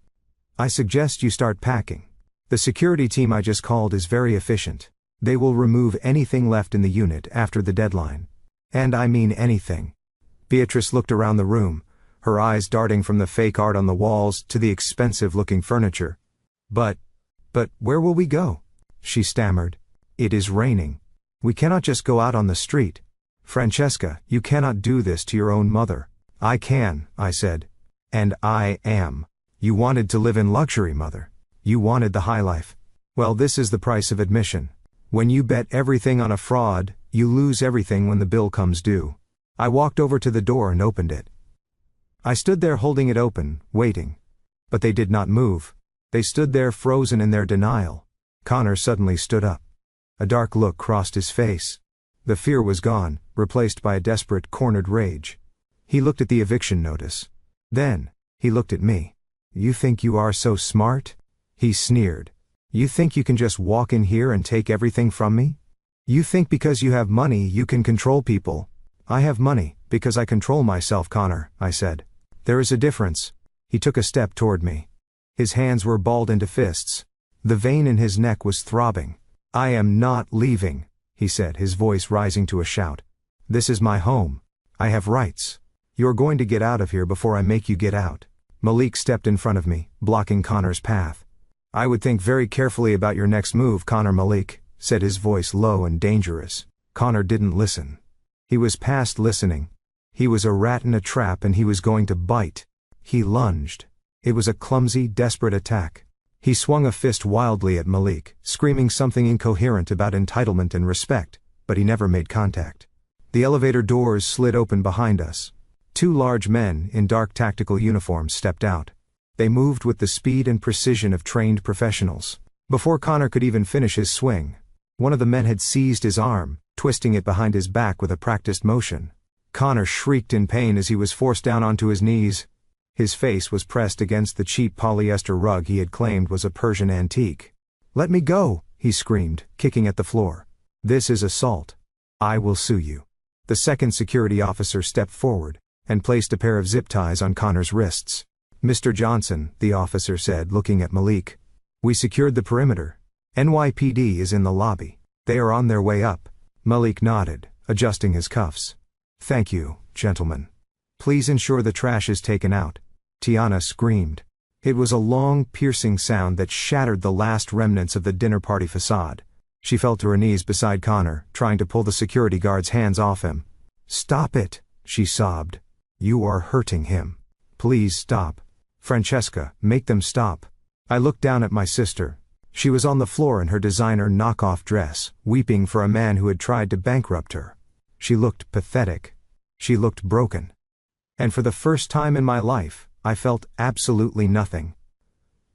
I suggest you start packing. The security team I just called is very efficient. They will remove anything left in the unit after the deadline. And I mean anything. Beatrice looked around the room, her eyes darting from the fake art on the walls to the expensive-looking furniture. But where will we go? She stammered. It is raining. We cannot just go out on the street. Francesca, you cannot do this to your own mother. I can, I said. And I am. You wanted to live in luxury, mother. You wanted the high life. Well, this is the price of admission. When you bet everything on a fraud, you lose everything when the bill comes due. I walked over to the door and opened it. I stood there holding it open, waiting. But they did not move. They stood there frozen in their denial. Connor suddenly stood up. A dark look crossed his face. The fear was gone, replaced by a desperate, cornered rage. He looked at the eviction notice. Then, he looked at me. You think you are so smart? He sneered. You think you can just walk in here and take everything from me? You think because you have money you can control people? I have money, because I control myself, Connor, I said. There is a difference. He took a step toward me. His hands were balled into fists. The vein in his neck was throbbing. I am not leaving, he said, his voice rising to a shout. This is my home. I have rights. You're going to get out of here before I make you get out. Malik stepped in front of me, blocking Connor's path. I would think very carefully about your next move, Connor. Malik said, his voice low and dangerous. Connor didn't listen. He was past listening. He was a rat in a trap and he was going to bite. He lunged. It was a clumsy, desperate attack. He swung a fist wildly at Malik, screaming something incoherent about entitlement and respect, but he never made contact. The elevator doors slid open behind us. Two large men in dark tactical uniforms stepped out. They moved with the speed and precision of trained professionals. Before Connor could even finish his swing, one of the men had seized his arm, twisting it behind his back with a practiced motion. Connor shrieked in pain as he was forced down onto his knees. His face was pressed against the cheap polyester rug he had claimed was a Persian antique. Let me go, he screamed, kicking at the floor. This is assault. I will sue you. The second security officer stepped forward and placed a pair of zip ties on Connor's wrists. Mr. Johnson, the officer said, looking at Malik. We secured the perimeter. NYPD is in the lobby. They are on their way up. Malik nodded, adjusting his cuffs. Thank you, gentlemen. Please ensure the trash is taken out. Tiana screamed. It was a long, piercing sound that shattered the last remnants of the dinner party facade. She fell to her knees beside Connor, trying to pull the security guard's hands off him. Stop it, she sobbed. You are hurting him. Please stop. Francesca, make them stop. I looked down at my sister. She was on the floor in her designer knockoff dress, weeping for a man who had tried to bankrupt her. She looked pathetic. She looked broken. And for the first time in my life, I felt absolutely nothing.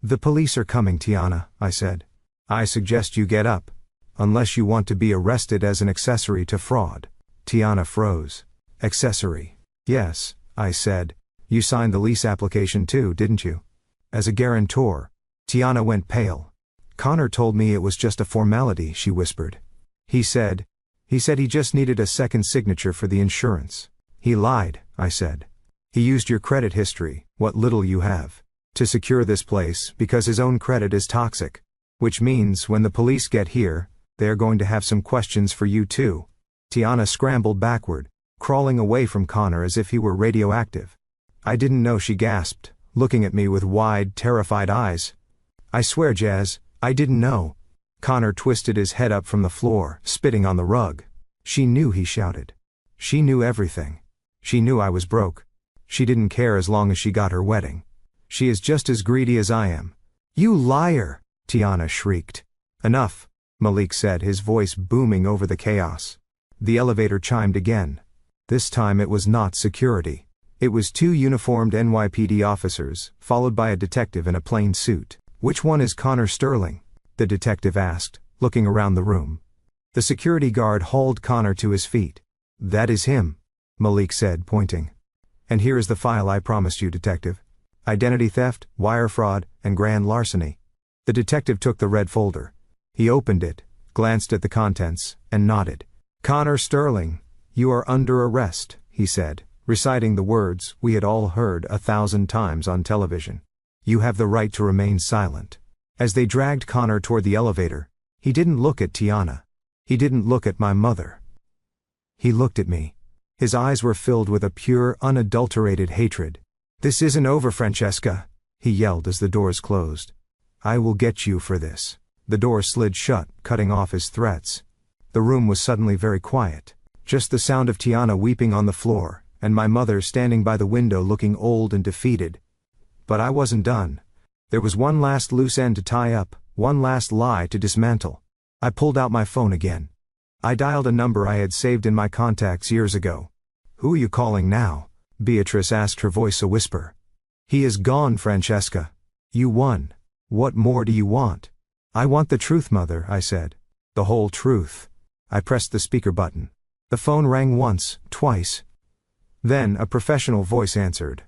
The police are coming, Tiana, I said. I suggest you get up. Unless you want to be arrested as an accessory to fraud. Tiana froze. Accessory. Yes, I said. You signed the lease application too, didn't you? As a guarantor. Tiana went pale. Connor told me it was just a formality, she whispered. He said he just needed a second signature for the insurance. He lied, I said. He used your credit history, what little you have. To secure this place, because his own credit is toxic. Which means when the police get here, they're going to have some questions for you too. Tiana scrambled backward, crawling away from Connor as if he were radioactive. I didn't know, she gasped, looking at me with wide, terrified eyes. I swear, Jazz, I didn't know. Connor twisted his head up from the floor, spitting on the rug. She knew, he shouted. She knew everything. She knew I was broke. She didn't care as long as she got her wedding. She is just as greedy as I am. You liar! Tiana shrieked. Enough, Malik said, his voice booming over the chaos. The elevator chimed again. This time it was not security. It was 2 uniformed NYPD officers, followed by a detective in a plain suit. Which one is Connor Sterling? The detective asked, looking around the room. The security guard hauled Connor to his feet. That is him, Malik said, pointing. And here is the file I promised you, detective. Identity theft, wire fraud, and grand larceny. The detective took the red folder. He opened it, glanced at the contents, and nodded. Connor Sterling, you are under arrest, he said, reciting the words we had all heard 1,000 times on television. You have the right to remain silent. As they dragged Connor toward the elevator, he didn't look at Tiana. He didn't look at my mother. He looked at me. His eyes were filled with a pure, unadulterated hatred. This isn't over, Francesca, he yelled as the doors closed. I will get you for this. The door slid shut, cutting off his threats. The room was suddenly very quiet. Just the sound of Tiana weeping on the floor, and my mother standing by the window looking old and defeated. But I wasn't done. There was one last loose end to tie up, one last lie to dismantle. I pulled out my phone again. I dialed a number I had saved in my contacts years ago. Who are you calling now? Beatrice asked, her voice a whisper. He is gone, Francesca. You won. What more do you want? I want the truth, Mother, I said. The whole truth. I pressed the speaker button. The phone rang once, twice. Then a professional voice answered.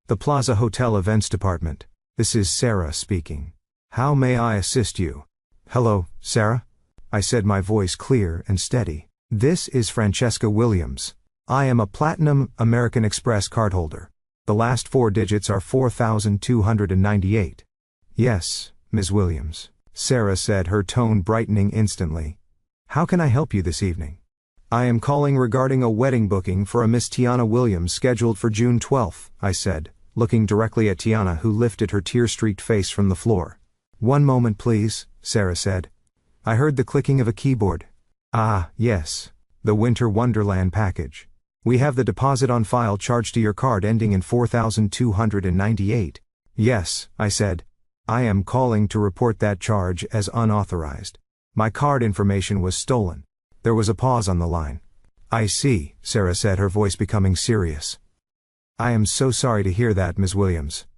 The Plaza Hotel Events Department. This is Sarah speaking. How may I assist you? Hello, Sarah? I said, my voice clear and steady. This is Francesca Williams. I am a Platinum American Express cardholder. The last 4 digits are 4,298. Yes, Ms. Williams, Sarah said, her tone brightening instantly. How can I help you this evening? I am calling regarding a wedding booking for a Miss Tiana Williams scheduled for June 12th, I said, looking directly at Tiana, who lifted her tear-streaked face from the floor. One moment, please, Sarah said. I heard the clicking of a keyboard. Ah, yes. The Winter Wonderland package. We have the deposit on file charged to your card ending in 4,298. Yes, I said. I am calling to report that charge as unauthorized. My card information was stolen. There was a pause on the line. I see, Sarah said, her voice becoming serious. I am so sorry to hear that, Ms. Williams.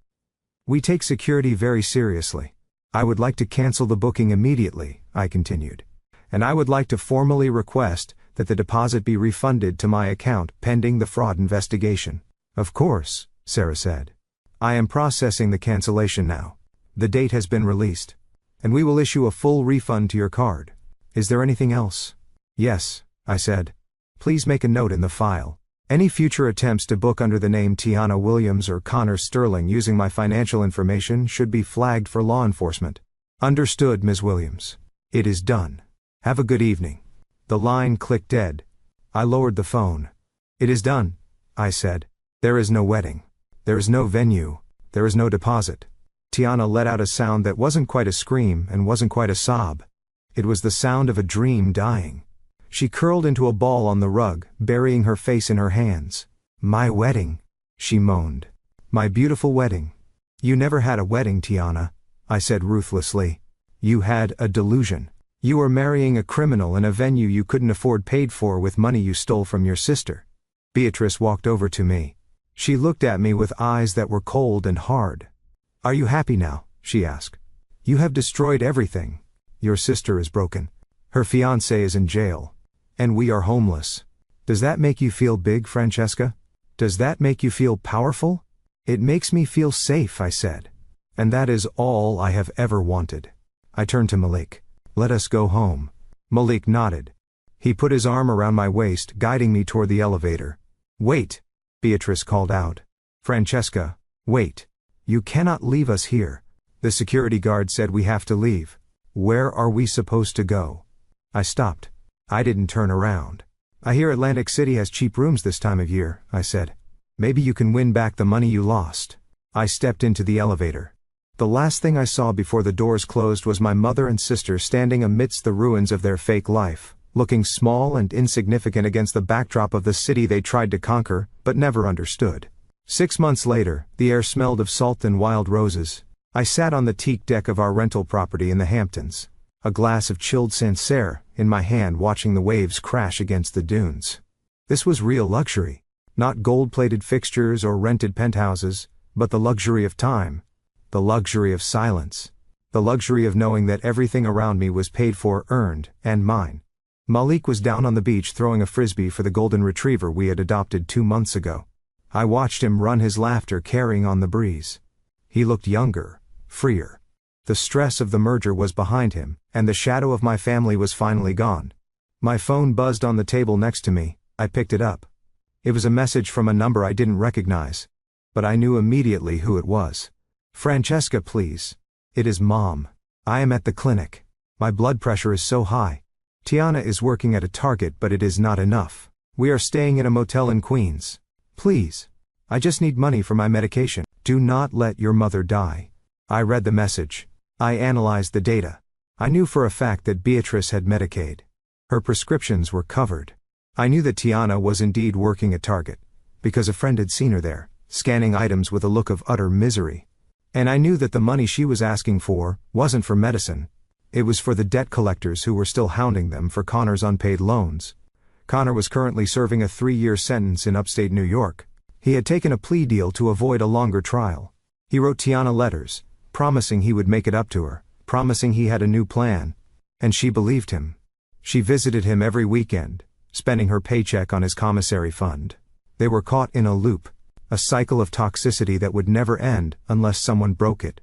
We take security very seriously. I would like to cancel the booking immediately, I continued. And I would like to formally request that the deposit be refunded to my account pending the fraud investigation. Of course, Sarah said. I am processing the cancellation now. The date has been released. And we will issue a full refund to your card. Is there anything else? Yes, I said. Please make a note in the file. Any future attempts to book under the name Tiana Williams or Connor Sterling using my financial information should be flagged for law enforcement. Understood, Ms. Williams. It is done. Have a good evening. The line clicked dead. I lowered the phone. It is done, I said. There is no wedding. There is no venue. There is no deposit. Tiana let out a sound that wasn't quite a scream and wasn't quite a sob. It was the sound of a dream dying. She curled into a ball on the rug, burying her face in her hands. My wedding, she moaned. My beautiful wedding. You never had a wedding, Tiana, I said ruthlessly. You had a delusion. You were marrying a criminal in a venue you couldn't afford, paid for with money you stole from your sister. Beatrice walked over to me. She looked at me with eyes that were cold and hard. Are you happy now? She asked. You have destroyed everything. Your sister is broken. Her fiancé is in jail. And we are homeless. Does that make you feel big, Francesca? Does that make you feel powerful? It makes me feel safe, I said. And that is all I have ever wanted. I turned to Malik. Let us go home. Malik nodded. He put his arm around my waist, guiding me toward the elevator. Wait, Beatrice called out. Francesca, wait. "You cannot leave us here. The security guard said we have to leave. Where are we supposed to go?" I stopped. I didn't turn around. "I hear Atlantic City has cheap rooms this time of year," I said. "Maybe you can win back the money you lost." I stepped into the elevator. The last thing I saw before the doors closed was my mother and sister standing amidst the ruins of their fake life, looking small and insignificant against the backdrop of the city they tried to conquer, but never understood. 6 months later, the air smelled of salt and wild roses. I sat on the teak deck of our rental property in the Hamptons, a glass of chilled Sancerre in my hand, watching the waves crash against the dunes. This was real luxury. Not gold-plated fixtures or rented penthouses, but the luxury of time. The luxury of silence. The luxury of knowing that everything around me was paid for, earned, and mine. Malik was down on the beach throwing a frisbee for the golden retriever we had adopted 2 months ago. I watched him run, his laughter carrying on the breeze. He looked younger, freer. The stress of the merger was behind him, and the shadow of my family was finally gone. My phone buzzed on the table next to me. I picked it up. It was a message from a number I didn't recognize. But I knew immediately who it was. "Francesca, please. It is Mom. I am at the clinic. My blood pressure is so high. Tiana is working at a Target, but it is not enough. We are staying in a motel in Queens. Please. I just need money for my medication. Do not let your mother die." I read the message. I analyzed the data. I knew for a fact that Beatrice had Medicaid. Her prescriptions were covered. I knew that Tiana was indeed working at Target, because a friend had seen her there, scanning items with a look of utter misery. And I knew that the money she was asking for wasn't for medicine. It was for the debt collectors who were still hounding them for Connor's unpaid loans. Connor was currently serving a 3-year sentence in upstate New York. He had taken a plea deal to avoid a longer trial. He wrote Tiana letters, promising he would make it up to her, promising he had a new plan. And she believed him. She visited him every weekend, spending her paycheck on his commissary fund. They were caught in a loop. A cycle of toxicity that would never end unless someone broke it.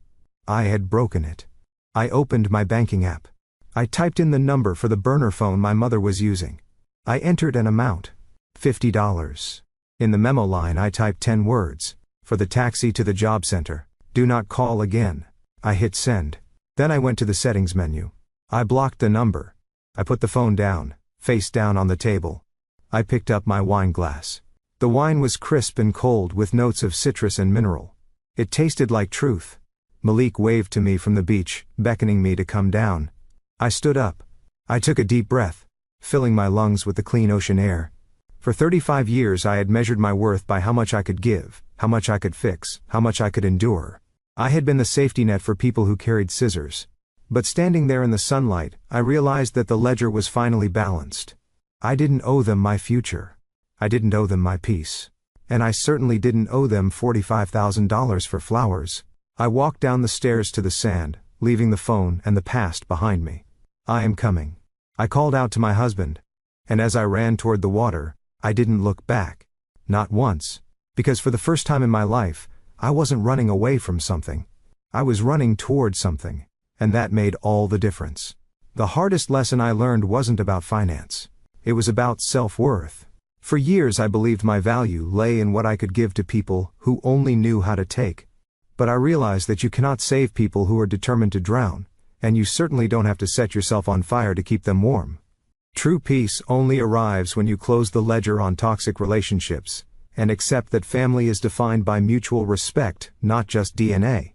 I had broken it. I opened my banking app. I typed in the number for the burner phone my mother was using. I entered an amount. $50. In the memo line I typed 10 words. "For the taxi to the job center. Do not call again." I hit send. Then I went to the settings menu. I blocked the number. I put the phone down, face down on the table. I picked up my wine glass. The wine was crisp and cold with notes of citrus and mineral. It tasted like truth. Malik waved to me from the beach, beckoning me to come down. I stood up. I took a deep breath, filling my lungs with the clean ocean air. For 35 years I had measured my worth by how much I could give, how much I could fix, how much I could endure. I had been the safety net for people who carried scissors. But standing there in the sunlight, I realized that the ledger was finally balanced. I didn't owe them my future. I didn't owe them my peace. And I certainly didn't owe them $45,000 for flowers. I walked down the stairs to the sand, leaving the phone and the past behind me. "I am coming." I called out to my husband. And as I ran toward the water, I didn't look back. Not once. Because for the first time in my life, I wasn't running away from something. I was running toward something. And that made all the difference. The hardest lesson I learned wasn't about finance. It was about self-worth. For years I believed my value lay in what I could give to people who only knew how to take. But I realized that you cannot save people who are determined to drown, and you certainly don't have to set yourself on fire to keep them warm. True peace only arrives when you close the ledger on toxic relationships, and accept that family is defined by mutual respect, not just DNA.